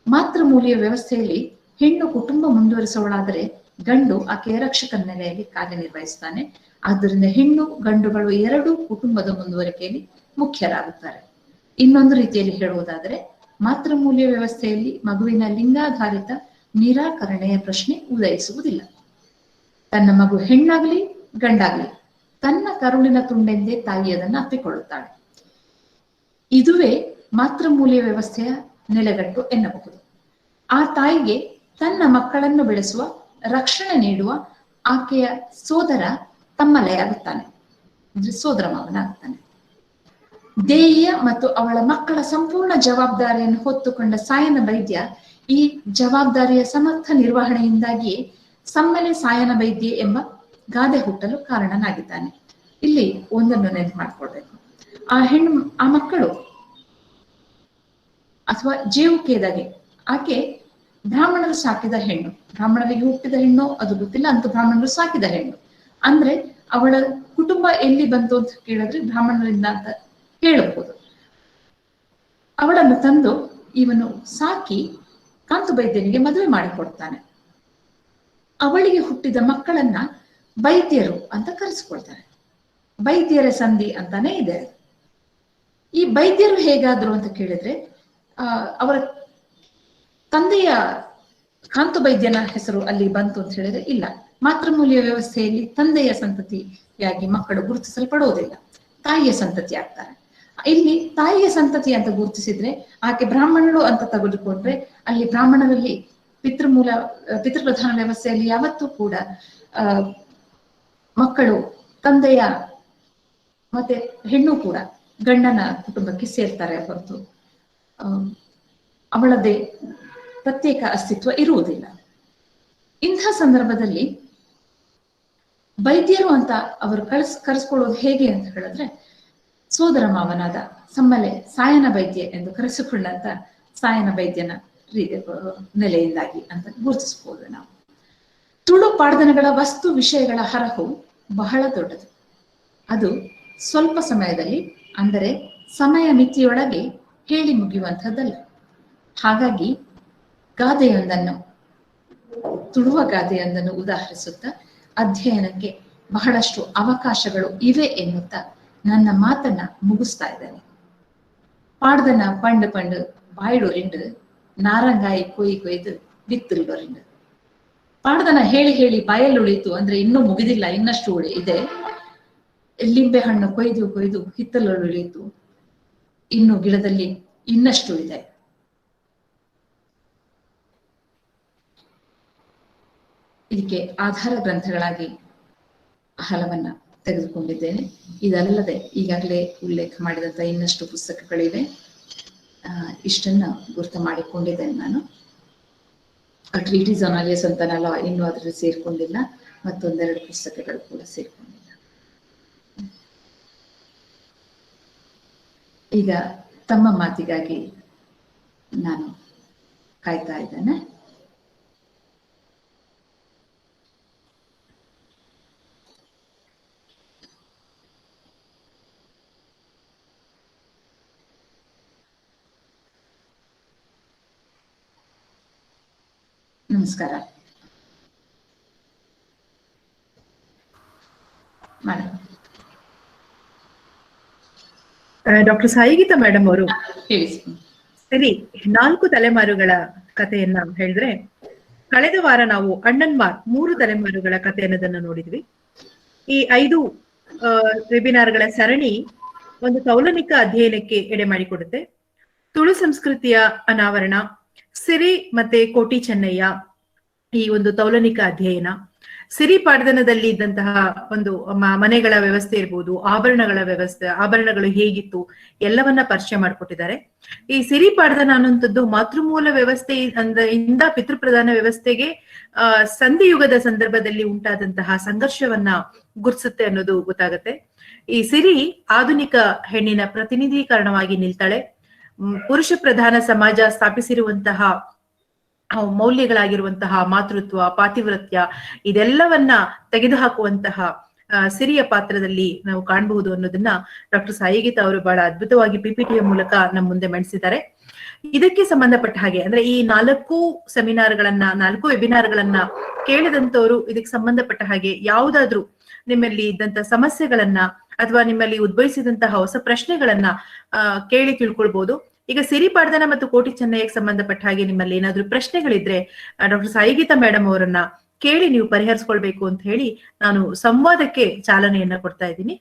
ಮಾತೃಮೂಲಿಯ ವ್ಯವಸ್ಥೆಯಲ್ಲಿ ಹೆಣ್ಣು ಕುಟುಂಬ ಮುಂದುವರಿಸುವಳಾದರೆ ಗಂಡು ಆಕೆಯ ರಕ್ಷಕನ ನೆಲೆಯಲ್ಲಿ ಕಾರ್ಯನಿರ್ವಹಿಸುತ್ತಾನೆ. ಆದ್ದರಿಂದ ಹೆಣ್ಣು ಗಂಡುಗಳು ಎರಡೂ ಕುಟುಂಬದ ಮುಂದುವರಿಕೆಯಲ್ಲಿ ಮುಖ್ಯರಾಗುತ್ತಾರೆ. ಇನ್ನೊಂದು ರೀತಿಯಲ್ಲಿ ಹೇಳುವುದಾದರೆ, ಮಾತೃಮೂಲ್ಯ ವ್ಯವಸ್ಥೆಯಲ್ಲಿ ಮಗುವಿನ ಲಿಂಗಾಧಾರಿತ ನಿರಾಕರಣೆಯ ಪ್ರಶ್ನೆ ಉದಯಿಸುವುದಿಲ್ಲ. ತನ್ನ ಮಗು ಹೆಣ್ಣಾಗಲಿ ಗಂಡಾಗಲಿ ತನ್ನ ಕರುಳಿನ ತುಂಡೆಂದೇ ತಾಯಿ ಅದನ್ನು ಅಪ್ಪಿಕೊಳ್ಳುತ್ತಾಳೆ. ಇದುವೇ ಮಾತೃಮೂಲ್ಯ ವ್ಯವಸ್ಥೆಯ ನೆಲೆಗಟ್ಟು ಎನ್ನಬಹುದು. ಆ ತಾಯಿಗೆ ತನ್ನ ಮಕ್ಕಳನ್ನು ಬೆಳೆಸುವ, ರಕ್ಷಣೆ ನೀಡುವ ಆಕೆಯ ಸೋದರ ತಮ್ಮಲೆಯಾಗುತ್ತಾನೆ, ಅಂದ್ರೆ ಸೋದರ ಮಾವನಾಗುತ್ತಾನೆ. ದೇಯಿಯ ಮತ್ತು ಅವಳ ಮಕ್ಕಳ ಸಂಪೂರ್ಣ ಜವಾಬ್ದಾರಿಯನ್ನು ಹೊತ್ತುಕೊಂಡ ಸಾಯನ ವೈದ್ಯ ಈ ಜವಾಬ್ದಾರಿಯ ಸಮರ್ಥ ನಿರ್ವಹಣೆಯಿಂದಾಗಿಯೇ ಸಮ್ಮೆಲೆ ಸಾಯನ ವೈದ್ಯ ಎಂಬ ಗಾದೆ ಹುಟ್ಟಲು ಕಾರಣನಾಗಿದ್ದಾನೆ. ಇಲ್ಲಿ ಒಂದನ್ನು ನೆನಪು ಮಾಡಿಕೊಳ್ಬೇಕು. ಆ ಮಕ್ಕಳು ಅಥವಾ ಜೇವುಕೇದಾಗೆ ಆಕೆ ಬ್ರಾಹ್ಮಣರು ಸಾಕಿದ ಹೆಣ್ಣು, ಬ್ರಾಹ್ಮಣರಿಗೆ ಹುಟ್ಟಿದ ಹೆಣ್ಣು ಅದು ಗೊತ್ತಿಲ್ಲ, ಅಂತ ಬ್ರಾಹ್ಮಣರು ಸಾಕಿದ ಹೆಣ್ಣು ಅಂದ್ರೆ ಅವಳ ಕುಟುಂಬ ಎಲ್ಲಿ ಬಂತು ಅಂತ ಕೇಳಿದ್ರೆ ಬ್ರಾಹ್ಮಣರಿಂದ ಅಂತ ಹೇಳಬಹುದು. ಅವಳನ್ನು ತಂದು ಇವನು ಸಾಕಿ ಕಾಂತು ಬೈದ್ಯನಿಗೆ ಮದುವೆ ಮಾಡಿಕೊಡ್ತಾನೆ. ಅವಳಿಗೆ ಹುಟ್ಟಿದ ಮಕ್ಕಳನ್ನ ಬೈದ್ಯರು ಅಂತ ಕರೆಸ್ಕೊಳ್ತಾರೆ. ಬೈದ್ಯರ ಸಂಧಿ ಅಂತಾನೆ ಇದೆ. ಈ ಬೈದ್ಯರು ಹೇಗಾದ್ರು ಅಂತ ಕೇಳಿದ್ರೆ ಅವರ ತಂದೆಯ ಕಾಂತು ಬೈದ್ಯನ ಹೆಸರು ಅಲ್ಲಿ ಬಂತು ಅಂತ ಹೇಳಿದ್ರೆ ಇಲ್ಲ, ಮಾತೃಮೂಲ್ಯ ವ್ಯವಸ್ಥೆಯಲ್ಲಿ ತಂದೆಯ ಸಂತತಿಯಾಗಿ ಮಕ್ಕಳು ಗುರುತಿಸಲ್ಪಡುವುದಿಲ್ಲ, ತಾಯಿಯ ಸಂತತಿ ಆಗ್ತಾರೆ. ಇಲ್ಲಿ ತಾಯಿಯ ಸಂತತಿ ಅಂತ ಗುರುತಿಸಿದ್ರೆ ಆಕೆ ಬ್ರಾಹ್ಮಣರು ಅಂತ ತೆಗೆದುಕೊಂಡ್ರೆ ಅಲ್ಲಿ ಬ್ರಾಹ್ಮಣರಲ್ಲಿ ಪಿತೃಪ್ರಧಾನ ವ್ಯವಸ್ಥೆಯಲ್ಲಿ ಯಾವತ್ತೂ ಕೂಡ ಮಕ್ಕಳು ತಂದೆಯ ಮತ್ತೆ ಹೆಣ್ಣು ಕೂಡ ಗಂಡನ ಕುಟುಂಬಕ್ಕೆ ಸೇರ್ತಾರೆ ಹೊರತು ಅವಳದೇ ಪ್ರತ್ಯೇಕ ಅಸ್ತಿತ್ವ ಇರುವುದಿಲ್ಲ. ಇಂಥ ಸಂದರ್ಭದಲ್ಲಿ ವೈದ್ಯರು ಅಂತ ಅವರು ಕರೆಸ್ಕೊಳ್ಳೋದು ಹೇಗೆ ಅಂತ ಹೇಳಿದ್ರೆ ಸೋದರ ಮಾವನಾದ ಸಮ್ಮಲೆ ಸಾಯನ ವೈದ್ಯ ಎಂದು ಕರೆಸಿಕೊಂಡಂತ ಸಾಯನ ವೈದ್ಯನ ನೆಲೆಯಿಂದಾಗಿ ಅಂತ ಗುರುತಿಸಬಹುದು ನಾವು. ತುಳು ಪಾಡ್ದನಗಳ ವಸ್ತು ವಿಷಯಗಳ ಹರಹು ಬಹಳ ದೊಡ್ಡದು. ಅದು ಸ್ವಲ್ಪ ಸಮಯದಲ್ಲಿ ಅಂದರೆ ಸಮಯ ಮಿತಿಯೊಳಗೆ ಹೇಳಿ ಮುಗಿಯುವಂಥದ್ದಲ್ಲ. ಹಾಗಾಗಿ ಗಾದೆಯೊಂದನ್ನು ತುಳುವ ಗಾದೆಯೊಂದನ್ನು ಉದಾಹರಿಸುತ್ತಾ ಅಧ್ಯಯನಕ್ಕೆ ಬಹಳಷ್ಟು ಅವಕಾಶಗಳು ಇವೆ ಎನ್ನುತ್ತಾ ನನ್ನ ಮಾತನ್ನ ಮುಗಿಸ್ತಾ ಇದ್ದೇನೆ. ಪಾಡ್ದನ ಪಂಡು ಪಂಡು ಬಾಯ್ಡು ರಿಂಡು ನಾರಂಗಾಯಿ ಕೊಯ್ದು ಬಿತ್ತಲ್ವ ರಿಂಡು. ಪಾಡ್ದನ ಹೇಳಿ ಹೇಳಿ ಬಾಯಲ್ಲಿ ಉಳಿತು ಅಂದ್ರೆ ಇನ್ನೂ ಮುಗಿದಿಲ್ಲ, ಇನ್ನಷ್ಟು ಇದೆ. ಲಿಂಬೆ ಹಣ್ಣು ಕೊಯ್ದು ಹಿತ್ತಲುಳಿಯಿತು, ಇನ್ನು ಗಿಡದಲ್ಲಿ ಇನ್ನಷ್ಟು ಇದೆ. ಇದಕ್ಕೆ ಆಧಾರ ಗ್ರಂಥಗಳಾಗಿ ಹಲವನ್ನ ತೆಗೆದುಕೊಂಡಿದ್ದೇನೆ. ಇದಲ್ಲದೆ ಈಗಾಗಲೇ ಉಲ್ಲೇಖ ಮಾಡಿದಂತ ಇನ್ನಷ್ಟು ಪುಸ್ತಕಗಳಿವೆ. ಇಷ್ಟನ್ನ ಗುರ್ತು ಮಾಡಿಕೊಂಡಿದ್ದೇನೆ ನಾನು. ಟ್ರೀಟೀಸ್ ಆನ್ ಅಲಿಯಸ್ ಅಂತನಲ್ಲ, ಇನ್ನೂ ಅದ್ರಲ್ಲಿ ಸೇರ್ಕೊಂಡಿಲ್ಲ. ಮತ್ತೊಂದೆರಡು ಪುಸ್ತಕಗಳು ಕೂಡ ಸೇರ್ಕೊಂಡಿಲ್ಲ. ಈಗ ತಮ್ಮ ಮಾತಿಗಾಗಿ ನಾನು ಕಾಯ್ತಾ ಇದ್ದೇನೆ. ನಮಸ್ಕಾರ ಮೇಡಮ್.
ಡಾಕ್ಟರ್ ಸಾಯಿಗೀತಾ ಮೇಡಮ್ ಅವರು
ಹೇಳಿ.
ಸರಿ, 4 ತಲೆಮಾರುಗಳ ಕಥೆಯನ್ನ ಹೇಳಿದ್ರೆ, ಕಳೆದ ವಾರ ನಾವು ಅಣ್ಣನ್ಮಾರ್ 3 ತಲೆಮಾರುಗಳ ಕಥೆ ಅನ್ನೋದನ್ನ ನೋಡಿದ್ವಿ. ಈ 5 ವೆಬಿನಾರ್ಗಳ ಸರಣಿ ಒಂದು ತೌಲನಿಕ ಅಧ್ಯಯನಕ್ಕೆ ಎಡೆ ಮಾಡಿಕೊಡುತ್ತೆ. ತುಳು ಸಂಸ್ಕೃತಿಯ ಅನಾವರಣ, ಸಿರಿ ಮತ್ತೆ ಕೋಟಿ ಚೆನ್ನಯ್ಯ ಈ ಒಂದು ತೌಲನಿಕ ಅಧ್ಯಯನ, ಸಿರಿ ಪಾಡ್ದನದಲ್ಲಿ ಇದ್ದಂತಹ ಒಂದು ಮನೆಗಳ ವ್ಯವಸ್ಥೆ ಇರ್ಬೋದು, ಆಭರಣಗಳ ವ್ಯವಸ್ಥೆ, ಆಭರಣಗಳು ಹೇಗಿತ್ತು ಎಲ್ಲವನ್ನ ಪರಿಚಯ ಮಾಡಿಕೊಟ್ಟಿದ್ದಾರೆ. ಈ ಸಿರಿ ಪಾಡ್ದನ ಅನ್ನುವಂಥದ್ದು ಮಾತೃಮೂಲ ವ್ಯವಸ್ಥೆ ಇಂದ ಪಿತೃಪ್ರಧಾನ ವ್ಯವಸ್ಥೆಗೆ ಸಂಧಿಯುಗದ ಸಂದರ್ಭದಲ್ಲಿ ಉಂಟಾದಂತಹ ಸಂಘರ್ಷವನ್ನ ಗುರುತಿಸುತ್ತೆ ಅನ್ನೋದು ಗೊತ್ತಾಗುತ್ತೆ. ಈ ಸಿರಿ ಆಧುನಿಕ ಹೆಣ್ಣಿನ ಪ್ರತಿನಿಧೀಕರಣವಾಗಿ ನಿಲ್ತಾಳೆ. ಪುರುಷ ಪ್ರಧಾನ ಸಮಾಜ ಸ್ಥಾಪಿಸಿರುವಂತಹ ಮೌಲ್ಯಗಳಾಗಿರುವಂತಹ ಮಾತೃತ್ವ, ಪಾತಿವ್ರತ್ಯ ಇದೆಲ್ಲವನ್ನ ತೆಗೆದುಹಾಕುವಂತಹ ಸಿರಿಯ ಪಾತ್ರದಲ್ಲಿ ನಾವು ಕಾಣಬಹುದು ಅನ್ನೋದನ್ನ ಡಾಕ್ಟರ್ ಸಾಯಿಗೀತಾ ಅವರು ಬಹಳ ಅದ್ಭುತವಾಗಿ PPTಯ ಮೂಲಕ ನಮ್ಮ ಮುಂದೆ ಮಂಡಿಸಿದ್ದಾರೆ. ಇದಕ್ಕೆ ಸಂಬಂಧಪಟ್ಟ ಹಾಗೆ ಅಂದ್ರೆ ಈ 4 ಸೆಮಿನಾರ್ಗಳನ್ನ 4 ವೆಬಿನಾರ್ಗಳನ್ನ ಕೇಳಿದಂತವರು ಇದಕ್ಕೆ ಸಂಬಂಧಪಟ್ಟ ಹಾಗೆ ಯಾವುದಾದ್ರೂ ನಿಮ್ಮಲ್ಲಿ ಇದ್ದಂತ ಸಮಸ್ಯೆಗಳನ್ನ ಅಥವಾ ನಿಮ್ಮಲ್ಲಿ ಉದ್ಭವಿಸಿದಂತಹ ಹೊಸ ಪ್ರಶ್ನೆಗಳನ್ನ ಕೇಳಿ ತಿಳ್ಕೊಳ್ಬಹುದು. ಈಗ ಸಿರಿ ಪಾಡ್ದನ ಮತ್ತು ಕೋಟಿ ಚೆನ್ನಯ್ಯಕ್ಕೆ ಸಂಬಂಧಪಟ್ಟ ಹಾಗೆ ನಿಮ್ಮಲ್ಲಿ ಏನಾದ್ರೂ ಪ್ರಶ್ನೆಗಳಿದ್ರೆ ಡಾಕ್ಟರ್ ಸಾಯಿಗೀತಾ ಮೇಡಮ್ ಅವರನ್ನ ಕೇಳಿ ನೀವು ಪರಿಹರಿಸ್ಕೊಳ್ಬೇಕು ಅಂತ ಹೇಳಿ ನಾನು ಸಂವಾದಕ್ಕೆ ಚಾಲನೆಯನ್ನ ಕೊಡ್ತಾ ಇದ್ದೀನಿ.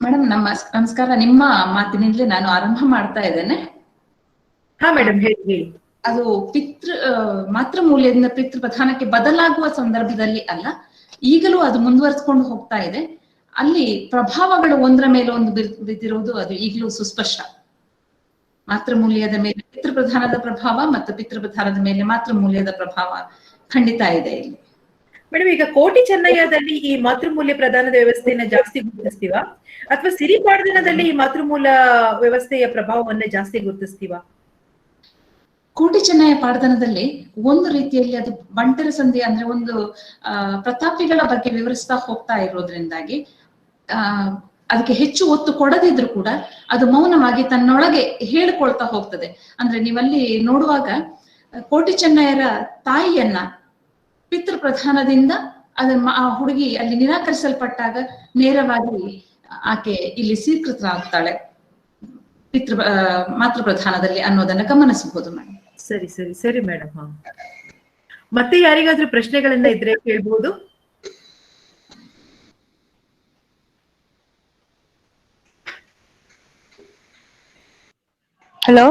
ಮೇಡಮ್ ನಮಸ್ಕಾರ. ನಿಮ್ಮ ಮಾತಿನಿಂದಲೇ ನಾನು ಆರಂಭ ಮಾಡ್ತಾ ಇದ್ದೇನೆ.
ಹಾ ಮೇಡಮ್, ಹೇಳಿ.
ಅದು ಮಾತೃಮೂಲ್ಯದಿಂದ ಪಿತೃ ಪ್ರಧಾನಕ್ಕೆ ಬದಲಾಗುವ ಸಂದರ್ಭದಲ್ಲಿ ಅಲ್ಲ, ಈಗಲೂ ಅದು ಮುಂದುವರೆಸ್ಕೊಂಡು ಹೋಗ್ತಾ ಇದೆ. ಅಲ್ಲಿ ಪ್ರಭಾವಗಳು ಒಂದರ ಮೇಲೆ ಒಂದು ಬಿದ್ದಿರುವುದು ಅದು ಈಗಲೂ ಸುಸ್ಪಷ್ಟ. ಮಾತೃಮೂಲ್ಯದ ಮೇಲೆ ಪಿತೃಪ್ರಧಾನದ ಪ್ರಭಾವ ಮತ್ತು ಪಿತೃಪ್ರಧಾನದ ಮೇಲೆ ಮಾತೃಮೂಲ್ಯದ ಪ್ರಭಾವ ಖಂಡಿತ ಇದೆ ಇಲ್ಲಿ.
ಮೇಡಮ್, ಈಗ ಕೋಟಿ ಚೆನ್ನಯ್ಯದಲ್ಲಿ ಈ ಮಾತೃಮೂಲ್ಯ ಪ್ರಧಾನದ ವ್ಯವಸ್ಥೆಯನ್ನ ಜಾಸ್ತಿ ಗುರುತಿಸ್ತೀವ ಅಥವಾ ಸಿರಿಪಾಡ್ದನದಲ್ಲಿ ಈ ಮಾತೃಮೂಲ ವ್ಯವಸ್ಥೆಯ ಪ್ರಭಾವವನ್ನ ಜಾಸ್ತಿ ಗುರುತಿಸ್ತೀವ?
ಕೋಟಿ ಚೆನ್ನಯ್ಯ ಪಾಡ್ದನದಲ್ಲಿ ಒಂದು ರೀತಿಯಲ್ಲಿ ಅದು ಬಂಟರ ಸಂಧಿ ಅಂದ್ರೆ ಒಂದು ಪ್ರತಾಪಿಗಳ ಬಗ್ಗೆ ವಿವರಿಸ್ತಾ ಹೋಗ್ತಾ ಇರೋದ್ರಿಂದಾಗಿ ಅದಕ್ಕೆ ಹೆಚ್ಚು ಒತ್ತು ಕೊಡದಿದ್ರು ಕೂಡ ಅದು ಮೌನವಾಗಿ ತನ್ನೊಳಗೆ ಹೇಳ್ಕೊಳ್ತಾ ಹೋಗ್ತದೆ. ಅಂದ್ರೆ ನೀವಲ್ಲಿ ನೋಡುವಾಗ ಕೋಟಿ ಚೆನ್ನಯ್ಯರ ತಾಯಿಯನ್ನ ಪಿತೃಪ್ರಧಾನದಿಂದ ಆ ಹುಡುಗಿ ಅಲ್ಲಿ ನಿರಾಕರಿಸಲ್ಪಟ್ಟಾಗ ನೇರವಾಗಿ ಆಕೆ ಇಲ್ಲಿ ಸ್ವೀಕೃತರಾಗ್ತಾಳೆ ಮಾತೃಪ್ರಧಾನದಲ್ಲಿ ಅನ್ನೋದನ್ನ ಗಮನಿಸಬಹುದು ಮೇಡಮ್.
ಸರಿ ಸರಿ ಸರಿ ಮೇಡಮ್. ಮತ್ತೆ ಯಾರಿಗಾದ್ರೂ ಪ್ರಶ್ನೆಗಳನ್ನ ಇದ್ರೆ ಕೇಳ್ಬಹುದು.
ಹಲೋ,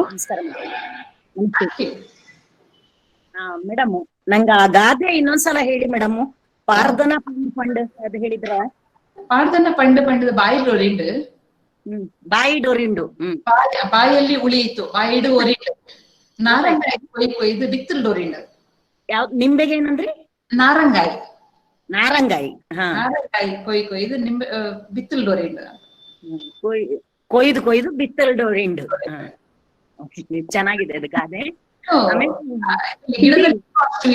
ಮೇಡಮ್ ನಂಗ ಆ ಗಾದೆ ಇನ್ನೊಂದ್ಸಲ ಹೇಳಿ ಮೇಡಮ್. ಪಾರ್ದನ ಪಂಡ್ ಅದು ಹೇಳಿದ್ರ?
ಪಾರ್ದನ ಪಂಡ್ ಬಾಯಿಲು ಒರಿಂಡು,
ಬಾಯಿ ಡೋರಿಂಡು,
ಬಾಯಲ್ಲಿ ಉಳಿಯಿತು ಬಾಯಿಡು ಒರಿಂಡು, ನಾರಂಗಾಯಿ ಕೊಯ್ದು ಬಿತ್ತಲ್ ಡೋರಿಂಡು.
ಯಾವ್ದು ನಿಂಬೆಗೆ ಏನಂದ್ರಿ?
ನಾರಂಗಾಯಿ.
ನಾರಂಗಾಯಿ.
ನಾರಂಗಾಯಿ ಕೊಯ್ದು ನಿಂಬೆ ಬಿತ್ತಲ್ ಡೋರಿಂಡು.
ಕೊಯ್ದು ಬಿತ್ತಲ್ ಡೋರಿಂಡು. ಚೆನ್ನಾಗಿದೆ ಅದು ಗಾದೆ.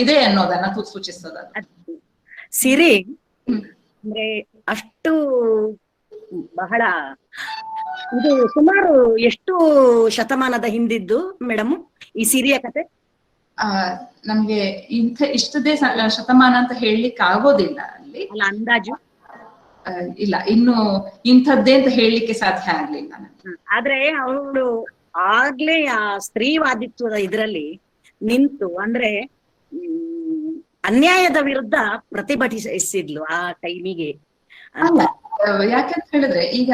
ಇದೆ ಅನ್ನೋದನ್ನ ಸೂಚಿಸ್ತದ.
ಸಿರಿ ಅಂದ್ರೆ ಅಷ್ಟು ಬಹಳ ಇದು ಸುಮಾರು ಎಷ್ಟು ಶತಮಾನದ ಹಿಂದಿದ್ದು ಮೇಡಮ್ ಈ ಸಿರಿಯ ಕತೆ?
ನಮ್ಗೆ ಇಷ್ಟದೇ ಶತಮಾನ ಅಂತ ಹೇಳಲಿಕ್ಕೆ ಆಗೋದಿಲ್ಲ ಅಲ್ಲಿ.
ಅಲ್ಲ, ಅಂದಾಜು
ಇಲ್ಲ, ಇನ್ನು ಇಂಥದ್ದೇ ಅಂತ ಹೇಳಲಿಕ್ಕೆ ಸಾಧ್ಯ ಆಗ್ಲಿಲ್ಲ.
ಆದ್ರೆ ಅವಳು ಆಗ್ಲೇ ಆ ಸ್ತ್ರೀವಾದಿತ್ವದ ಇದ್ರಲ್ಲಿ ನಿಂತು ಅಂದ್ರೆ ಅನ್ಯಾಯದ ವಿರುದ್ಧ ಪ್ರತಿಭಟಿಸಿದ್ಲು ಆ ಟೈಮಿಗೆ.
ಅಲ್ಲ, ಯಾಕಂತ ಹೇಳಿದ್ರೆ ಈಗ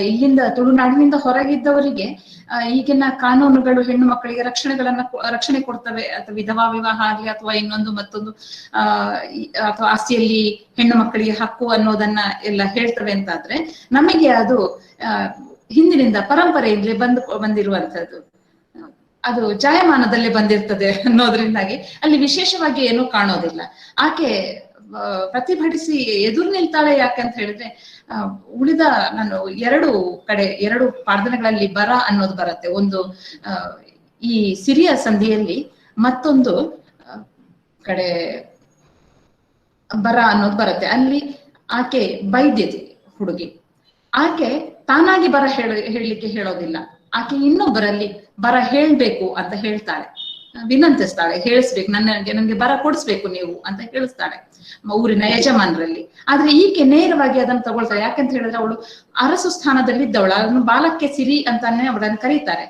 ಇಲ್ಲಿಂದ ತುಳುನಾಡಿನಿಂದ ಹೊರಗಿದ್ದವರಿಗೆ ಈಗಿನ ಕಾನೂನುಗಳು ಹೆಣ್ಣು ಮಕ್ಕಳಿಗೆ ರಕ್ಷಣೆ ಕೊಡ್ತವೆ, ಅಥವಾ ವಿಧವಾ ವಿವಾಹ ಆಗ್ಲಿ ಅಥವಾ ಇನ್ನೊಂದು ಮತ್ತೊಂದು ಅಥವಾ ಆಸ್ತಿಯಲ್ಲಿ ಹೆಣ್ಣು ಮಕ್ಕಳಿಗೆ ಹಕ್ಕು ಅನ್ನೋದನ್ನ ಎಲ್ಲ ಹೇಳ್ತವೆ ಅಂತಾದ್ರೆ, ನಮಗೆ ಅದು ಹಿಂದಿನಿಂದ ಪರಂಪರೆಯಿಂದಲೇ ಬಂದಿರುವಂತದ್ದು, ಅದು ಜಾಯಮಾನದಲ್ಲೇ ಬಂದಿರ್ತದೆ ಅನ್ನೋದ್ರಿಂದಾಗಿ ಅಲ್ಲಿ ವಿಶೇಷವಾಗಿ ಏನೂ ಕಾಣೋದಿಲ್ಲ. ಆಕೆ ಪ್ರತಿಭಟಿಸಿ ಎದುರು ನಿಲ್ತಾಳೆ. ಯಾಕಂತ ಹೇಳಿದ್ರೆ ಉಳಿದ ನಾನು ಎರಡು ಪಾಡ್ದನಗಳಲ್ಲಿ ಬರ ಅನ್ನೋದು ಬರುತ್ತೆ. ಒಂದು ಈ ಸಿರಿಯ ಸಂಧಿಯಲ್ಲಿ, ಮತ್ತೊಂದು ಕಡೆ ಬರ ಅನ್ನೋದು ಬರುತ್ತೆ. ಅಲ್ಲಿ ಆಕೆ ಬೈದ್ಯತೆ ಹುಡುಗಿ, ಆಕೆ ತಾನಾಗಿ ಬರ ಹೇಳಲಿಕ್ಕೆ ಹೇಳೋದಿಲ್ಲ. ಆಕೆ ಇನ್ನೊಬ್ಬರಲ್ಲಿ ಬರ ಹೇಳ್ಬೇಕು ಅಂತ ಹೇಳ್ತಾಳೆ, ವಿನಂತಿಸ್ತಾಳೆ, ಹೇಳಿಸ್ಬೇಕು, ನನ್ಗೆ ಬರ ಕೊಡಿಸ್ಬೇಕು ನೀವು ಅಂತ ಹೇಳಿಸ್ತಾಳೆ ಊರಿನ ಯಜಮಾನರಲ್ಲಿ. ಆದ್ರೆ ಈಕೆ ನೇರವಾಗಿ ಅದನ್ನು ತಗೊಳ್ತಾಳೆ. ಯಾಕಂತ ಹೇಳಿದ್ರೆ ಅವಳು ಅರಸು ಸ್ಥಾನದಲ್ಲಿದ್ದವಳು, ಅದನ್ನು ಬಾಲಕ್ಕೆ ಸಿರಿ ಅಂತಾನೆ ಅವಳನ್ನು ಕರೀತಾರೆ.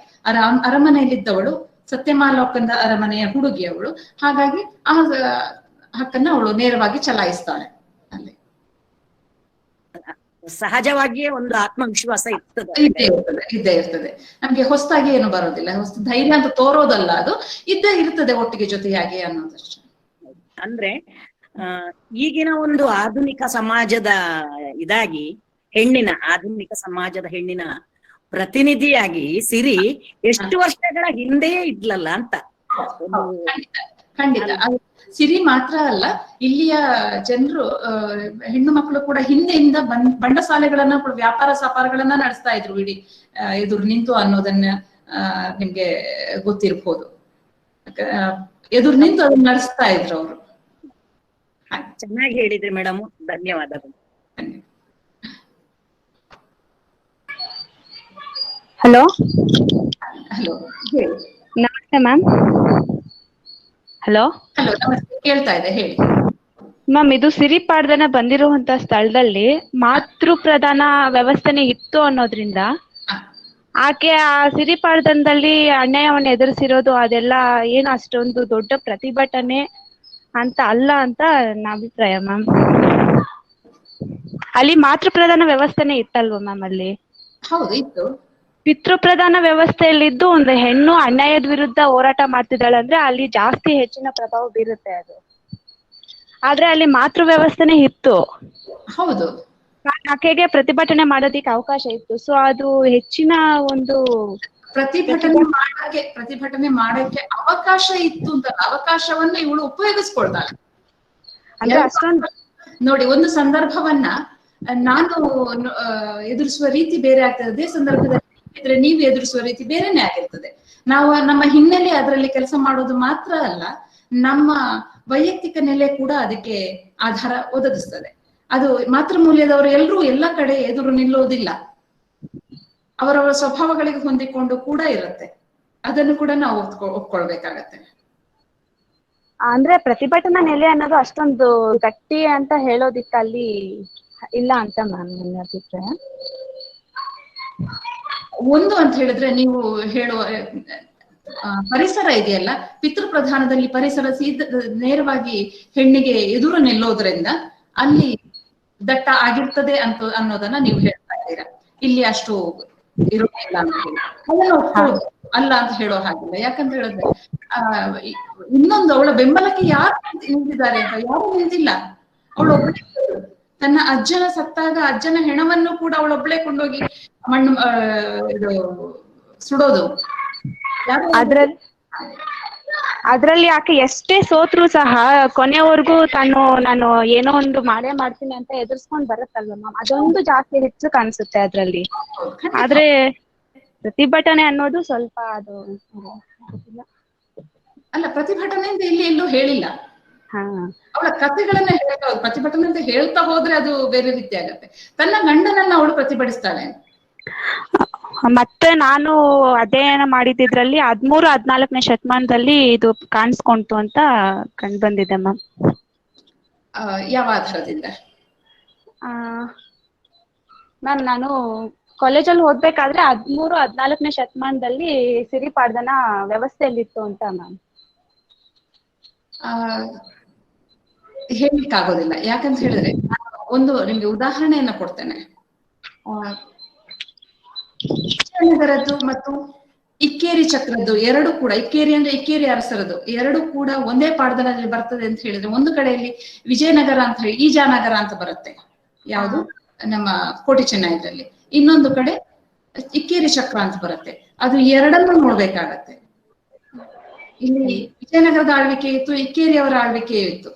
ಅರಮನೆಯಲ್ಲಿದ್ದವಳು, ಸತ್ಯಮಾಲೋಕಂದ ಅರಮನೆಯ ಹುಡುಗಿ ಅವಳು. ಹಾಗಾಗಿ ಆ ಹಕ್ಕನ್ನ ಅವಳು ನೇರವಾಗಿ ಚಲಾಯಿಸ್ತಾಳೆ. ಅಲ್ಲಿ
ಸಹಜವಾಗಿಯೇ ಒಂದು ಆತ್ಮವಿಶ್ವಾಸ
ಇದ್ದೇ ಇರ್ತದೆ. ನಮ್ಗೆ ಹೊಸದಾಗಿ ಏನು ಬರೋದಿಲ್ಲ, ಹೊಸ ಧೈರ್ಯ ಅಂತ ತೋರೋದಲ್ಲ, ಅದು ಇದ್ದೇ ಇರ್ತದೆ ಒಟ್ಟಿಗೆ ಜೊತೆಯಾಗಿ ಅನ್ನೋದಷ್ಟೇ.
ಅಂದ್ರೆ ಈಗಿನ ಒಂದು ಆಧುನಿಕ ಸಮಾಜದ ಇದಾಗಿ ಆಧುನಿಕ ಸಮಾಜದ ಹೆಣ್ಣಿನ ಪ್ರತಿನಿಧಿಯಾಗಿ ಸಿರಿ ಎಷ್ಟು ವರ್ಷಗಳ ಹಿಂದೆಯೇ ಇದ್ಲಲ್ಲ ಅಂತ.
ಖಂಡಿತ ಸಿರಿ ಮಾತ್ರ ಅಲ್ಲ, ಇಲ್ಲಿಯ ಜನರು ಹೆಣ್ಣು ಮಕ್ಕಳು ಕೂಡ ಹಿಂದೆಯಿಂದ ಬಂಡಸಾಲೆಗಳನ್ನ ವ್ಯಾಪಾರ ಸಪಾರಗಳನ್ನ ನಡೆಸ್ತಾ ಇದ್ರು ಇಡೀ ಎದುರು ನಿಂತು ಅನ್ನೋದನ್ನ ನಿಮ್ಗೆ ಗೊತ್ತಿರ್ಬೋದು. ಎದುರು ನಿಂತು ಅದನ್ನ ನಡೆಸ್ತಾ ಇದ್ರು ಅವರು.
ಚೆನ್ನಾಗಿ ಹೇಳಿದ್ರಿ ಮೇಡಮ್, ಧನ್ಯವಾದಗಳು.
ಹಲೋ
ಹಲೋ,
ನಮಸ್ತೆ ಮ್ಯಾಮ್. ಹಲೋ
ಹಲೋ, ನಮಸ್ತೆ, ಕೇಳ್ತಾ ಇದೆ, ಹೇಳಿ
ಮ್ಯಾಮ್. ಇದು ಸಿರಿಪಾಡ್ದನ ಬಂದಿರುವಂತ ಸ್ಥಳದಲ್ಲಿ ಮಾತೃ ಪ್ರಧಾನ ವ್ಯವಸ್ಥೆನೆ ಇತ್ತು ಅನ್ನೋದ್ರಿಂದ ಆಕೆ ಆ ಸಿರಿಪಾಡ್ದನದಲ್ಲಿ ಅನ್ಯಾಯವನ್ನು ಎದುರಿಸಿರೋದು ಅದೆಲ್ಲ ಏನು ಅಷ್ಟೊಂದು ದೊಡ್ಡ ಪ್ರತಿಭಟನೆ ಅಂತ ಅಲ್ಲ ಅಂತ ನನ್ನ ಅಭಿಪ್ರಾಯ ಮ್ಯಾಮ್. ಅಲ್ಲಿ ಮಾತೃ ಪ್ರಧಾನ ವ್ಯವಸ್ಥೆನೆ ಇತ್ತಲ್ವ ಮ್ಯಾಮ್ ಅಲ್ಲಿ?
ಹೌದು, ಇತ್ತು.
ಪಿತೃಪ್ರಧಾನ ವ್ಯವಸ್ಥೆಯಲ್ಲಿದ್ದು ಒಂದು ಹೆಣ್ಣು ಅನ್ಯಾಯದ ವಿರುದ್ಧ ಹೋರಾಟ ಮಾಡ್ತಿದ್ದಾಳೆ ಅಂದ್ರೆ ಅಲ್ಲಿ ಜಾಸ್ತಿ ಹೆಚ್ಚಿನ ಪ್ರಭಾವ ಬೀರುತ್ತೆ ಅದು. ಆದ್ರೆ ಅಲ್ಲಿ ಮಾತೃ ವ್ಯವಸ್ಥೆನೇ ಇತ್ತು.
ಹೌದು,
ಆಕೆಗೆ ಪ್ರತಿಭಟನೆ ಮಾಡೋದಿಕ್ಕೆ ಅವಕಾಶ ಇತ್ತು. ಸೊ ಅದು ಹೆಚ್ಚಿನ ಒಂದು
ಪ್ರತಿಭಟನೆ ಮಾಡಕ್ಕೆ ಅವಕಾಶ ಇತ್ತು ಅಂತ, ಅವಕಾಶವನ್ನ ಇವಳು ಉಪಯೋಗಿಸ್ಕೊಳ್ತಾಳೆ.
ಅಂದ್ರೆ ಅಷ್ಟೊಂದು
ನೋಡಿ, ಒಂದು ಸಂದರ್ಭವನ್ನ ನಾನು ಎದುರಿಸುವ ರೀತಿ ಬೇರೆ ಆಗ್ತದೆ, ಅದೇ ಸಂದರ್ಭದಲ್ಲಿ ನೀವು ಎದುರಿಸುವ ರೀತಿ ಬೇರೆನೆ ಆಗಿರ್ತದೆ. ನಾವು ನಮ್ಮ ಹಿನ್ನೆಲೆ ಅದರಲ್ಲಿ ಕೆಲಸ ಮಾಡೋದು ಮಾತ್ರ ಅಲ್ಲ, ನಮ್ಮ ವೈಯಕ್ತಿಕ ನೆಲೆ ಕೂಡ ಅದಕ್ಕೆ ಆಧಾರ ಒದಗಿಸ್ತದೆ. ಅದು ಮಾತೃಮೂಲ್ಯದವರು ಎಲ್ಲರೂ ಎಲ್ಲ ಕಡೆ ಎದುರು ನಿಲ್ಲೋದಿಲ್ಲ, ಅವರವರ ಸ್ವಭಾವಗಳಿಗೆ ಹೊಂದಿಕೊಂಡು ಕೂಡ ಇರುತ್ತೆ. ಅದನ್ನು ಕೂಡ ನಾವು ಒಪ್ಕೊಳ್ಬೇಕಾಗತ್ತೆ.
ಅಂದ್ರೆ ಪ್ರತಿಭಟನಾ ನೆಲೆ ಅನ್ನೋದು ಅಷ್ಟೊಂದು ಗಟ್ಟಿ ಅಂತ ಹೇಳೋದಿಕ್ಕೆ ಅಲ್ಲಿ ಇಲ್ಲ ಅಂತ ನನ್ನ ಅಭಿಪ್ರಾಯ.
ಒಂದು ಅಂತ ಹೇಳಿದ್ರೆ, ನೀವು ಹೇಳುವ ಪರಿಸರ ಇದೆಯಲ್ಲ, ಪಿತೃಪ್ರಧಾನದಲ್ಲಿ ಪರಿಸರ ನೇರವಾಗಿ ಹೆಣ್ಣಿಗೆ ಎದುರು ನಿಲ್ಲೋದ್ರಿಂದ ಅಲ್ಲಿ ದಟ್ಟ ಆಗಿರ್ತದೆ ಅನ್ನೋದನ್ನ ನೀವು ಹೇಳ್ತಾ ಇದ್ದೀರಾ. ಇಲ್ಲಿ ಅಷ್ಟು ಇರೋದಿಲ್ಲ ಅಂತ ಹೇಳಿ ಅದನ್ನ ಒಪ್ಕೊಳ್ಳೋದು ಅಲ್ಲ ಅಂತ ಹೇಳೋ ಹಾಗಿಲ್ಲ. ಯಾಕಂತ ಹೇಳಿದ್ರೆ ಇನ್ನೊಂದು, ಅವಳ ಬೆಂಬಲಕ್ಕೆ ಯಾರು ನಿಂತಿದ್ದಾರೆ ಅಂತ ಯಾರು ನಿಂತಿಲ್ಲ. ಅವಳೊಬ್ಬಳೆ ತನ್ನ ಅಜ್ಜನ ಸತ್ತಾಗ ಅಜ್ಜನ ಹೆಣವನ್ನು ಕೂಡ ಅವಳೊಬ್ಬಳೆ ಕೊಂಡೋಗಿ ಮಣ್ಣು ಇದು ಸುಡೋದು.
ಅದ್ರಲ್ಲಿ ಆಕೆ ಎಷ್ಟೇ ಸೋತ್ರು ಸಹ ಕೊನೆವರೆಗೂ ನಾನು ಏನೋ ಒಂದು ಮಾಡೇ ಮಾಡ್ತೀನಿ ಅಂತ ಎದುರ್ಸ್ಕೊಂಡ್ ಬರುತ್ತಲ್ವ ಮ್ಯಾಮ್, ಅದೊಂದು ಜಾಸ್ತಿ ಹೆಚ್ಚು ಕಾಣಿಸುತ್ತೆ ಅದ್ರಲ್ಲಿ. ಆದ್ರೆ ಪ್ರತಿಭಟನೆ ಅನ್ನೋದು ಸ್ವಲ್ಪ ಅದು
ಅಲ್ಲ, ಪ್ರತಿಭಟನೆ ಅಂತ ಇಲ್ಲಿ ಎಲ್ಲೂ ಹೇಳಿಲ್ಲ. ಅವಳ ಕಥೆಗಳನ್ನ ಹೇಳ್ತಾ ಪ್ರತಿಭಟನೆ ಅಂತ ಹೇಳ್ತಾ ಹೋದ್ರೆ ಅದು ಬೇರೆ ರೀತಿ ಆಗತ್ತೆ. ತನ್ನ ಗಂಡನನ್ನ ಅವಳು ಪ್ರತಿಭಟಿಸ್ತಾಳೆ.
ಮತ್ತೆ ನಾನು ಅಧ್ಯಯನ ಮಾಡಿದ್ರಲ್ಲಿ 13-14ನೇ ಶತಮಾನದಲ್ಲಿ ಇದು ಕಾಣಿಸ್ಕೊಂತು ಅಂತ ಕಂಡು ಬಂದಿದೆ ಮ್ಯಾಮ್.
ಯಾವ ಆಧಾರದಿಂದ?
ಮ್ಯಾಮ್ ನಾನು ಕಾಲೇಜಲ್ಲಿ ಓದ್ಬೇಕಾದ್ರೆ 13-14ನೇ ಶತಮಾನದಲ್ಲಿ ಸಿರಿಪಾಡ್ದನ ವ್ಯವಸ್ಥೆಯಲ್ಲಿತ್ತು ಅಂತ ಮ್ಯಾಮ್.
ಹೇಳ್ಲಿಕ್ಕಾಗೋದಿಲ್ಲ. ಯಾಕಂತ ಹೇಳಿದ್ರೆ ಒಂದು ನಿಮ್ಗೆ ಉದಾಹರಣೆಯನ್ನ ಕೊಡ್ತೇನೆ. ವಿಜಯನಗರದ್ದು ಮತ್ತು ಇಕ್ಕೇರಿ ಚಕ್ರದ್ದು ಎರಡು ಕೂಡ, ಇಕ್ಕೇರಿ ಅಂದ್ರೆ ಇಕ್ಕೇರಿ ಅರಸರದು, ಎರಡು ಕೂಡ ಒಂದೇ ಪಾಡ್ದನಲ್ಲಿ ಬರ್ತದೆ ಅಂತ ಹೇಳಿದ್ರೆ, ಒಂದು ಕಡೆಯಲ್ಲಿ ವಿಜಯನಗರ ಅಂತ ಹೇಳಿ ಈಜಾನಗರ ಅಂತ ಬರುತ್ತೆ, ಯಾವುದು ನಮ್ಮ ಕೋಟೆ ಚೆನ್ನೈದಲ್ಲಿ, ಇನ್ನೊಂದು ಕಡೆ ಇಕ್ಕೇರಿ ಚಕ್ರ ಅಂತ ಬರುತ್ತೆ. ಅದು ಎರಡನ್ನೂ ನೋಡ್ಬೇಕಾಗತ್ತೆ. ಇಲ್ಲಿ ವಿಜಯನಗರದ ಆಳ್ವಿಕೆ ಇತ್ತು, ಇಕ್ಕೇರಿಯವರ ಆಳ್ವಿಕೆಯೂ ಇತ್ತು.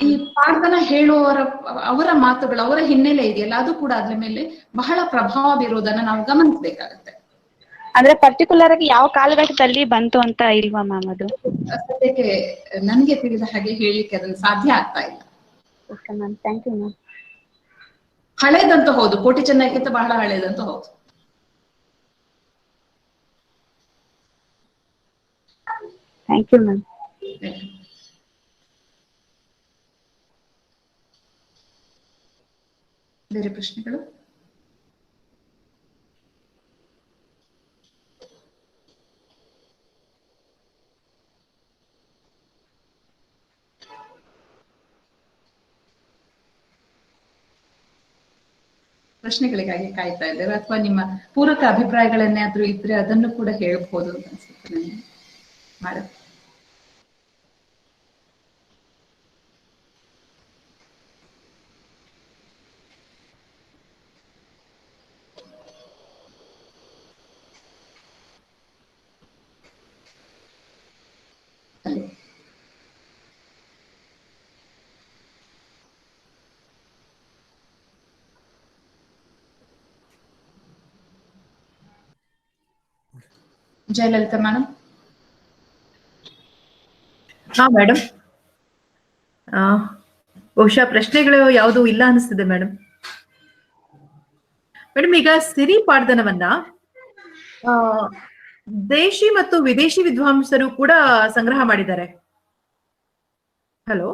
ಈ ಪಾಡ್ದನ ಹೇಳುವವರ ಅವರ ಮಾತುಗಳು, ಅವರ ಹಿನ್ನೆಲೆ ಇದೆಯಲ್ಲ, ಅದು ಕೂಡ ಅದ್ರ ಮೇಲೆ ಬಹಳ ಪ್ರಭಾವ ಬೀರೋದನ್ನ ನಾವು ಗಮನಿಸಬೇಕಾಗತ್ತೆ.
ಅಂದ್ರೆ ಪರ್ಟಿಕ್ಯುಲರ್ ಆಗಿ ಯಾವ ಕಾಲಘಟ್ಟದಲ್ಲಿ ಬಂತು ಅಂತ ಇಲ್ವಾ ಮ್ಯಾಮ್? ಅದು
ಸದ್ಯಕ್ಕೆ ನನ್ಗೆ ತಿಳಿದ ಹಾಗೆ ಹೇಳಿಕ್ಕೆ ಅದನ್ನು ಸಾಧ್ಯ ಆಗ್ತಾ ಇಲ್ಲ.
Okay ma'am, thank you ma'am.
ಹಳೇದಂತೂ ಹೌದು, ಕೋಟೆ ಚೆನ್ನೈಗಿಂತ ಬಹಳ ಹಳೇದಂತೂ ಹೌದು.
Thank you ma'am.
ಬೇರೆ ಪ್ರಶ್ನೆಗಳು? ಪ್ರಶ್ನೆಗಳಿಗಾಗಿ ಕಾಯ್ತಾ ಇದ್ದೇವೆ, ಅಥವಾ ನಿಮ್ಮ ಪೂರಕ ಅಭಿಪ್ರಾಯಗಳನ್ನೇ ಇದ್ರೆ ಅದನ್ನು ಕೂಡ ಹೇಳ್ಬೋದು ಅಂತ ಅನ್ಸುತ್ತೆ ನನಗೆ. ಮಾಡಿ. ಜಯಲಲಿತಾ ಮೇಡಮ್.
ಹಾ ಮೇಡಮ್, ಬಹುಶಃ ಪ್ರಶ್ನೆಗಳು ಯಾವುದು ಇಲ್ಲ ಅನಿಸ್ತದೆ ಮೇಡಮ್. ಮೇಡಮ್, ಈಗ ಸಿರಿ ಪಾಡ್ದನವನ್ನ ದೇಶಿ ಮತ್ತು ವಿದೇಶಿ ವಿದ್ವಾಂಸರು ಕೂಡ ಸಂಗ್ರಹ ಮಾಡಿದ್ದಾರೆ. ಹಲೋ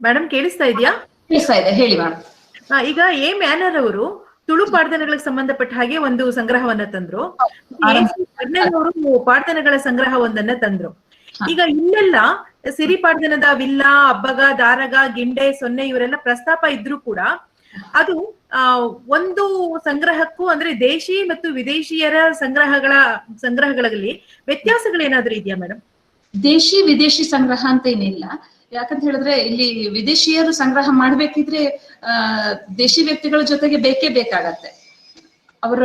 ಮೇಡಮ್, ಕೇಳಿಸ್ತಾ ಇದೆಯಾ?
ಕೇಳಿಸ್ತಾ ಇದೆ, ಹೇಳಿ ಮೇಡಮ್.
ಈಗ ಎ ಮ್ಯಾನರ್ ಅವರು ತುಳು ಪಾಡ್ದನಗಳಿಗೆ ಸಂಬಂಧಪಟ್ಟ ಹಾಗೆ ಒಂದು ಸಂಗ್ರಹವನ್ನ ತಂದ್ರು, ಅವರು ಪಾಡ್ದನಗಳ ಸಂಗ್ರಹವೊಂದನ್ನ ತಂದ್ರು. ಈಗ ಇಲ್ಲೆಲ್ಲ ಸಿರಿ ಪಾಡ್ದನದ ವಿಲ್ಲ, ಅಬ್ಬಗ, ದಾರಗ, ಗಿಂಡೆ, ಸೊನ್ನೆ ಇವರೆಲ್ಲ ಪ್ರಸ್ತಾಪ ಇದ್ರೂ ಕೂಡ ಅದು ಒಂದು ಸಂಗ್ರಹಕ್ಕೂ, ಅಂದ್ರೆ ದೇಶಿ ಮತ್ತು ವಿದೇಶಿಯರ ಸಂಗ್ರಹಗಳಲ್ಲಿ ವ್ಯತ್ಯಾಸಗಳೇನಾದ್ರೂ ಇದೆಯಾ ಮೇಡಮ್?
ದೇಶಿ ವಿದೇಶಿ ಸಂಗ್ರಹ ಅಂತ ಏನಿಲ್ಲ. ಯಾಕಂತ ಹೇಳಿದ್ರೆ ಇಲ್ಲಿ ವಿದೇಶಿಯರು ಸಂಗ್ರಹ ಮಾಡ್ಬೇಕಿದ್ರೆ ದೇಶಿ ವ್ಯಕ್ತಿಗಳ ಜೊತೆಗೆ ಬೇಕೇ ಬೇಕಾಗತ್ತೆ. ಅವರ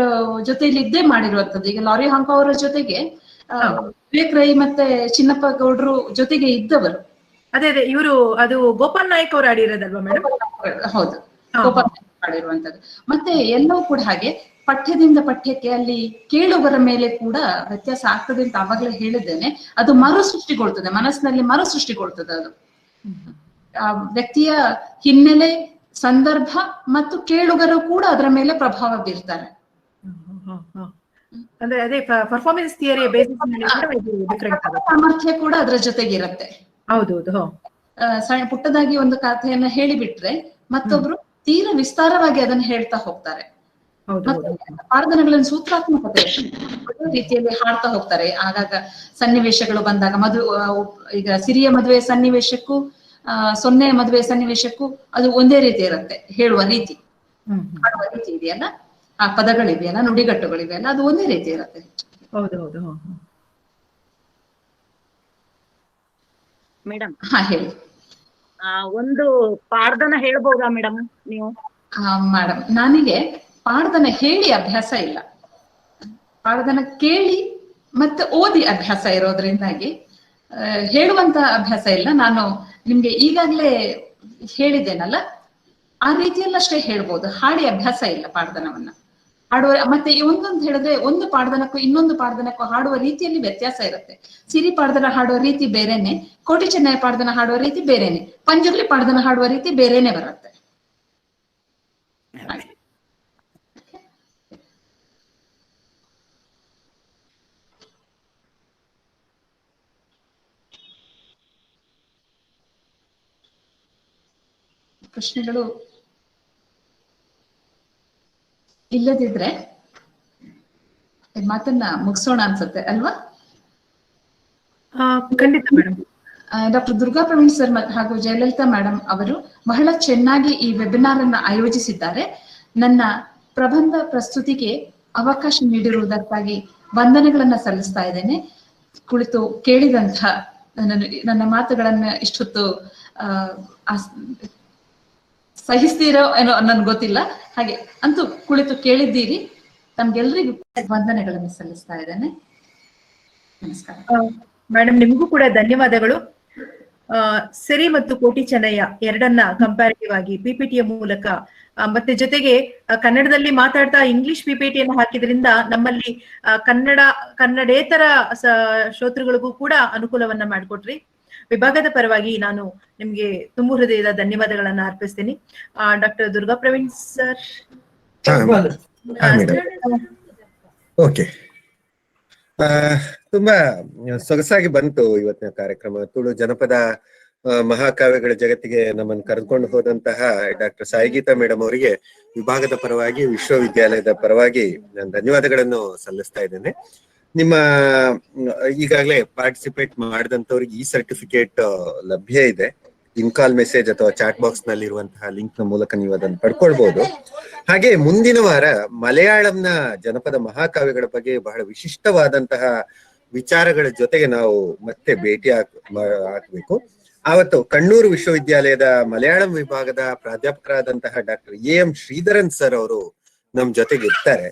ಜೊತೆ ಇಲ್ಲಿ ಇದ್ದೇ ಮಾಡಿರುವಂತದ್ದು. ಈಗ ಲಾರಿ ಹಾಂಕೋ ಅವರ ಜೊತೆಗೆ ವಿವೇಕ್ ರೈ ಮತ್ತೆ ಚಿನ್ನಪ್ಪ ಗೌಡ್ರು ಜೊತೆಗೆ ಇದ್ದವರು.
ಅದೇ ಇವರು ಅದು ಗೋಪಾಲ್ ನಾಯಕ್ ಅವರು ಆಡಿರೋದಲ್ವಾ ಮೇಡಮ್?
ಹೌದು, ಗೋಪಾಲ್ ನಾಯಕ್ ಆಡಿರುವಂತದ್ದು. ಮತ್ತೆ ಎಲ್ಲವೂ ಕೂಡ ಹಾಗೆ ಪಠ್ಯದಿಂದ ಪಠ್ಯಕ್ಕೆ ಅಲ್ಲಿ ಕೇಳುಗರ ಮೇಲೆ ಕೂಡ ವ್ಯತ್ಯಾಸ ಆಗ್ತದೆ ಅಂತ ಆವಾಗಲೇ ಹೇಳಿದ್ದೇನೆ. ಅದು ಮರುಸೃಷ್ಟಿಗೊಳ್ತದೆ, ಮನಸ್ಸಿನಲ್ಲಿ ಮರುಸೃಷ್ಟಿಗೊಳ್ತದೆ. ಅದು ಆ ವ್ಯಕ್ತಿಯ ಹಿನ್ನೆಲೆ, ಸಂದರ್ಭ ಮತ್ತು ಕೇಳುಗರು ಕೂಡ ಅದರ ಮೇಲೆ ಪ್ರಭಾವ ಬೀರ್ತಾರೆ.
ಅಂದ್ರೆ ಅದೇ ಪರ್ಫಾರ್ಮೆನ್ಸ್ ಥಿಯರಿ ಬೇಸಿಸ್
ಸಾಮರ್ಥ್ಯ ಕೂಡ ಅದರ ಜೊತೆಗಿರುತ್ತೆ.
ಹೌದೌದು.
ಪುಟ್ಟದಾಗಿ ಒಂದು ಕಥೆಯನ್ನ ಹೇಳಿಬಿಟ್ರೆ ಮತ್ತೊಬ್ರು ತೀರಾ ವಿಸ್ತಾರವಾಗಿ ಅದನ್ನ ಹೇಳ್ತಾ ಹೋಗ್ತಾರೆ. ಪಾರ್ಧನಗಳನ್ನು ಸೂತ್ರಾತ್ಮಕತೆ ರೀತಿಯಲ್ಲಿ ಹಾಡ್ತಾ ಹೋಗ್ತಾರೆ. ಆಗಾಗ ಸನ್ನಿವೇಶಗಳು ಬಂದಾಗ ಈಗ ಸಿರಿಯ ಮದುವೆ ಸನ್ನಿವೇಶಕ್ಕೂ ಸೊನ್ನೆಯ ಮದುವೆ ಸನ್ನಿವೇಶಕ್ಕೂ ಅದು ಒಂದೇ ರೀತಿ ಇರುತ್ತೆ. ಹೇಳುವ ರೀತಿ, ಹಾಡುವ ರೀತಿ ಇದೆಯಲ್ಲ, ಆ ಪದಗಳಿದೆಯಲ್ಲ, ನುಡಿಗಟ್ಟುಗಳಿದೆಯಲ್ಲ, ಅದು ಒಂದೇ ರೀತಿ ಇರುತ್ತೆ.
ಹೌದು.
ಮೇಡಮ್
ಹೇಳಿ.
ಒಂದು ಪಾಡ್ದನ ಹೇಳ್ಬೋದಾ ಮೇಡಮ್ ನೀವು?
ಮೇಡಮ್, ನನಗೆ ಪಾಡ್ದನ ಹೇಳಿ ಅಭ್ಯಾಸ ಇಲ್ಲ. ಪಾಡ್ದನ ಕೇಳಿ ಮತ್ತೆ ಓದಿ ಅಭ್ಯಾಸ ಇರೋದ್ರಿಂದಾಗಿ ಹೇಳುವಂತ ಅಭ್ಯಾಸ ಇಲ್ಲ. ನಾನು ನಿಮ್ಗೆ ಈಗಾಗ್ಲೇ ಹೇಳಿದ್ದೇನಲ್ಲ, ಆ ರೀತಿಯಲ್ಲಷ್ಟೇ ಹೇಳ್ಬೋದು. ಹಾಡಿ ಅಭ್ಯಾಸ ಇಲ್ಲ ಪಾಡ್ದನವನ್ನ ಹಾಡುವ. ಮತ್ತೆ ಒಂದೊಂದು ಹೇಳಿದ್ರೆ ಒಂದು ಪಾಡ್ದನಕ್ಕೂ ಇನ್ನೊಂದು ಪಾಡ್ದನಕ್ಕೂ ಹಾಡುವ ರೀತಿಯಲ್ಲಿ ವ್ಯತ್ಯಾಸ ಇರುತ್ತೆ. ಸಿರಿ ಪಾಡ್ದನ ಹಾಡುವ ರೀತಿ ಬೇರೆನೆ, ಕೋಟಿ ಚೆನ್ನೈ ಪಾಡ್ದನ ಹಾಡುವ ರೀತಿ ಬೇರೆನೆ, ಪಂಜುರ್ಲಿ ಪಾಡ್ದನ ಹಾಡುವ ರೀತಿ ಬೇರೆನೆ ಬರುತ್ತೆ. ಪ್ರಶ್ನೆಗಳು ಇಲ್ಲದಿದ್ರೆ ಮಾತನ್ನ ಮುಗಿಸೋಣ ಅನ್ಸುತ್ತೆ ಅಲ್ವಾ?
ಖಂಡಿತ madam.
Doctor Durga Praveen sir ಹಾಗೂ ಜಯಲಲಿತಾ ಮೇಡಮ್ ಅವರು ಬಹಳ ಚೆನ್ನಾಗಿ ಈ ವೆಬಿನಾರ್ ಅನ್ನು ಆಯೋಜಿಸಿದ್ದಾರೆ. ನನ್ನ ಪ್ರಬಂಧ ಪ್ರಸ್ತುತಿಗೆ ಅವಕಾಶ ನೀಡಿರುವುದಕ್ಕಾಗಿ ವಂದನೆಗಳನ್ನ ಸಲ್ಲಿಸ್ತಾ ಇದ್ದೇನೆ. ಕುಳಿತು ಕೇಳಿದಂತ ನನ್ನ ಮಾತುಗಳನ್ನ ಇಷ್ಟೊತ್ತು ಸಹಿಸ್ತೀರೋ ಏನೋ ನನ್ಗೆ ಗೊತ್ತಿಲ್ಲ. ಹಾಗೆ ಅಂತೂ ಕುಳಿತು ಕೇಳಿದ್ದೀರಿ. ನಮ್ಗೆಲ್ರಿಗೂ ವಂದನೆಗಳನ್ನು ಸಲ್ಲಿಸ್ತಾ ಇದ್ದೇನೆ. ನಮಸ್ಕಾರ
ಮೇಡಮ್. ನಿಮಗೂ ಕೂಡ ಧನ್ಯವಾದಗಳು. ಸಿರಿ ಮತ್ತು ಕೋಟಿ ಚೆನ್ನಯ್ಯ ಎರಡನ್ನ ಕಂಪ್ಯಾರಿಟಿವ್ ಆಗಿ ಪಿಪಿಟಿಯ ಮೂಲಕ ಮತ್ತೆ ಜೊತೆಗೆ ಕನ್ನಡದಲ್ಲಿ ಮಾತಾಡ್ತಾ ಇಂಗ್ಲಿಷ್ ಪಿಪಿಟಿಯನ್ನು ಹಾಕಿದ್ರಿಂದ ನಮ್ಮಲ್ಲಿ ಕನ್ನಡೇತರ ಶ್ರೋತೃಗಳಿಗೂ ಕೂಡ ಅನುಕೂಲವನ್ನ ಮಾಡಿಕೊಟ್ರಿ. ವಿಭಾಗದ ಪರವಾಗಿ ನಾನು ನಿಮ್ಗೆ ತುಂಬು ಹೃದಯದ ಧನ್ಯವಾದಗಳನ್ನ ಅರ್ಪಿಸ್ತೀನಿ. Doctor Durga Praveen sir.
Okay, ತುಂಬಾ ಸೊಗಸಾಗಿ ಬಂತು ಇವತ್ತಿನ ಕಾರ್ಯಕ್ರಮ. ತುಳು ಜನಪದ ಮಹಾಕಾವ್ಯಗಳ ಜಗತ್ತಿಗೆ ನಮ್ಮನ್ನು ಕರೆದುಕೊಂಡು ಹೋದಂತಹ ಡಾಕ್ಟರ್ ಸಾಯಿಗೀತಾ ಮೇಡಮ್ ಅವರಿಗೆ ವಿಭಾಗದ ಪರವಾಗಿ, ವಿಶ್ವವಿದ್ಯಾಲಯದ ಪರವಾಗಿ ನಾನು ಧನ್ಯವಾದಗಳನ್ನು ಸಲ್ಲಿಸ್ತಾ ಇದ್ದೇನೆ. ನಿಮ್ಮ ಈಗಾಗಲೇ ಪಾರ್ಟಿಸಿಪೇಟ್ ಮಾಡಿದಂತವ್ರಿಗೆ ಈ ಸರ್ಟಿಫಿಕೇಟ್ ಲಭ್ಯ ಇದೆ. ಇನ್ಕಾಲ್ ಮೆಸೇಜ್ ಅಥವಾ ಚಾಟ್ ಬಾಕ್ಸ್ ನಲ್ಲಿರುವಂತಹ ಲಿಂಕ್ ನ ಮೂಲಕ ನೀವು ಅದನ್ನು ಪಡ್ಕೊಳ್ಬಹುದು. ಹಾಗೆ ಮುಂದಿನ ವಾರ ಮಲಯಾಳಂನ ಜನಪದ ಮಹಾಕಾವ್ಯಗಳ ಬಗ್ಗೆ ಬಹಳ ವಿಶಿಷ್ಟವಾದಂತಹ ವಿಚಾರಗಳ ಜೊತೆಗೆ ನಾವು ಮತ್ತೆ ಭೇಟಿ ಹಾಕ್ಬೇಕು. ಆವತ್ತು ಕಣ್ಣೂರು ವಿಶ್ವವಿದ್ಯಾಲಯದ ಮಲಯಾಳಂ ವಿಭಾಗದ ಪ್ರಾಧ್ಯಾಪಕರಾದಂತಹ ಡಾಕ್ಟರ್ ಎಂ ಶ್ರೀಧರನ್ ಸರ್ ಅವರು ನಮ್ ಜೊತೆಗೆ ಇರ್ತಾರೆ.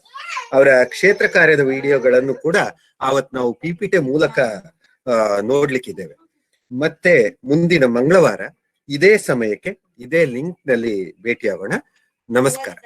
ಅವರ ಕ್ಷೇತ್ರ ಕಾರ್ಯದ ವಿಡಿಯೋಗಳನ್ನು ಕೂಡ ಆವತ್ ನಾವು ಪಿಪಿಟಿ ಮೂಲಕ ನೋಡ್ಲಿಕ್ಕಿದ್ದೇವೆ. ಮತ್ತೆ ಮುಂದಿನ ಮಂಗಳವಾರ ಇದೇ ಸಮಯಕ್ಕೆ ಇದೇ ಲಿಂಕ್ ನಲ್ಲಿ ಭೇಟಿಯಾಗೋಣ. ನಮಸ್ಕಾರ.